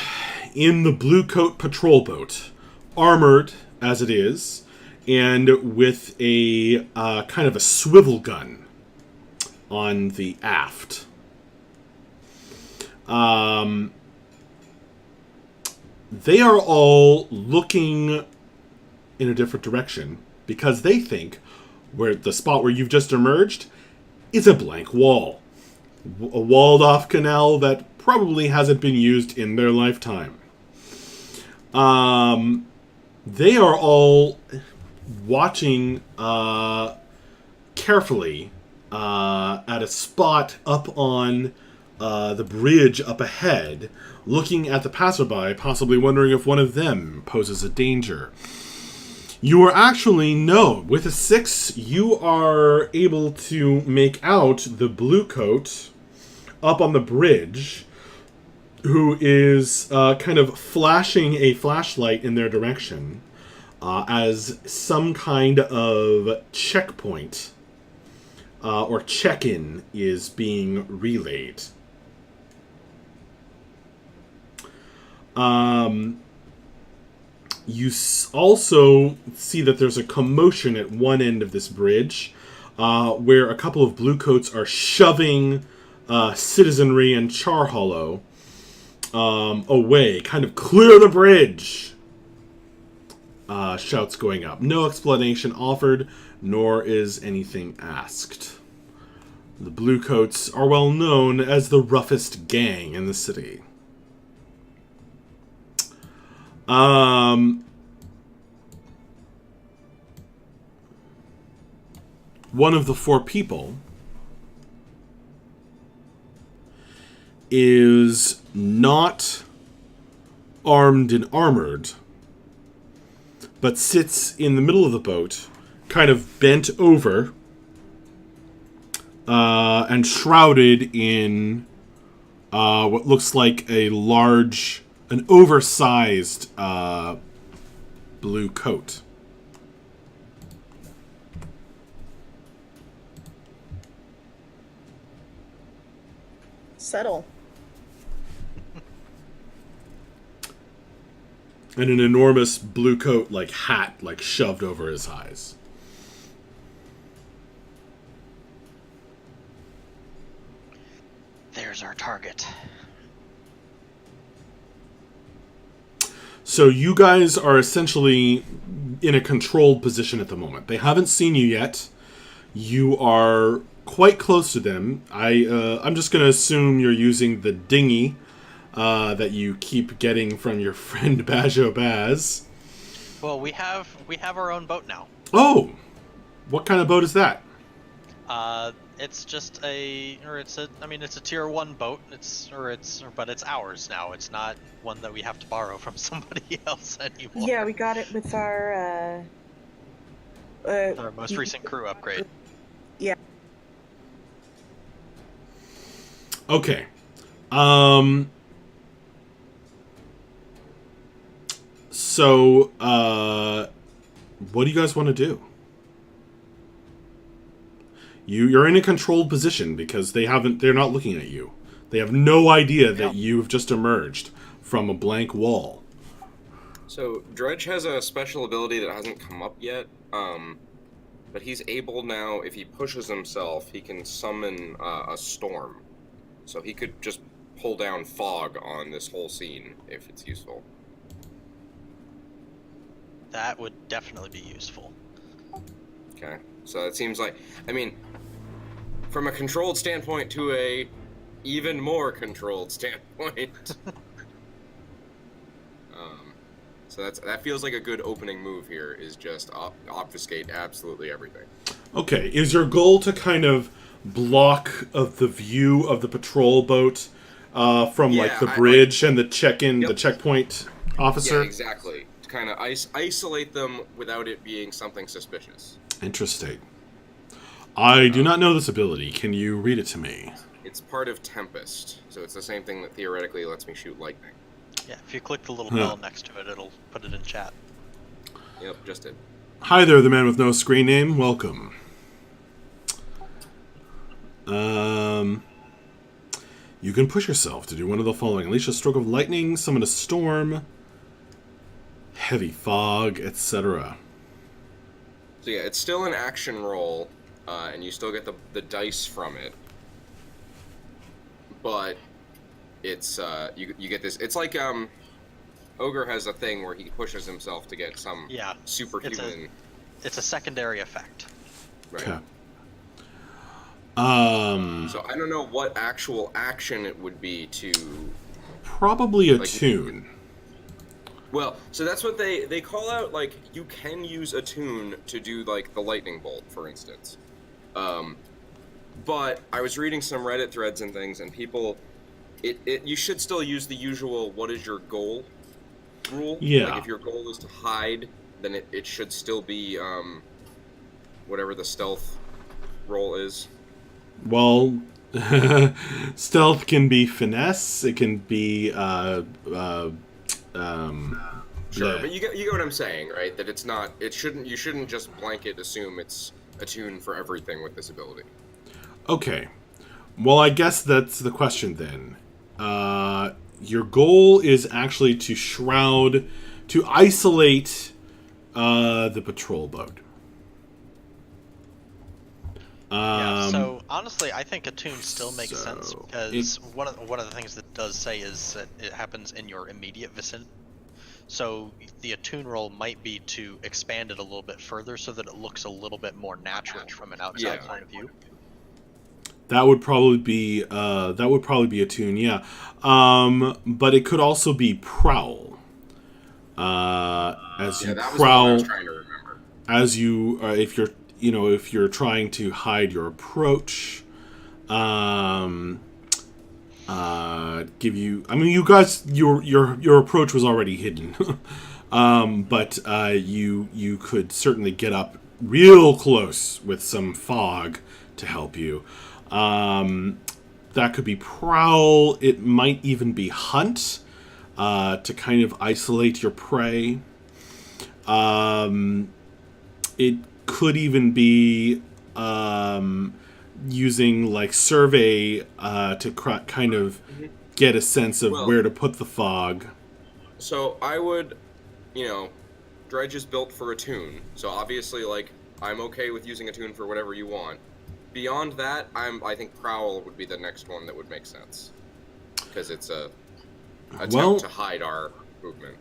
in the Blue Coat patrol boat, armored as it is, and with a kind of a swivel gun on the aft. They are all looking in a different direction because they think where the spot where you've just emerged is a blank wall. A walled-off canal that probably hasn't been used in their lifetime. They are all watching carefully at a spot up on the bridge up ahead, looking at the passerby, possibly wondering if one of them poses a danger. You are actually, no. With a 6, you are able to make out the blue coat up on the bridge, who is kind of flashing a flashlight in their direction as some kind of checkpoint or check-in is being relayed. You also see that there's a commotion at one end of this bridge, where a couple of bluecoats are shoving citizenry and Charhollow away. Kind of clear the bridge! Shouts going up. No explanation offered, nor is anything asked. The bluecoats are well known as the roughest gang in the city. One of the 4 people is not armed and armored, but sits in the middle of the boat, kind of bent over, and shrouded in what looks like an oversized blue coat. Settle. And an enormous blue coat, hat, shoved over his eyes. There's our target. So you guys are essentially in a controlled position at the moment. They haven't seen you yet. You are quite close to them. I'm just going to assume you're using the dinghy that you keep getting from your friend Bajo Baz. Well, we have our own boat now. Oh! What kind of boat is that? It's just it's a tier 1 boat. But it's ours now. It's not one that we have to borrow from somebody else anymore. Yeah, we got it with our most recent crew upgrade. Yeah. Okay. So, what do you guys want to do? You're in a controlled position because they're not looking at you. They have no idea that you've just emerged from a blank wall. So Dredge has a special ability that hasn't come up yet, but he's able now, if he pushes himself, he can summon a storm. So he could just pull down fog on this whole scene if it's useful. That would definitely be useful. Okay, so it seems like, from a controlled standpoint to a even more controlled standpoint. So that feels like a good opening move here, is just obfuscate absolutely everything. Okay, is your goal to kind of block of the view of the patrol boat from the bridge and the check-in, the checkpoint officer? Yeah, exactly. To kind of isolate them without it being something suspicious. Interesting. I do not know this ability. Can you read it to me? It's part of Tempest, so it's the same thing that theoretically lets me shoot lightning. Yeah, if you click the little bell next to it, it'll put it in chat. Yep, just did. Hi there, the man with no screen name. Welcome. You can push yourself to do one of the following. Unleash a stroke of lightning, summon a storm, heavy fog, etc. So yeah, it's still an action roll, and you still get the dice from it. But it's you get this. It's like Ogre has a thing where he pushes himself to get some superhuman. It's a secondary effect. Right. Okay. So I don't know what actual action it would be to. Probably a tune. Well, so that's what they call out. Like, you can use a tune to do like the lightning bolt, for instance. But I was reading some Reddit threads and things, and people, you should still use the usual "what is your goal" rule. Yeah. Like if your goal is to hide then it should still be whatever the stealth roll is. Well, stealth can be finesse. It can be Sure, yeah. but you get what I'm saying, right? That it's not. You shouldn't just blanket assume it's attune for everything with this ability. Okay. Well, I guess that's the question then. Your goal is actually to isolate the patrol boat. Yeah, so honestly, I think attune still makes sense so because one of the things that does say is that it happens in your immediate vicinity. So the attune roll might be to expand it a little bit further so that it looks a little bit more natural from an outside point of view. That would probably be attune, yeah. But it could also be prowl. As you that was prowl, what I was trying to remember. as you if you're trying to hide your approach, give you. I mean, you guys, your approach was already hidden, but you could certainly get up real close with some fog to help you. That could be prowl. It might even be hunt, to kind of isolate your prey. It could even be using like survey to kind of get a sense of where to put the fog. So I would, Dredge is built for attune. So obviously, like, I'm okay with using attune for whatever you want. Beyond that, I think prowl would be the next one that would make sense, because it's a attempt to hide our movement.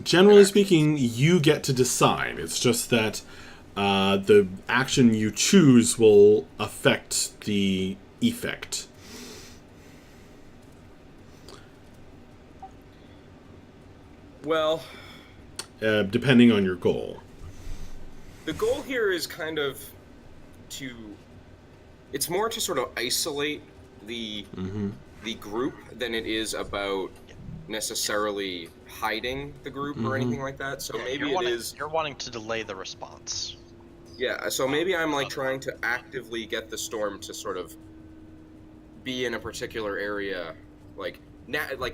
Generally speaking, you get to decide. It's just that the action you choose will affect the effect. Well, depending on your goal. The goal here is kind of it's more to sort of isolate the group than it is about necessarily hiding the group or anything like that. So maybe you're wanting to delay the response. Yeah, so maybe I'm like trying to actively get the storm to sort of be in a particular area, like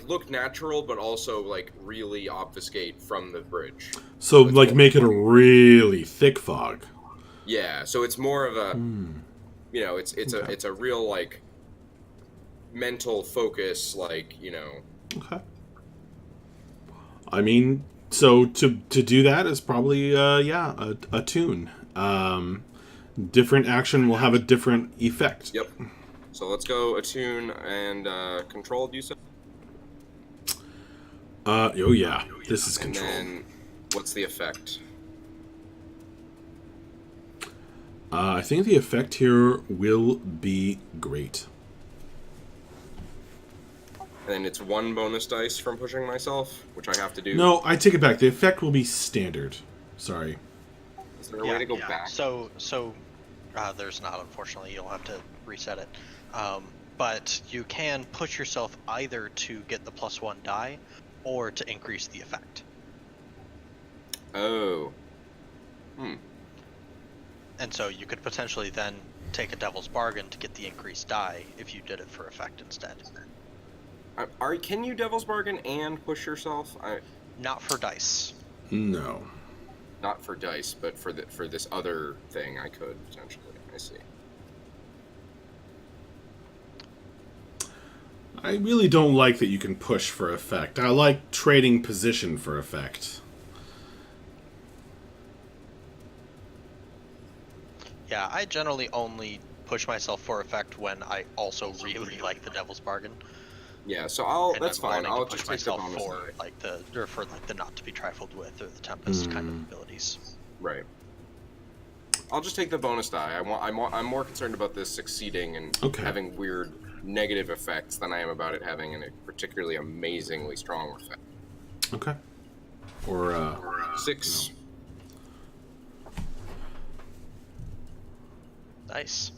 look natural, but also like really obfuscate from the bridge. So like make it a really thick fog. Yeah, so it's more of a, it's a real like mental focus, like Okay. I mean, so to do that is probably a tune. Different action will have a different effect. Yep. So let's go attune and controlled, you said? Oh yeah, this is controlled. And then what's the effect? I think the effect here will be great. And it's 1 bonus dice from pushing myself, which I have to do. No, I take it back. The effect will be standard. Sorry. Is there a way to go back? So there's not, unfortunately. You'll have to reset it. But you can push yourself either to get the +1 die, or to increase the effect. Oh. And so you could potentially then take a devil's bargain to get the increased die if you did it for effect instead. Can you devil's bargain and push yourself? Not for dice. No. Not for dice, but for this other thing, I could potentially. I see. I really don't like that you can push for effect. I like trading position for effect. Yeah, I generally only push myself for effect when I also really like the devil's bargain. Yeah, so that's fine. I'll push just take the myself bonus for die. the not to be trifled with or the tempest kind of abilities. Right. I'll just take the bonus die. I'm more concerned about this succeeding and having weird negative effects than I am about it having a particularly amazingly strong effect. Okay. Or 6. Nice.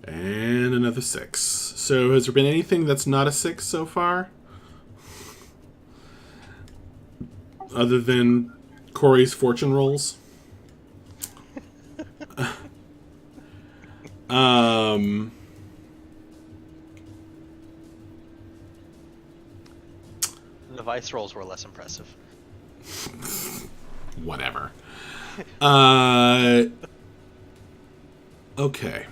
And another 6. So has there been anything that's not a 6 so far? Other than Corey's fortune rolls. The Vice rolls were less impressive. Whatever. Okay.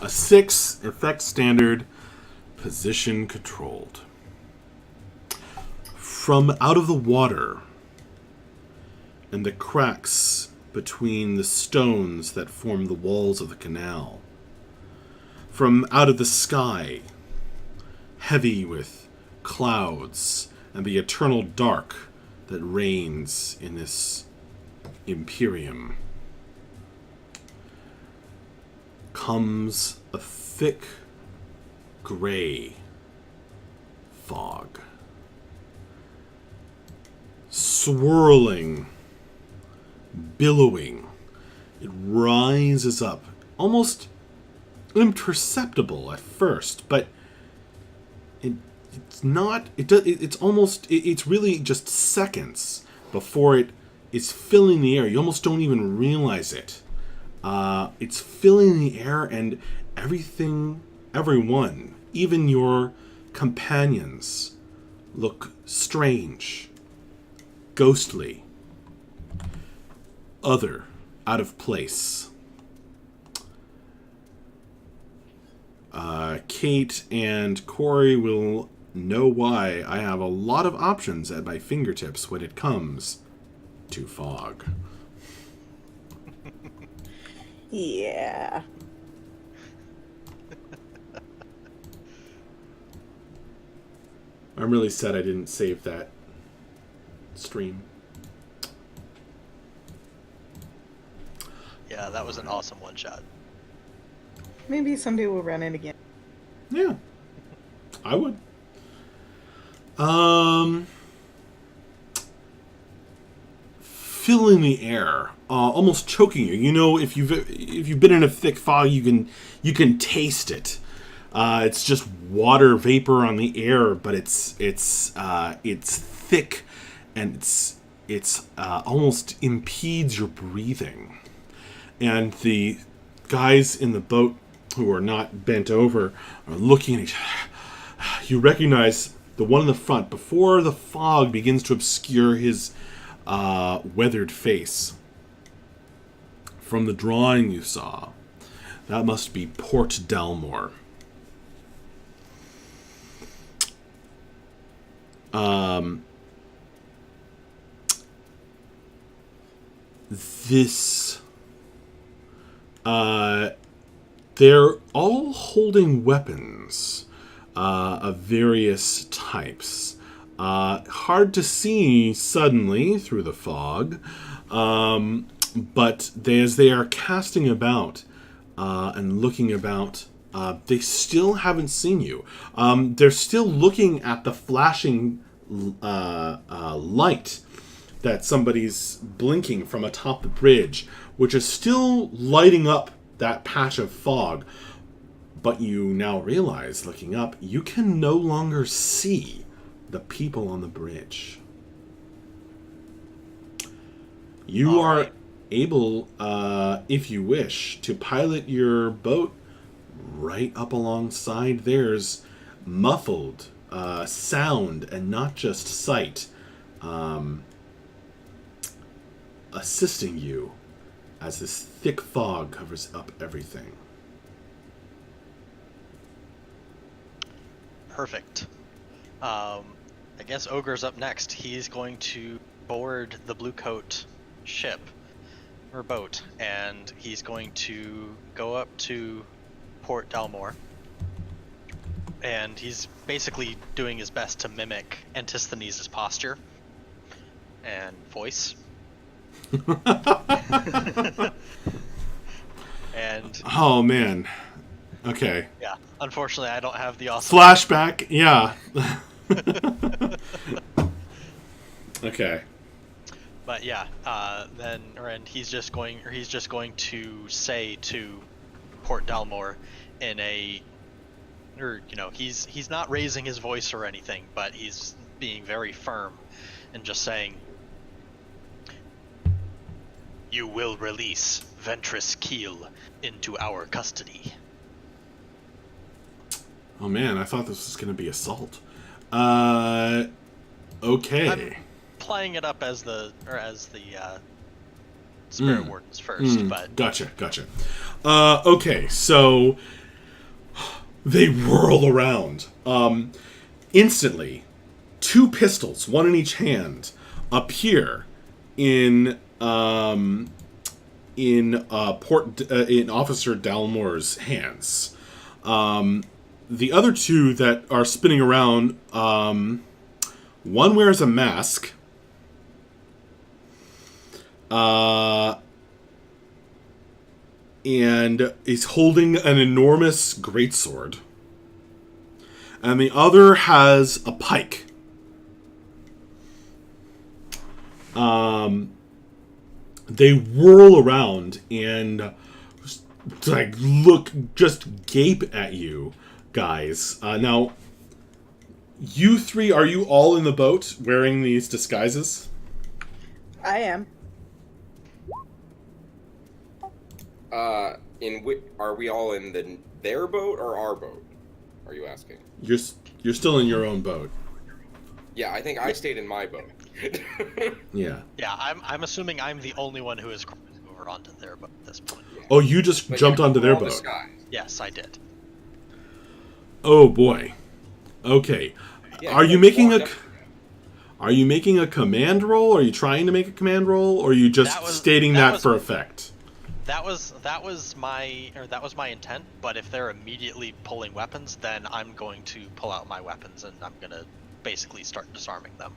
A 6, effect standard, position controlled. From out of the water and the cracks between the stones that form the walls of the canal, from out of the sky, heavy with clouds and the eternal dark that reigns in this Imperium, comes a thick gray fog, swirling, billowing. It rises up, almost imperceptible at first, but it's not. It's almost. It's really just seconds before it is filling the air. You almost don't even realize it. It's filling the air, and everyone, even your companions, look strange, ghostly, other, out of place. Kate and Corey will know why I have a lot of options at my fingertips when it comes to fog. Yeah. I'm really sad I didn't save that stream. Yeah, that was an awesome one shot. Maybe someday we'll run it again. Yeah, I would. Filling the air, almost choking you. You know, if you've been in a thick fog, you can taste it. It's just water vapor on the air, but it's thick, and it's almost impedes your breathing. And the guys in the boat who are not bent over are looking at each other. You recognize the one in the front before the fog begins to obscure his weathered face. From the drawing you saw, that must be Port Dalmor. They're all holding weapons of various types. Hard to see suddenly through the fog, but as they are casting about and looking about, they still haven't seen you. They're still looking at the flashing light that somebody's blinking from atop the bridge, which is still lighting up that patch of fog. But you now realize, looking up, you can no longer see the people on the bridge. You All are right. able, if you wish, to pilot your boat right up alongside theirs, muffled sound and not just sight, assisting you as this thick fog covers up everything. Perfect. I guess Ogre's up next. He's going to board the Blue Coat ship or boat, and he's going to go up to Port Dalmor, and he's basically doing his best to mimic Antisthenes' posture and voice. And Oh man. Okay. yeah, unfortunately, I don't have the awesome. Flashback. Yeah. Okay. But yeah, and he's just going to say to Port Dalmor in he's not raising his voice or anything, but he's being very firm and just saying, You will release Ventress Keel into our custody. Oh man, I thought this was going to be assault. Okay. I'm playing it up as the Spirit Wardens first, but Gotcha. Okay, so they whirl around. Instantly, 2 pistols, one in each hand, appear in Officer Dalmore's hands. The other 2 that are spinning around, one wears a mask. And is holding an enormous greatsword. And the other has a pike. They whirl around and just gape at you guys. Now, you 3, are you all in the boat wearing these disguises? I am. Are we all in their boat or our boat? Are you asking? You're still in your own boat. Yeah, I think I stayed in my boat. Yeah. yeah, I'm assuming I'm the only one who has crossed over onto their boat at this point. Oh, you just jumped onto their all boat. disguised. Yes, I did. Oh boy. Okay. Yeah, Are you like, making walked up- Are you making a command roll? Are you trying to make a command roll? Or are you just stating that for effect? That was my intent, but if they're immediately pulling weapons, then I'm going to pull out my weapons and I'm gonna basically start disarming them.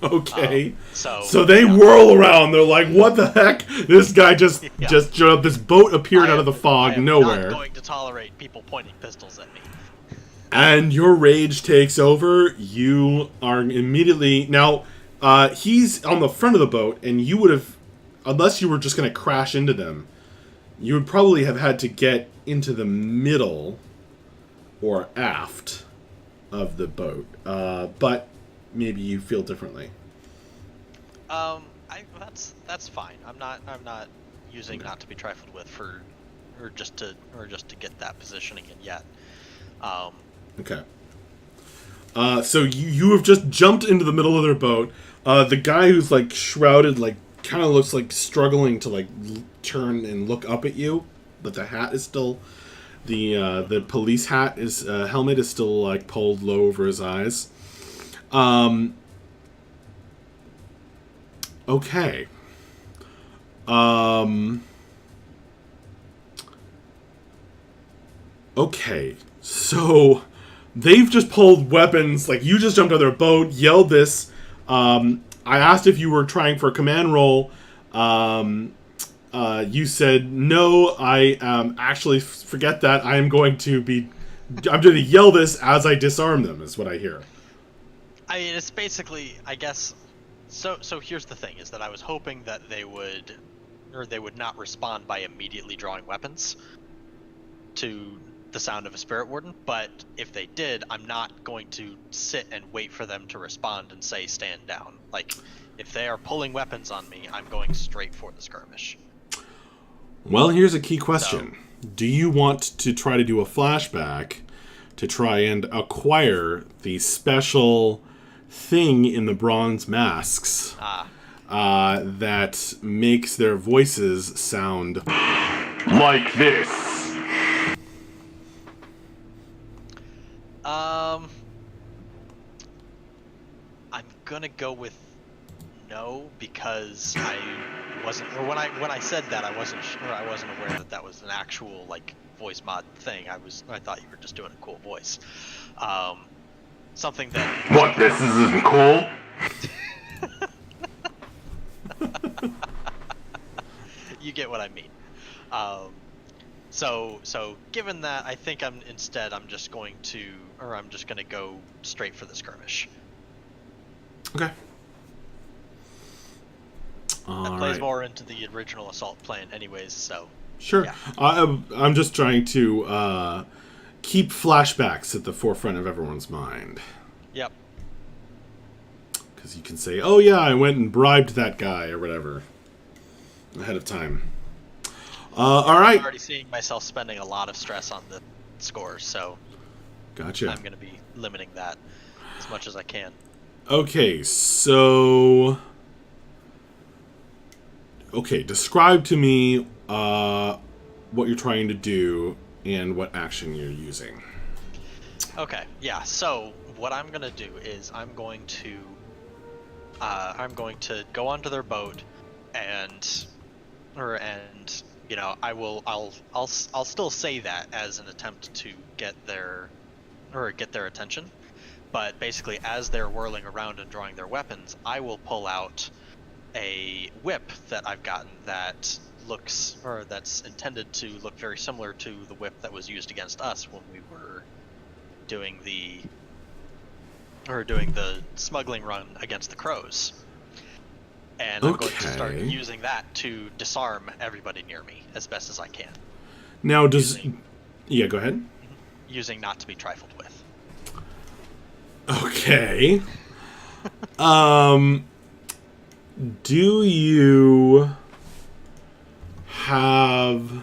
Okay. So they whirl around. They're like, "What the heck? This guy just showed up. This boat appeared out of the fog I am nowhere." not going to tolerate people pointing pistols at me. And your rage takes over. You are immediately now. He's on the front of the boat, and you would have, unless you were just going to crash into them, you would probably have had to get into the middle or aft of the boat. But maybe you feel differently. That's fine. I'm not using not to be trifled with or just to get that positioning in yet. Okay. So you have just jumped into the middle of their boat. The guy who's like shrouded, like kind of looks like struggling to like turn and look up at you, but the hat is still the police hat is helmet is still like pulled low over his eyes. Okay. Okay. So they've just pulled weapons. Like, you just jumped on their boat, yelled this. I asked if you were trying for a command roll. You said no. I actually forget that. I'm going to yell this as I disarm them. Is what I hear. I mean, it's basically, I guess. So here's the thing: is that I was hoping that they would not respond by immediately drawing weapons to the sound of a spirit warden. But if they did, I'm not going to sit and wait for them to respond and say stand down. Like, if they are pulling weapons on me, I'm going straight for the skirmish. Well, here's a key question. Do you want to try to do a flashback to try and acquire the special thing in the bronze masks that makes their voices sound like this? I'm gonna go with no, because I wasn't, or when I said that, I wasn't sure, I wasn't aware that was an actual like voice mod thing. I thought you were just doing a cool voice. Something that What, this isn't cool? You get what I mean. So given that, I think I'm just going to go straight for the skirmish. Okay. That plays more into the original assault plan anyways, so... Sure. Yeah. I'm just trying to keep flashbacks at the forefront of everyone's mind. Yep. Because you can say, oh yeah, I went and bribed that guy, or whatever. ahead of time. All right. I'm already seeing myself spending a lot of stress on the scores, so Gotcha. I'm going to be limiting that as much as I can. Okay, so... Okay, describe to me what you're trying to do and what action you're using. Okay, yeah, so what I'm going to do is I'm going to go onto their boat and you know, I'll still say that as an attempt to get their attention. But basically, as they're whirling around and drawing their weapons, I will pull out a whip that I've gotten that that's intended to look very similar to the whip that was used against us when we were doing the smuggling run against the crows. And I'm going to start Okay. using that to disarm everybody near me as best as I can, Now, does... Using- Yeah, go ahead. using not to be trifled with. Okay. Do you have...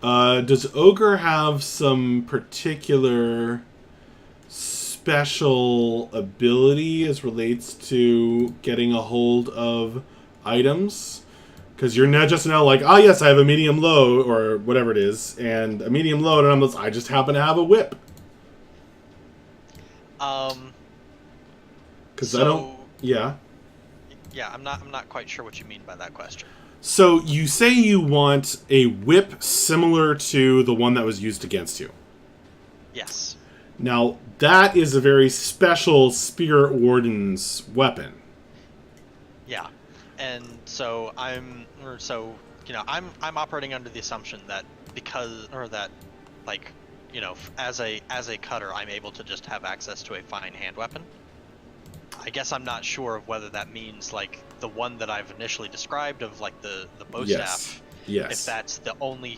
does Ogre have some particular special ability as relates to getting a hold of items? Because you're not just now like, oh yes, I have a medium load, or whatever it is, and a medium load, and I just happen to have a whip. Because I don't... Yeah. Yeah, I'm not quite sure what you mean by that question. So you say you want a whip similar to the one that was used against you. Yes. Now, that is a very special Spirit Warden's weapon. Yeah. And so I'm operating under the assumption that as a cutter, I'm able to just have access to a fine hand weapon. I guess I'm not sure of whether that means like the one that I've initially described of like the bow staff. Yes. If that's the only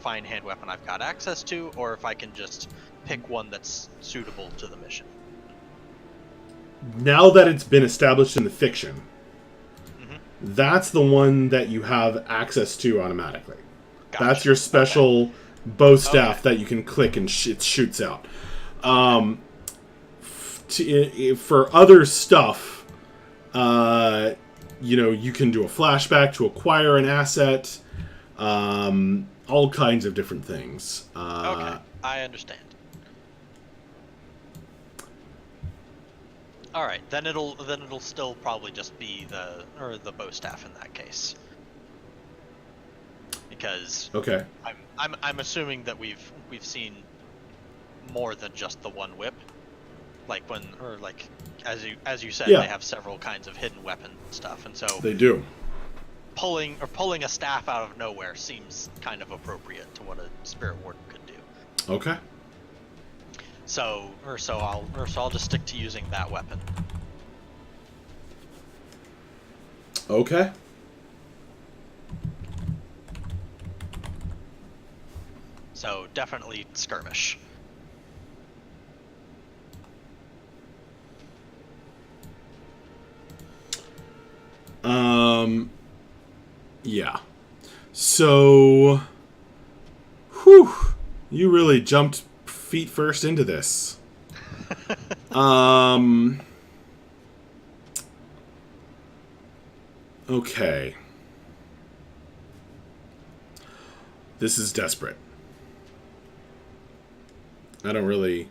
fine hand weapon I've got access to, or if I can just pick one that's suitable to the mission. Now that it's been established in the fiction, Mhm. that's the one that you have access to automatically. Gotcha. That's your special bow staff Okay. that you can click and it shoots out. For other stuff, you can do a flashback to acquire an asset, all kinds of different things. Okay, I understand. All right, then it'll still probably just be the bow staff in that case, because Okay. I'm assuming that we've seen more than just the one whip, as you said, Yeah. they have several kinds of hidden weapon stuff, and so They do. pulling a staff out of nowhere seems kind of appropriate to what a spirit warden could do. Okay. So I'll just stick to using that weapon. Okay. So definitely skirmish. Yeah. So, whew, you really jumped feet first into this. Okay. This is desperate. I don't really...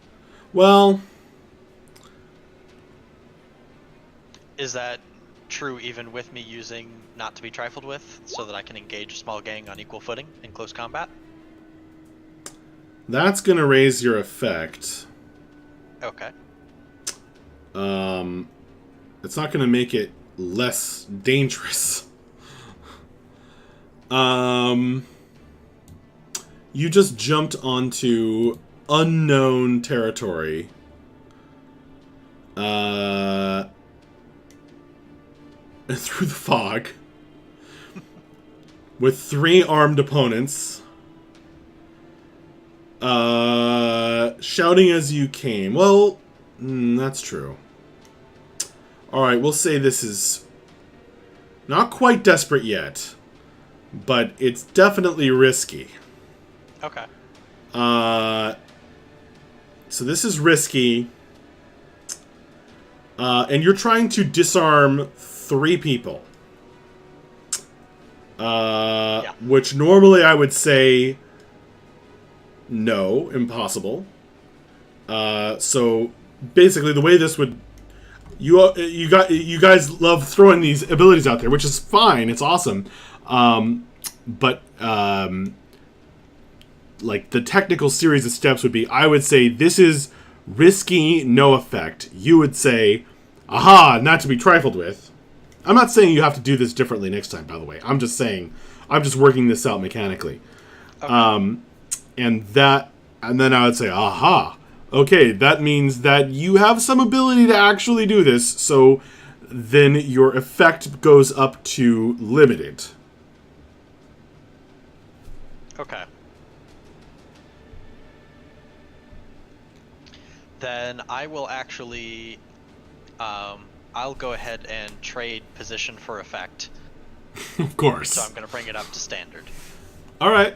Well... Is that true even with me using not to be trifled with, so that I can engage a small gang on equal footing in close combat? That's gonna raise your effect. Okay. It's not gonna make it less dangerous. You just jumped onto unknown territory. Through the fog. With 3 armed opponents. Shouting as you came. Well, that's true. Alright, we'll say this is not quite desperate yet. but it's definitely risky. Okay. So this is risky. And you're trying to disarm 3 people. Which normally I would say no, impossible. So basically the way this would... You guys love throwing these abilities out there, which is fine. It's awesome. But like the technical series of steps would be, I would say this is risky, no effect. You would say, aha, not to be trifled with. I'm not saying you have to do this differently next time, by the way. I'm just saying, I'm just working this out mechanically. Okay. And then I would say, aha, okay, that means that you have some ability to actually do this, so then your effect goes up to limited. Okay. Then I will actually, I'll go ahead and trade position for effect. Of course. So I'm going to bring it up to standard. All right.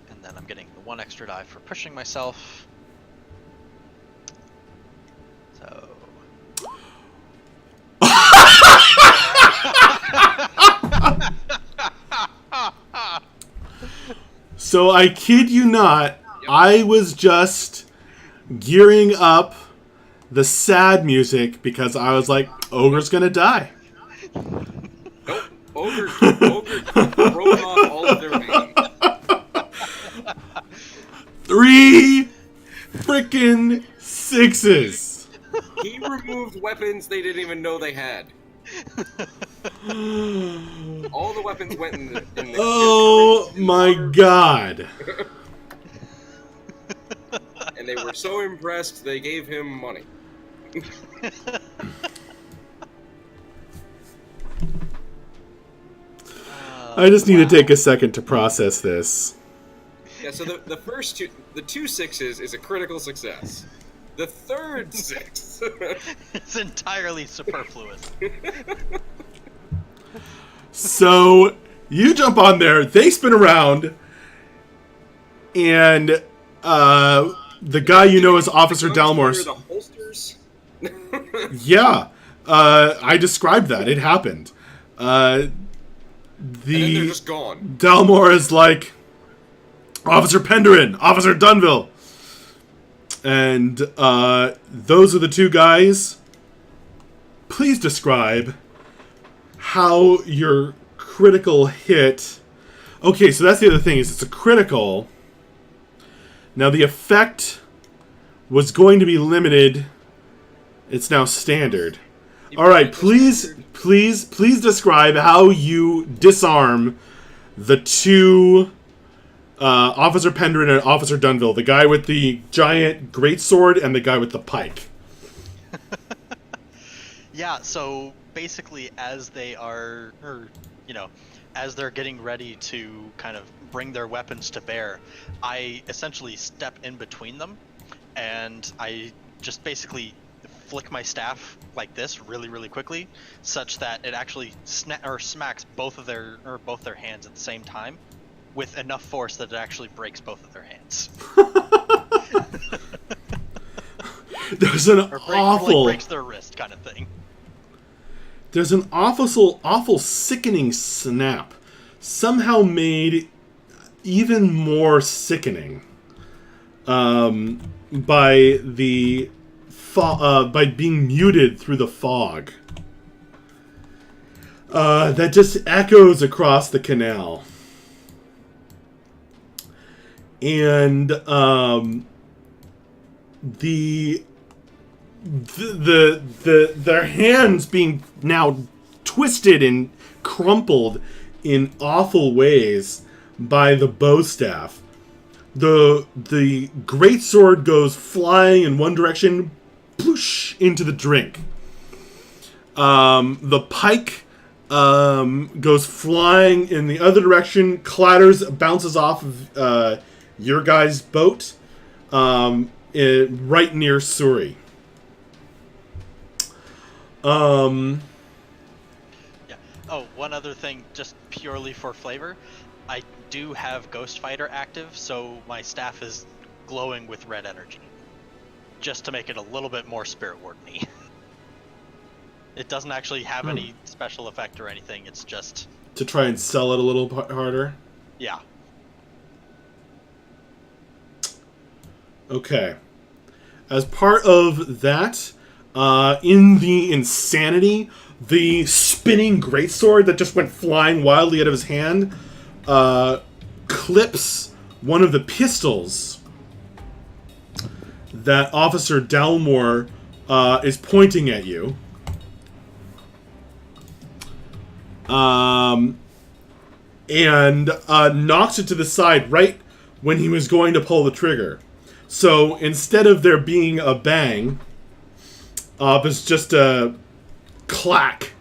And then I'm getting the 1 extra die for pushing myself. So... So I kid you not, I was just gearing up the sad music because I was like, Ogre's gonna die. Nope. Ogre broke off all of their veins. 3 frickin' 6s. He removed weapons they didn't even know they had. All the weapons went in the Oh my god. And they were so impressed they gave him money. I just need to take a second to process this. Yeah, so the first two, the 2 6s is a critical success. The third 6. It's entirely superfluous. So you jump on there, they spin around, and the guy you know is Officer Dalmor. The holsters. Yeah, I described that. It happened. And then they're just gone. Dalmor is like, Officer Penderin, Officer Dunville. And those are the 2 guys. Please describe how your critical hit... Okay, so that's the other thing, is it's a critical. Now the effect was going to be limited. It's now standard. Alright, please describe how you disarm the 2... Officer Penderin and Officer Dunville, the guy with the giant greatsword and the guy with the pike. Yeah, so basically as they are, as they're getting ready to kind of bring their weapons to bear, I essentially step in between them, and I just basically flick my staff like this really, really quickly, such that it actually smacks both their hands at the same time, with enough force that it actually breaks both of their hands. There's an breaks their wrist kind of thing. There's an awful sickening snap, somehow made even more sickening by the by being muted through the fog. That just echoes across the canal. And their hands being now twisted and crumpled in awful ways by the bow staff. The greatsword goes flying in one direction, ploosh, into the drink. The pike goes flying in the other direction, clatters, bounces off of your guy's boat, right near Suri. Um, Yeah. Oh, one other thing, just purely for flavor, I do have Ghost Fighter active, so my staff is glowing with red energy, just to make it a little bit more Spirit Warden-y. It doesn't actually have any special effect or anything. It's just to try and sell it a little harder. yeah. Okay. As part of that, in the insanity, the spinning greatsword that just went flying wildly out of his hand clips one of the pistols that Officer Dalmore is pointing at you. And knocks it to the side right when he was going to pull the trigger. So instead of there being a bang, there's just a clack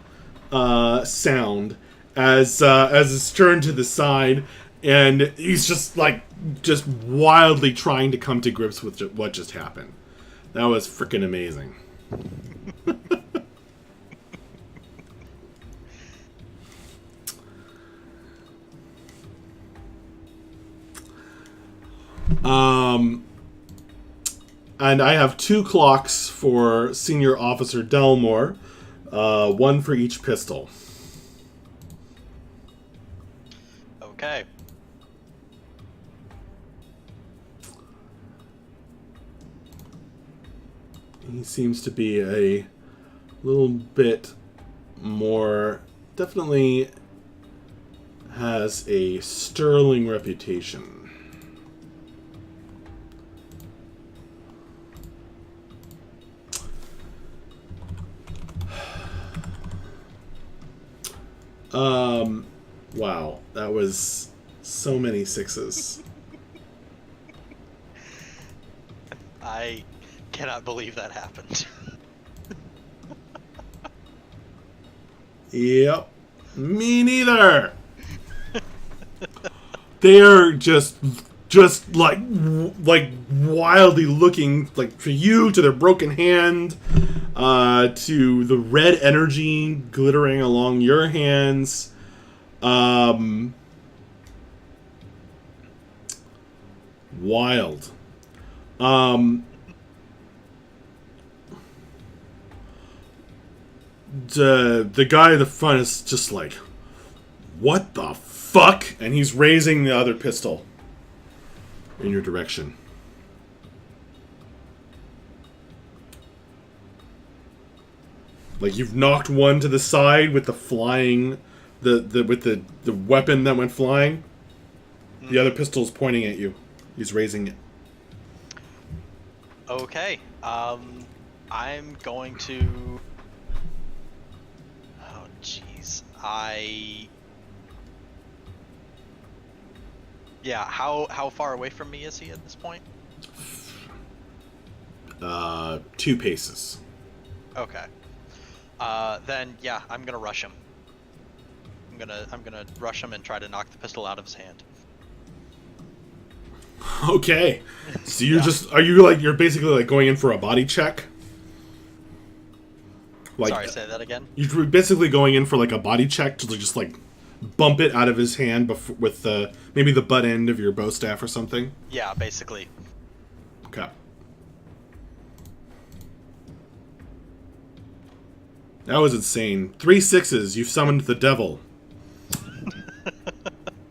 sound as it's turned to the side, and he's just wildly trying to come to grips with what just happened. That was freaking amazing. And I have 2 clocks for Senior Officer Delmore, 1 for each pistol. Okay. He seems to be a little bit more, definitely has a sterling reputation. Wow, that was so many 6s. I cannot believe that happened. Yep, me neither. They're just like wildly looking, like, for you, to their broken hand, to the red energy glittering along your hands. Wild. The guy at the front is just like, what the fuck? And he's raising the other pistol in your direction. Like, you've knocked one to the side with the flying, with the weapon that went flying. The other pistol's pointing at you. He's raising it. Okay. I'm going to. Oh, jeez. Yeah. How far away from me is he at this point? 2 paces. Okay. Then yeah, I'm gonna rush him. I'm gonna rush him and try to knock the pistol out of his hand. Okay. So you're Yeah. you're basically like going in for a body check? Like, Sorry, say that again. you're basically going in for like a body check to just like bump it out of his hand with maybe the butt end of your bow staff or something? Yeah, basically. Okay. That was insane. 3 6s, you've summoned the devil.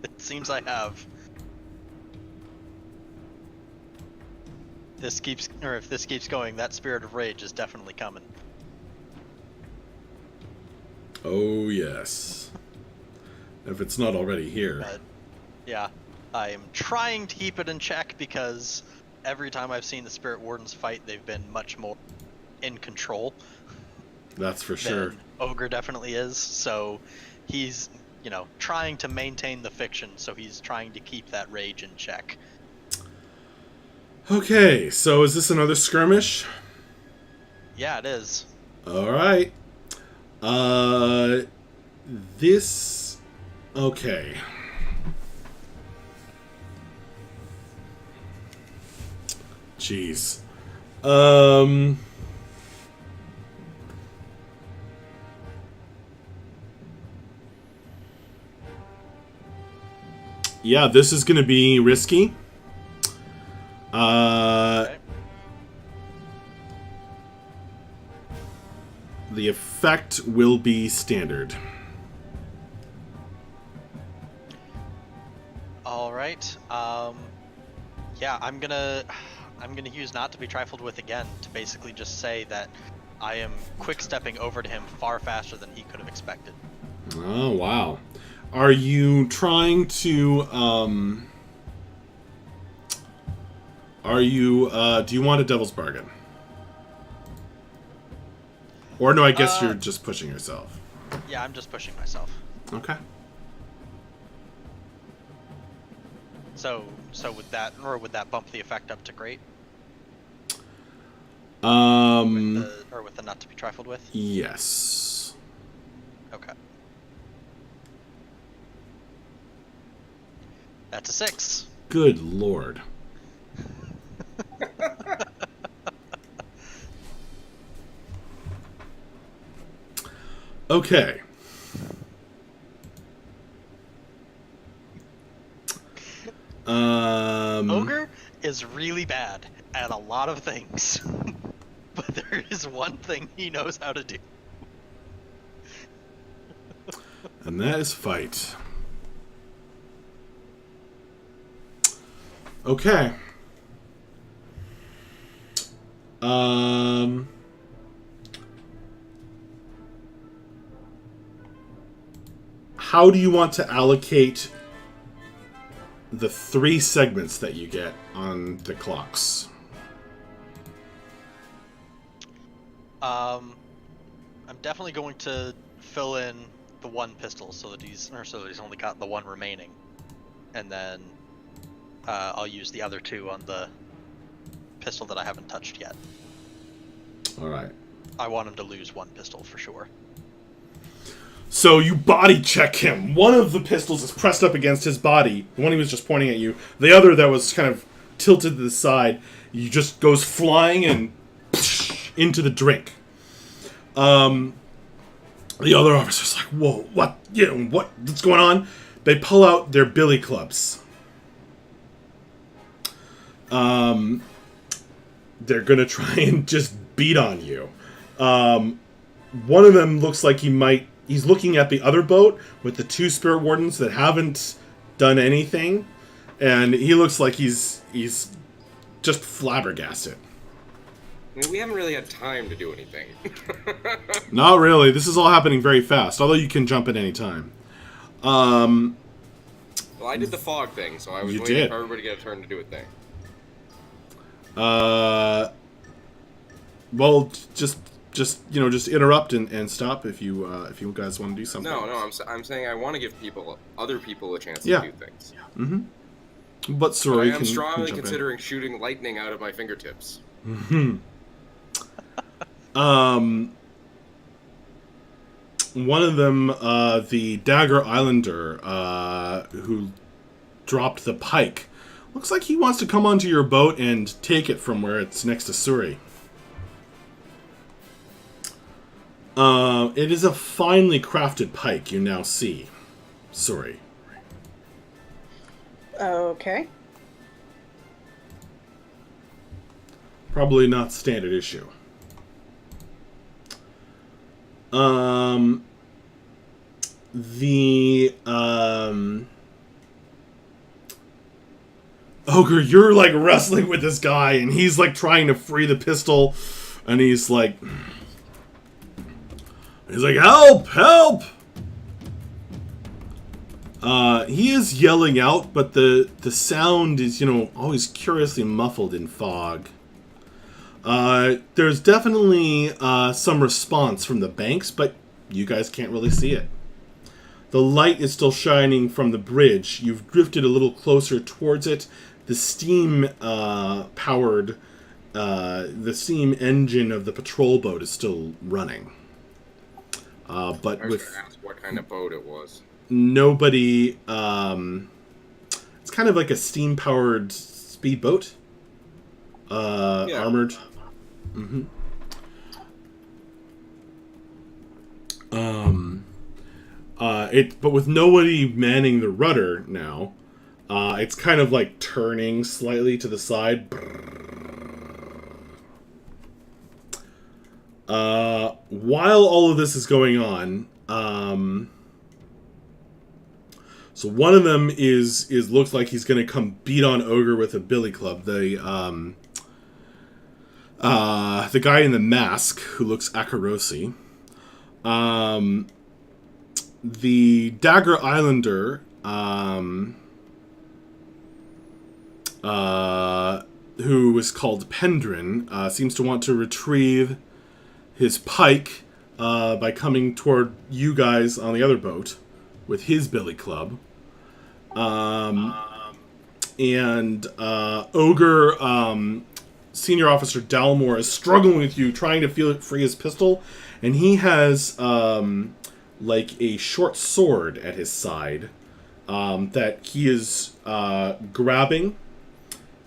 It seems I have. If this keeps going, that Spirit of Rage is definitely coming. Oh, yes. If it's not already here. But yeah, I am trying to keep it in check because every time I've seen the Spirit Wardens fight, they've been much more in control. That's for sure. Than Ogre definitely is. So he's, trying to maintain the fiction. So he's trying to keep that rage in check. Okay, so is this another skirmish? Yeah, it is. Alright. This... Okay. Jeez. Yeah, this is going to be risky. Okay. The effect will be standard. All right. Yeah, I'm gonna use not to be trifled with again to basically just say that I am quick stepping over to him far faster than he could have expected. Oh, wow. Are you trying to, do you want a devil's bargain? Or no, I guess you're just pushing yourself. Yeah, I'm just pushing myself. Okay. So would that bump the effect up to great? With the not to be trifled with? Yes. Okay. That's a 6. Good lord. Okay. Ogre is really bad at a lot of things, but there is one thing he knows how to do. And that is fight. Okay. How do you want to allocate the 3 segments that you get on the clocks? I'm definitely going to fill in the 1 pistol so that he's only got the 1 remaining, and then I'll use the other 2 on the pistol that I haven't touched yet. All right. I want him to lose 1 pistol for sure. So you body check him. One of the pistols is pressed up against his body. The one he was just pointing at you. The other that was kind of tilted to the side, he just goes flying and into the drink. The other officer's like, "Whoa, what? What's going on?" They pull out their billy clubs. They're gonna try and just beat on you. One of them looks like he's looking at the other boat with the 2 spirit wardens that haven't done anything, and he looks like he's just flabbergasted. I mean, we haven't really had time to do anything. Not really. This is all happening very fast, although you can jump at any time. Well, I did the fog thing, so I was You waiting did. for everybody to get a turn to do a thing. Well, just interrupt and stop if you guys want to do something. No, I'm saying I want to give other people a chance to Yeah. do things. But sorry, I am strongly jump in. considering shooting lightning out of my fingertips. One of them, the Dagger Islander, who dropped the pike, looks like he wants to come onto your boat and take it from where it's next to Suri. It is a finely crafted pike you now see, Suri. Okay. Probably not standard issue. Ogre, you're like wrestling with this guy, and he's like trying to free the pistol, and he's like, help, help! He is yelling out, but the sound is, always curiously muffled in fog. There's definitely some response from the banks, but you guys can't really see it. The light is still shining from the bridge. You've drifted a little closer towards it. The steam powered, the steam engine of the patrol boat is still running. But I was going with to ask what kind of boat it was. nobody, it's kind of like a steam powered speedboat. Yeah. Armored. But with nobody manning the rudder now, It's kind of like turning slightly to the side. While all of this is going on, so one of them is looks like he's going to come beat on Ogre with a billy club. The guy in the mask who looks Akarosi. The Dagger Islander, who is called Pendrin, seems to want to retrieve his pike by coming toward you guys on the other boat with his billy club. And Ogre, Senior Officer Dalmore, is struggling with you, trying to free his pistol, and he has like a short sword at his side that he is grabbing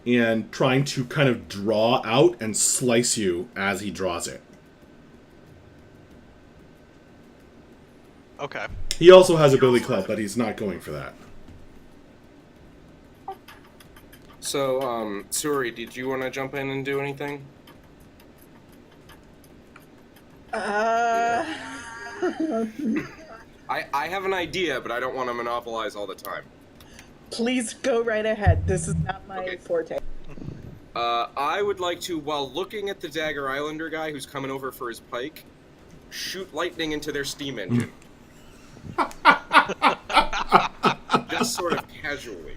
and trying to kind of draw out and slice you as he draws it. Okay. He also has a billy club, but he's not going for that. So, Suri, did you want to jump in and do anything? Uh, I have an idea, but I don't want to monopolize all the time. Please go right ahead. This is not my Okay. forte. I would like to, while looking at the Dagger Islander guy who's coming over for his pike, shoot lightning into their steam engine. Just sort of casually.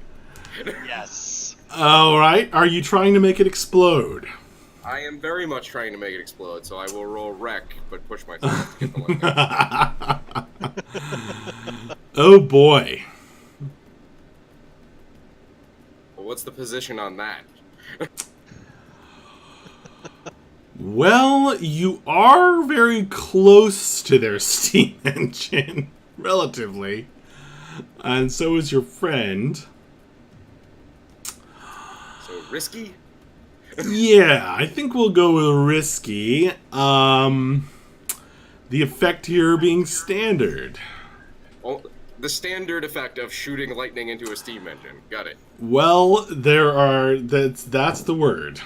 Yes. Alright, are you trying to make it explode? I am very much trying to make it explode, so I will roll wreck, but push myself to get the lightning. Oh boy. Well, what's the position on that? Well, you are very close to their steam engine, relatively. And so is your friend. So risky? Yeah, I think we'll go with risky. The effect here being standard. Well, the standard effect of shooting lightning into a steam engine. Got it. Well, that's the word.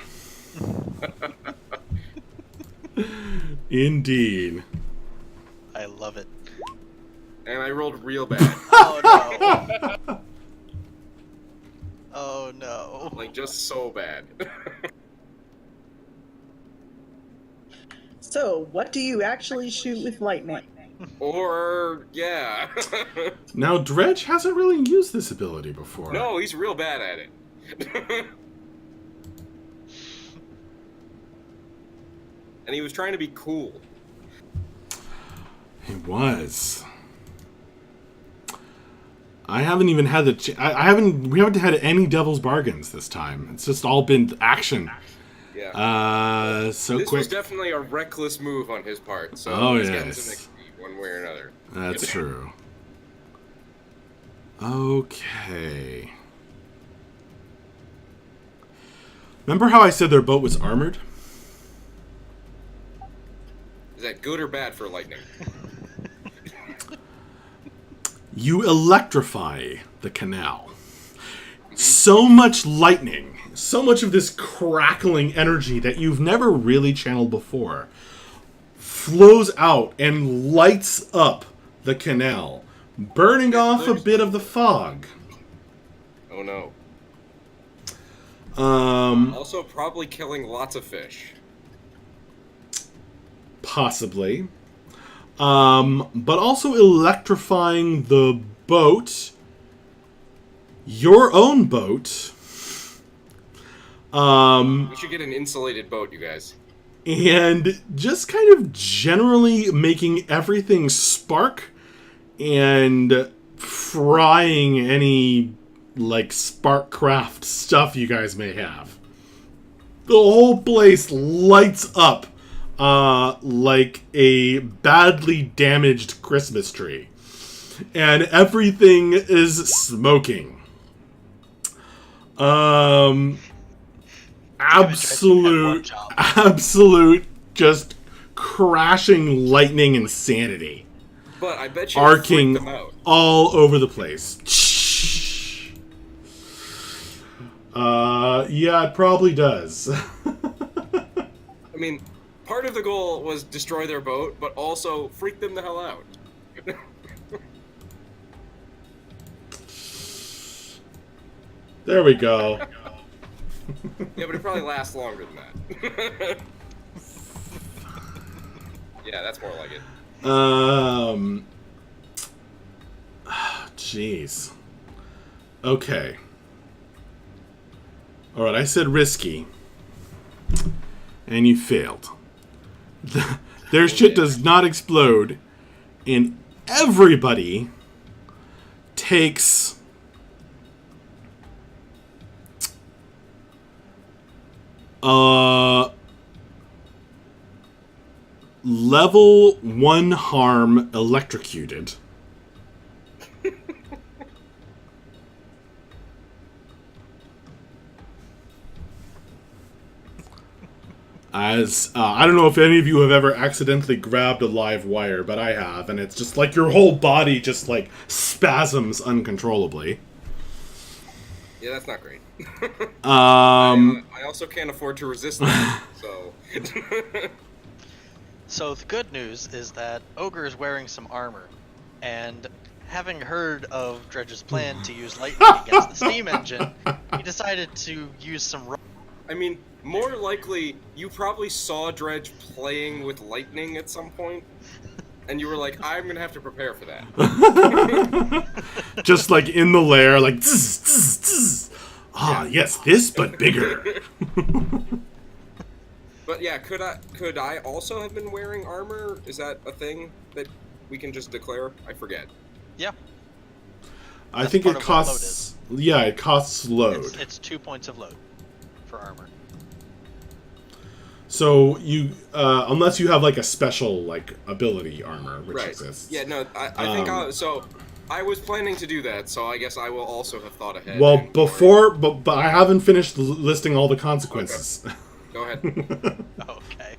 Indeed. I love it. And I rolled real bad. Oh no. Oh no. Like, just so bad. So, what do you actually shoot with lightning? Or, yeah. Now, Dredge hasn't really used this ability before. No, he's real bad at it. And he was trying to be cool. He was. I haven't even had we haven't had any devil's bargains this time. It's just all been action. Yeah. So this quick. was definitely a reckless move on his part, so Oh, he's getting yes. some XP one way or another. That's true. Okay. Remember how I said their boat was armored? Is that good or bad for lightning? You electrify the canal. So much lightning, so much of this crackling energy that you've never really channeled before flows out and lights up the canal, burning off a bit of the fog. Oh no. Um, Also, probably killing lots of fish. Possibly. But also electrifying the boat, your own boat, We should get an insulated boat, you guys. and just kind of generally making everything spark and frying any, like, spark craft stuff you guys may have. The whole place lights up like a badly damaged Christmas tree. And everything is smoking. Absolute, just crashing lightning insanity. But I bet you Arcing freaked them out. all over the place. Yeah, it probably does. I mean, part of the goal was destroy their boat, but also freak them the hell out. There we go. Yeah, but it probably lasts longer than that. Yeah, that's more like it. Jeez. Okay. Alright, I said risky. And you failed. Their shit does not explode. And everybody takes... level 1 harm electrocuted. As, I don't know if any of you have ever accidentally grabbed a live wire, but I have, and it's just like your whole body just like spasms uncontrollably. Yeah, that's not great. I also can't afford to resist that, so... So the good news is that Ogre is wearing some armor, and having heard of Dredge's plan to use lightning against the steam engine, he decided to use some... I mean, more likely, you probably saw Dredge playing with lightning at some point, and you were like, I'm gonna have to prepare for that. just like in the lair, like zzz, zzz, zzz. Ah, yes, this but bigger. But yeah, could I also have been wearing armor? Is that a thing that we can just declare? I forget. Yeah. I think it costs... Yeah, it costs load. It's 2 points of load for armor. So you, unless you have like a special like ability armor, which exists. Yeah, no, I think so. I was planning to do that, so I guess I will also have thought ahead. Well, but I haven't finished listing all the consequences. Okay. Go ahead. Okay.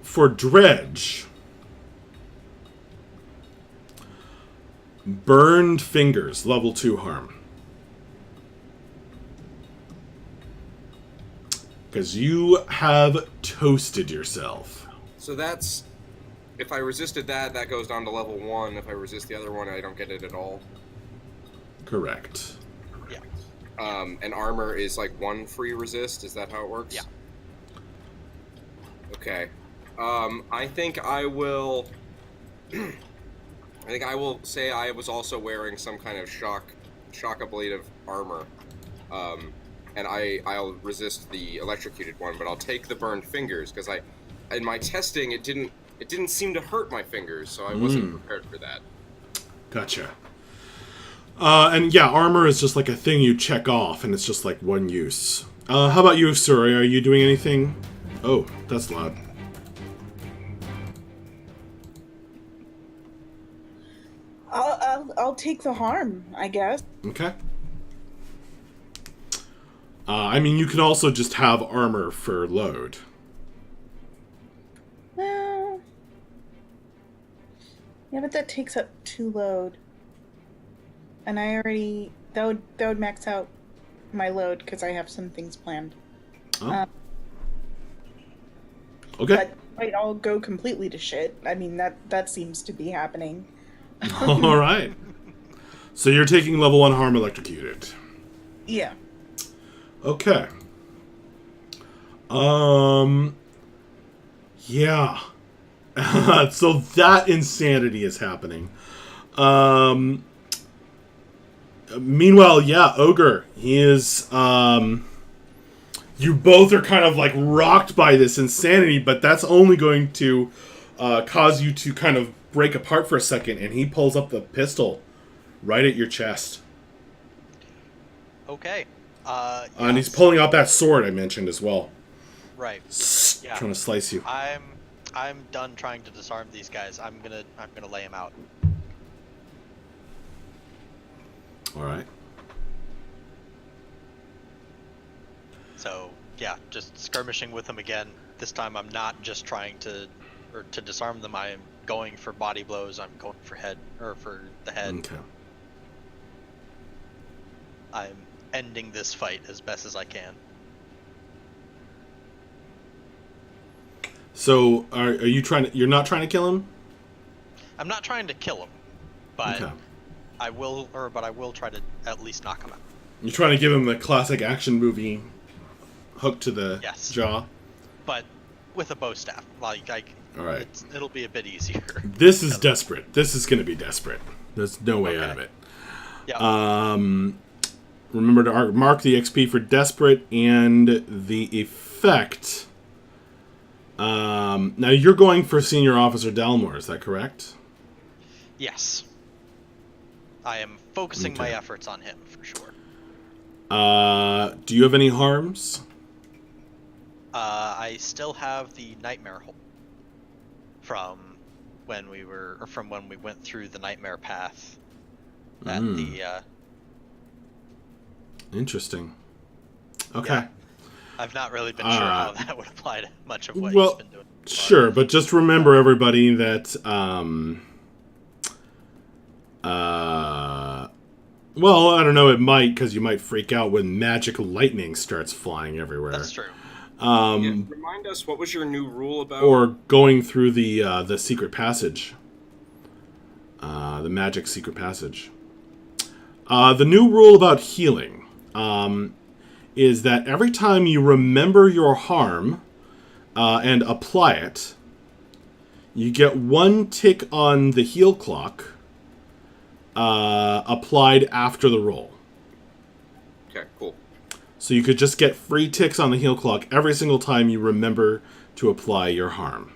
For Dredge, burned fingers, level 2 harm. Because you have toasted yourself. So that's... If I resisted that, that goes down to level 1. If I resist the other one, I don't get it at all. Correct. Yeah. And armor is like 1 free resist? Is that how it works? Yeah. Okay. I think I will... I think I will say I was also wearing some kind of shock-ablative armor. And I'll resist the electrocuted one, but I'll take the burned fingers, because in my testing, it didn't seem to hurt my fingers, so I wasn't prepared for that. Gotcha. And yeah, armor is just like a thing you check off, and it's just like 1 use. How about you, Suri? Are you doing anything? Oh, that's loud. I'll take the harm, I guess. Okay. I mean, you can also just have armor for load. Well, yeah, but that takes up 2 load, and I already that would max out my load because I have some things planned. Oh. Okay. But might all go completely to shit. I mean, that seems to be happening. All right. So you're taking level 1 harm electrocuted. Yeah. Okay. Yeah. So that insanity is happening. Meanwhile, yeah, Ogre, he is, you both are kind of like rocked by this insanity, but that's only going to cause you to kind of break apart for a second, and he pulls up the pistol right at your chest. Okay. And he's pulling out that sword I mentioned as well. Right. Yeah. Trying to slice you. I'm done trying to disarm these guys. I'm gonna lay him out. All right. So yeah, just skirmishing with them again. This time I'm not just trying to disarm them. I am going for body blows. I'm going for for the head. Okay. I'm ending this fight as best as I can. So, are you trying to? You're not trying to kill him? I'm not trying to kill him, but Okay. I will try to at least knock him out. You're trying to give him the classic action movie hook to the Yes. jaw. But with a bow staff, like All right. it'll be a bit easier. This is desperate. This is going to be desperate. There's no way out of it. Yeah. Remember to mark the XP for desperate and the effect. Now you're going for Senior Officer Dalmor, is that correct? Yes. I am focusing my Okay. efforts on him for sure. Do you have any harms? I still have the nightmare hole from when we went through the nightmare path at the Interesting. Okay. Yeah. I've not really been sure how that would apply to much of what well, he's been doing. Sure, but just remember, everybody, that well, I don't know. It might, because you might freak out when magic lightning starts flying everywhere. That's true. Yeah, remind us, what was your new rule about? Or going through the secret passage, the magic secret passage. The new rule about healing is that every time you remember your harm and apply it, you get 1 tick on the heal clock applied after the roll. Okay, cool. So you could just get free ticks on the heal clock every single time you remember to apply your harm.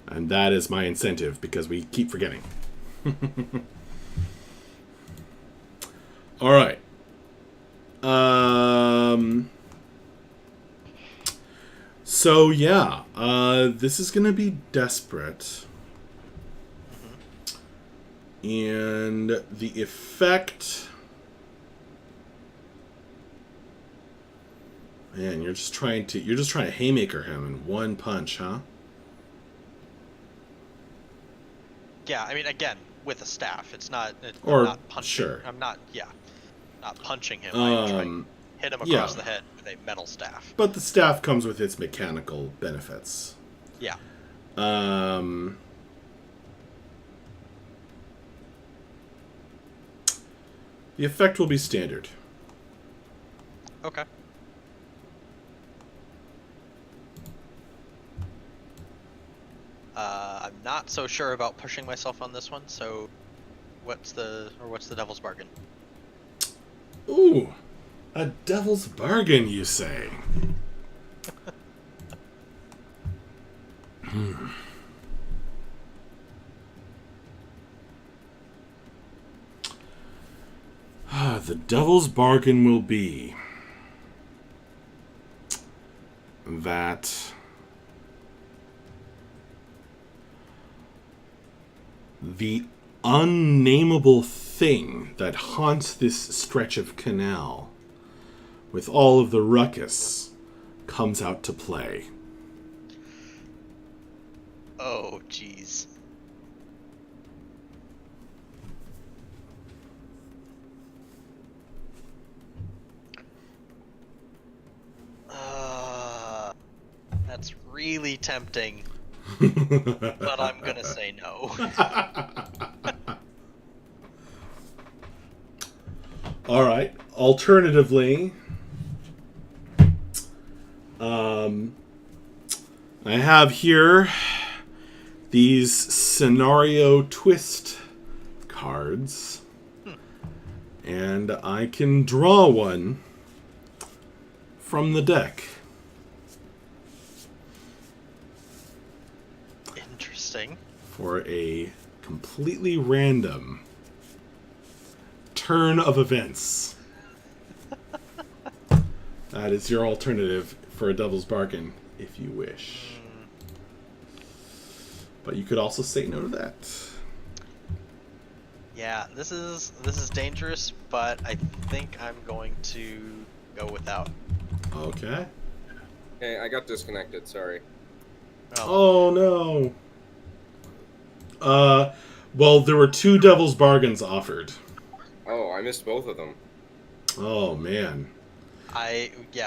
And that is my incentive, because we keep forgetting. All right. So yeah, this is gonna be desperate, and the effect. Man, you're just trying to haymaker him in 1 punch, huh? Yeah, I mean, again, with a staff, I'm Or not punching. sure. I'm not punching him. I'm trying to hit him across yeah. the head with a metal staff. But the staff comes with its mechanical benefits. Yeah. The effect will be standard. Okay. I'm not so sure about pushing myself on this one. So, what's the devil's bargain? Ooh, a devil's bargain, you say? The devil's bargain will be that the unnameable thing that haunts this stretch of canal with all of the ruckus comes out to play. Oh, jeez. That's really tempting, but I'm gonna say no. All right. Alternatively, I have here these scenario twist cards, and I can draw one from the deck. Interesting. For a completely random turn of events. That is your alternative for a devil's bargain, if you wish. But you could also say no to that. Yeah, this is dangerous, but I think I'm going to go without. Okay. Hey, I got disconnected. Sorry. Oh no. Well, there were 2 devil's bargains offered. Oh, I missed both of them. Oh man.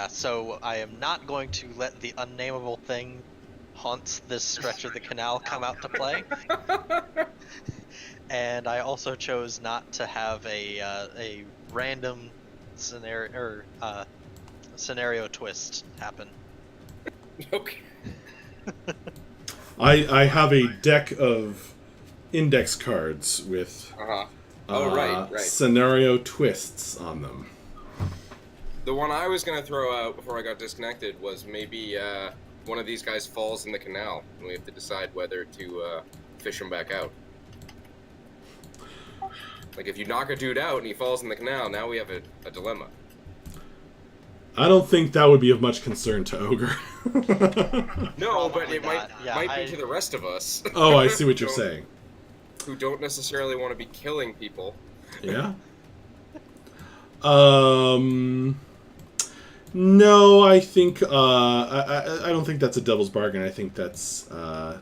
So I am not going to let the unnameable thing haunts this stretch of the canal come out to play. And I also chose not to have a random scenario twist happen. Okay. I have a deck of index cards with Right. scenario twists on them. The one I was gonna throw out before I got disconnected was maybe one of these guys falls in the canal, and we have to decide whether to fish him back out. Like, if you knock a dude out and he falls in the canal, now we have a dilemma. I don't think that would be of much concern to Ogre. No, but Probably it not. might be to the rest of us. Oh, I see what you're saying. Who don't necessarily want to be killing people. Yeah. No, I think I don't think that's a devil's bargain. I think that's I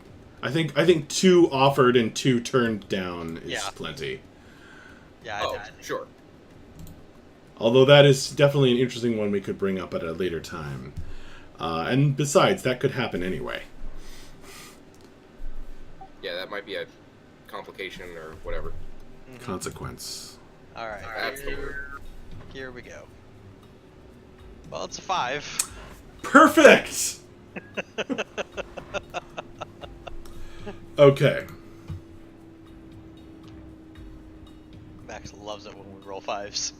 think 2 offered and 2 turned down is plenty. Yeah, Oh, sure. Although that is definitely an interesting one we could bring up at a later time. And besides, that could happen anyway. Yeah, that might be a complication or whatever. Consequence. All right. That's the word. Here we go. Well, it's a 5. Perfect! Okay. Max loves it when we roll 5s.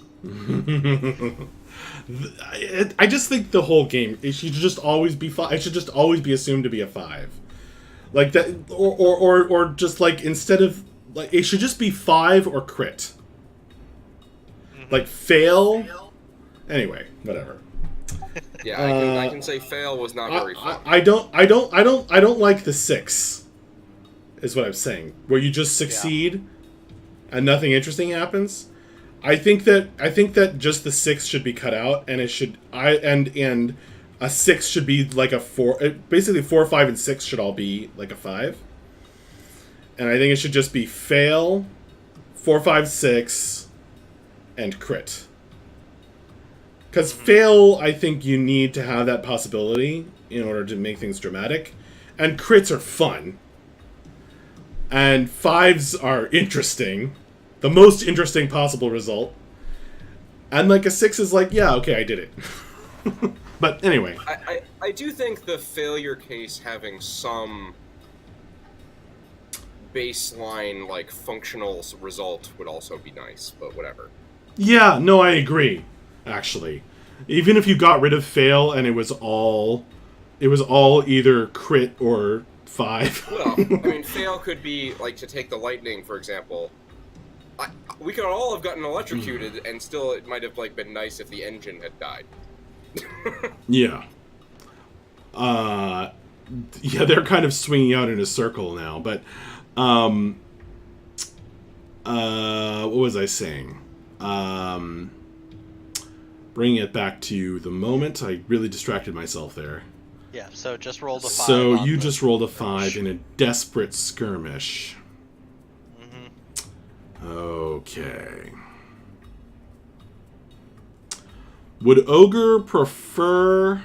I just think the whole game, it should just always be 5. It should just always be assumed to be a 5. Like that, or just like, instead of, like, it should just be 5 or crit. Like, fail. Anyway, whatever. Yeah, I can say fail was not very fun. I don't like the 6. Is what I'm saying. Where you just succeed and nothing interesting happens. I think that just the 6 should be cut out, and it should and a 6 should be like a 4. Basically, 4, 5, and 6 should all be like a 5. And I think it should just be fail, 4, 5, 6, and crit. Because fail, I think you need to have that possibility in order to make things dramatic. And crits are fun. And 5s are interesting. The most interesting possible result. And like a 6 is like, yeah, okay, I did it. But anyway. I do think the failure case having some baseline, like, functional result would also be nice, but whatever. Yeah, no, I agree, actually. Even if you got rid of fail and it was all either crit or 5. Well, I mean, fail could be, like, to take the lightning, for example. We could all have gotten electrocuted, and still it might have, like, been nice if the engine had died. Yeah. Yeah, they're kind of swinging out in a circle now, but, what was I saying? Bringing it back to the moment, I really distracted myself there. Yeah, so just rolled a 5. So you just rolled a 5 in a desperate skirmish. Okay. Would Ogre prefer...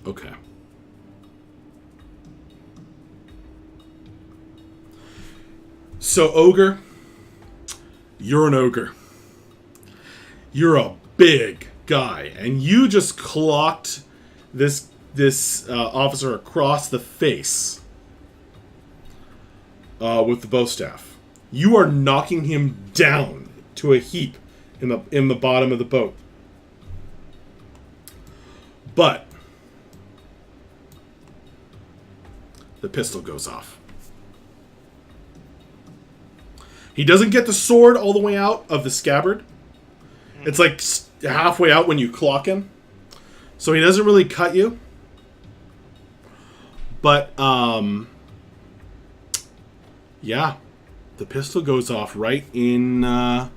Okay. So, Ogre, you're an ogre. You're a big guy, and you just clocked this officer across the face with the bow staff. You are knocking him down to a heap in the bottom of the boat. But the pistol goes off. He doesn't get the sword all the way out of the scabbard. It's like halfway out when you clock him. So he doesn't really cut you. But Yeah. The pistol goes off right in... and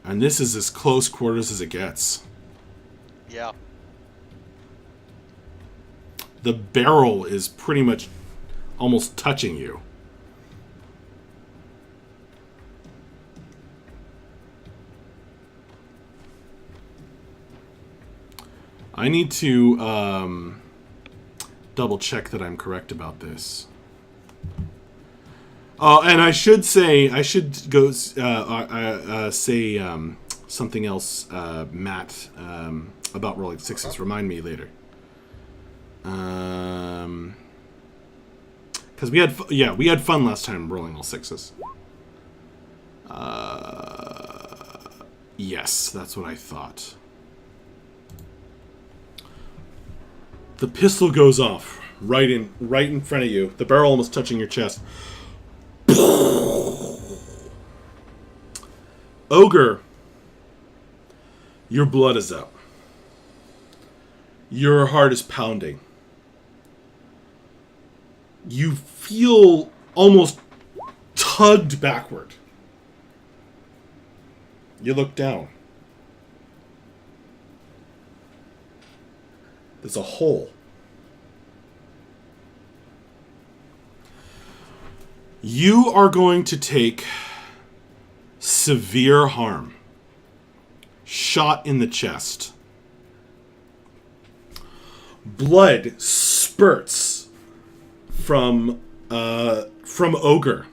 this is as close quarters as it gets. Yeah. The barrel is pretty much almost touching you. I need to double check that I'm correct about this. Oh, and I should go say something else, Matt, about rolling sixes. Remind me later. Because we had fun last time rolling all sixes. Yes, that's what I thought. The pistol goes off right in front of you. The barrel almost touching your chest. Ogre, your blood is up. Your heart is pounding. You feel almost tugged backward. You look down. There's a hole. You are going to take severe harm. Shot in the chest. Blood spurts from Ogre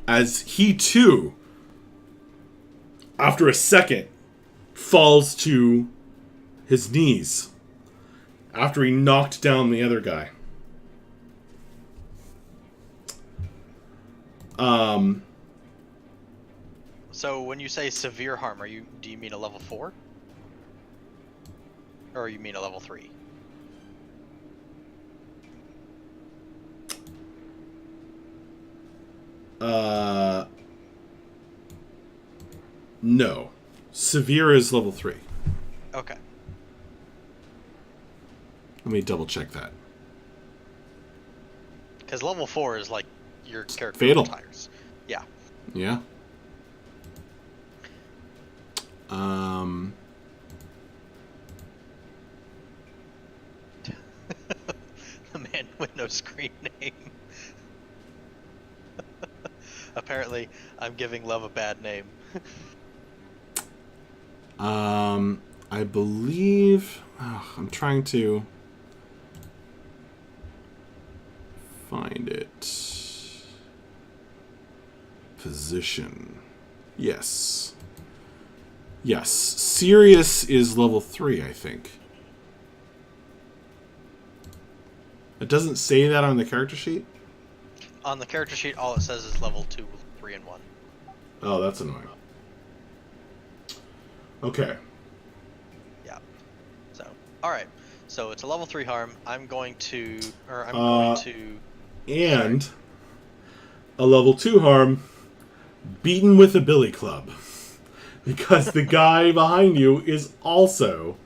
as he too, after a second, falls to his knees after he knocked down the other guy. So when you say severe harm, do you mean a level 4? Or you mean a level 3? No. Severe is level 3. Okay. Let me double check that. Because level 4 is like your character fatal. retires. Yeah. Yeah. The man with no screen name. Apparently, I'm giving love a bad name. I believe... I'm trying to find it. Position. Yes. Yes. Sirius is level 3, I think. It doesn't say that on the character sheet? On the character sheet, all it says is level 2, 3, and 1. Oh, that's annoying. Okay. Yeah. So, alright. So it's a level 3 harm. I'm going to... And a level 2 harm, beaten with a billy club. Because the guy behind you is also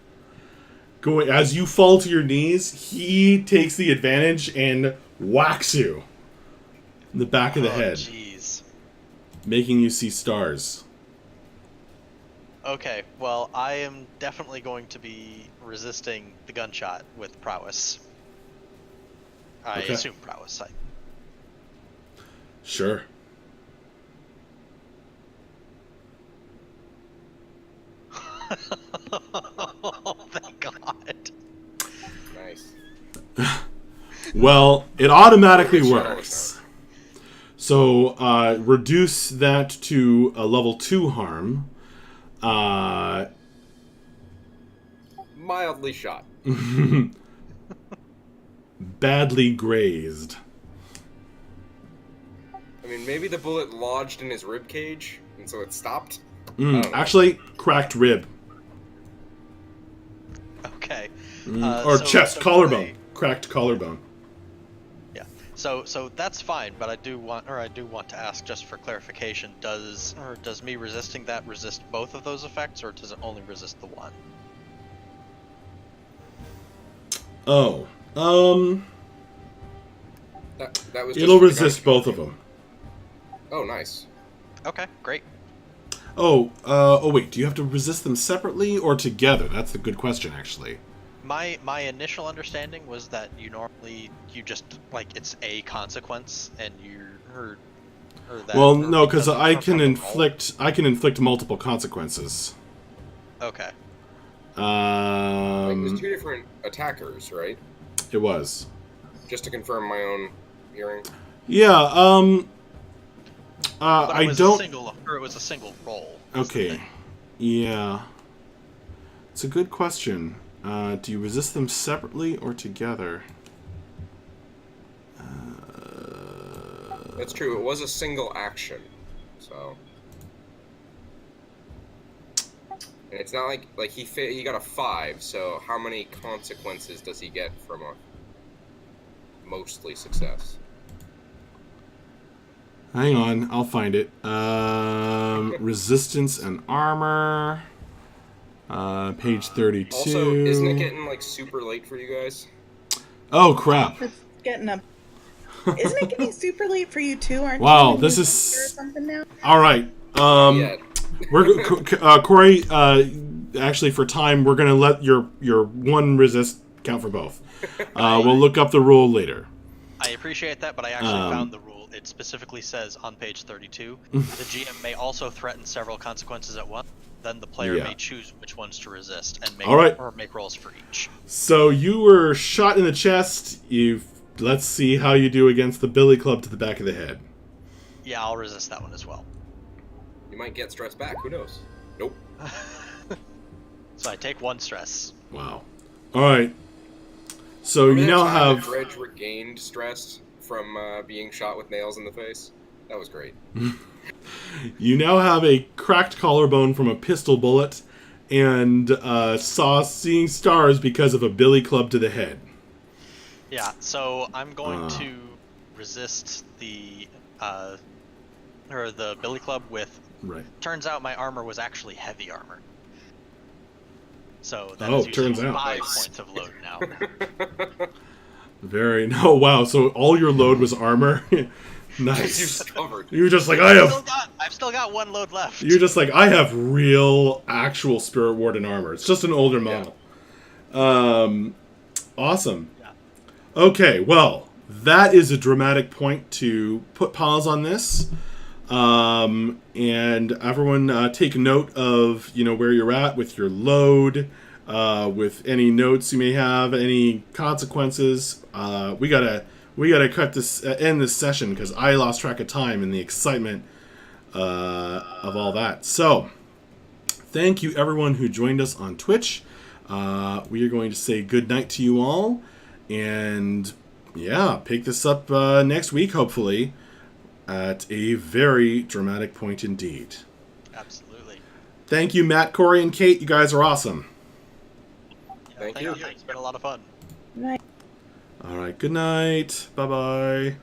going... As you fall to your knees, he takes the advantage and whacks you in the back of the head. Jeez. Making you see stars. Okay, well, I am definitely going to be resisting the gunshot with prowess. I Okay. assume prowess. Sure. Oh, thank God. Nice. Well, it automatically Shut all works. So, reduce that to a level 2 harm. Mildly shot. Badly grazed. I mean, maybe the bullet lodged in his rib cage, and so it stopped. I don't know. Actually, cracked rib. Okay. Or so- chest, so collarbone. Cracked collarbone. Yeah. So that's fine, but I do want to ask just for clarification: does me resisting that resist both of those effects, or does it only resist the one? Oh. That was. It'll just for the resist guy- both of them. Oh, nice. Okay, great. Oh, wait. Do you have to resist them separately or together? That's a good question, actually. My initial understanding was that you just like it's a consequence and or that. Well, or no, because doesn't I come can from a roll. inflict multiple consequences. Okay. Like, there's Um, two different attackers, right? it was. Just to confirm my own hearing. Yeah. But I it was don't. it was a single roll. Okay. Yeah. It's a good question. Do you resist them separately or together? That's true. It was a single action, so. And it's not like he got a 5. So how many consequences does he get from a mostly success? Hang on, I'll find it. Resistance and armor. Page 32. Also, isn't it getting like super late for you guys? Oh crap! It's getting up. Isn't it getting super late for you too? Aren't Wow, you in this your is- bunker or something now? All right. Yeah. We're Corey. Actually, for time, we're gonna let your one resist count for both. We'll look up the rule later. I appreciate that, but I actually found the rule. It specifically says on page 32, the GM may also threaten several consequences at once. Then the player Yeah. may choose which ones to resist and make All right. or make rolls for each. So you were shot in the chest. Let's see how you do against the billy club to the back of the head. Yeah, I'll resist that one as well. You might get stress back. Who knows? Nope. So I take 1 stress. Wow. All right. So you Remember now that time have. that Dredge regained stress from being shot with nails in the face. That was great. You now have a cracked collarbone from a pistol bullet, and seeing stars because of a billy club to the head. Yeah, so I'm going to resist the billy club with. Right. Turns out my armor was actually heavy armor. So that Oh, is using turns out. 5 Nice. points of load now. Very. No. Wow. So all your load was armor. You Nice. just covered. You were just like I have. I've still got 1 load left. You're just like, I have real, actual Spirit Warden armor. It's just an older model. Awesome. Yeah. Okay, well, that is a dramatic point to put pause on this. And everyone take note of, where you're at with your load, with any notes you may have, any consequences. We gotta cut this, end this session because I lost track of time in the excitement of all that. So, thank you everyone who joined us on Twitch. We are going to say good night to you all, and yeah, pick this up next week, hopefully, at a very dramatic point indeed. Absolutely. Thank you, Matt, Corey, and Kate. You guys are awesome. Yeah, Thank you. It's been a lot of fun. Right. All right, good night. Bye-bye.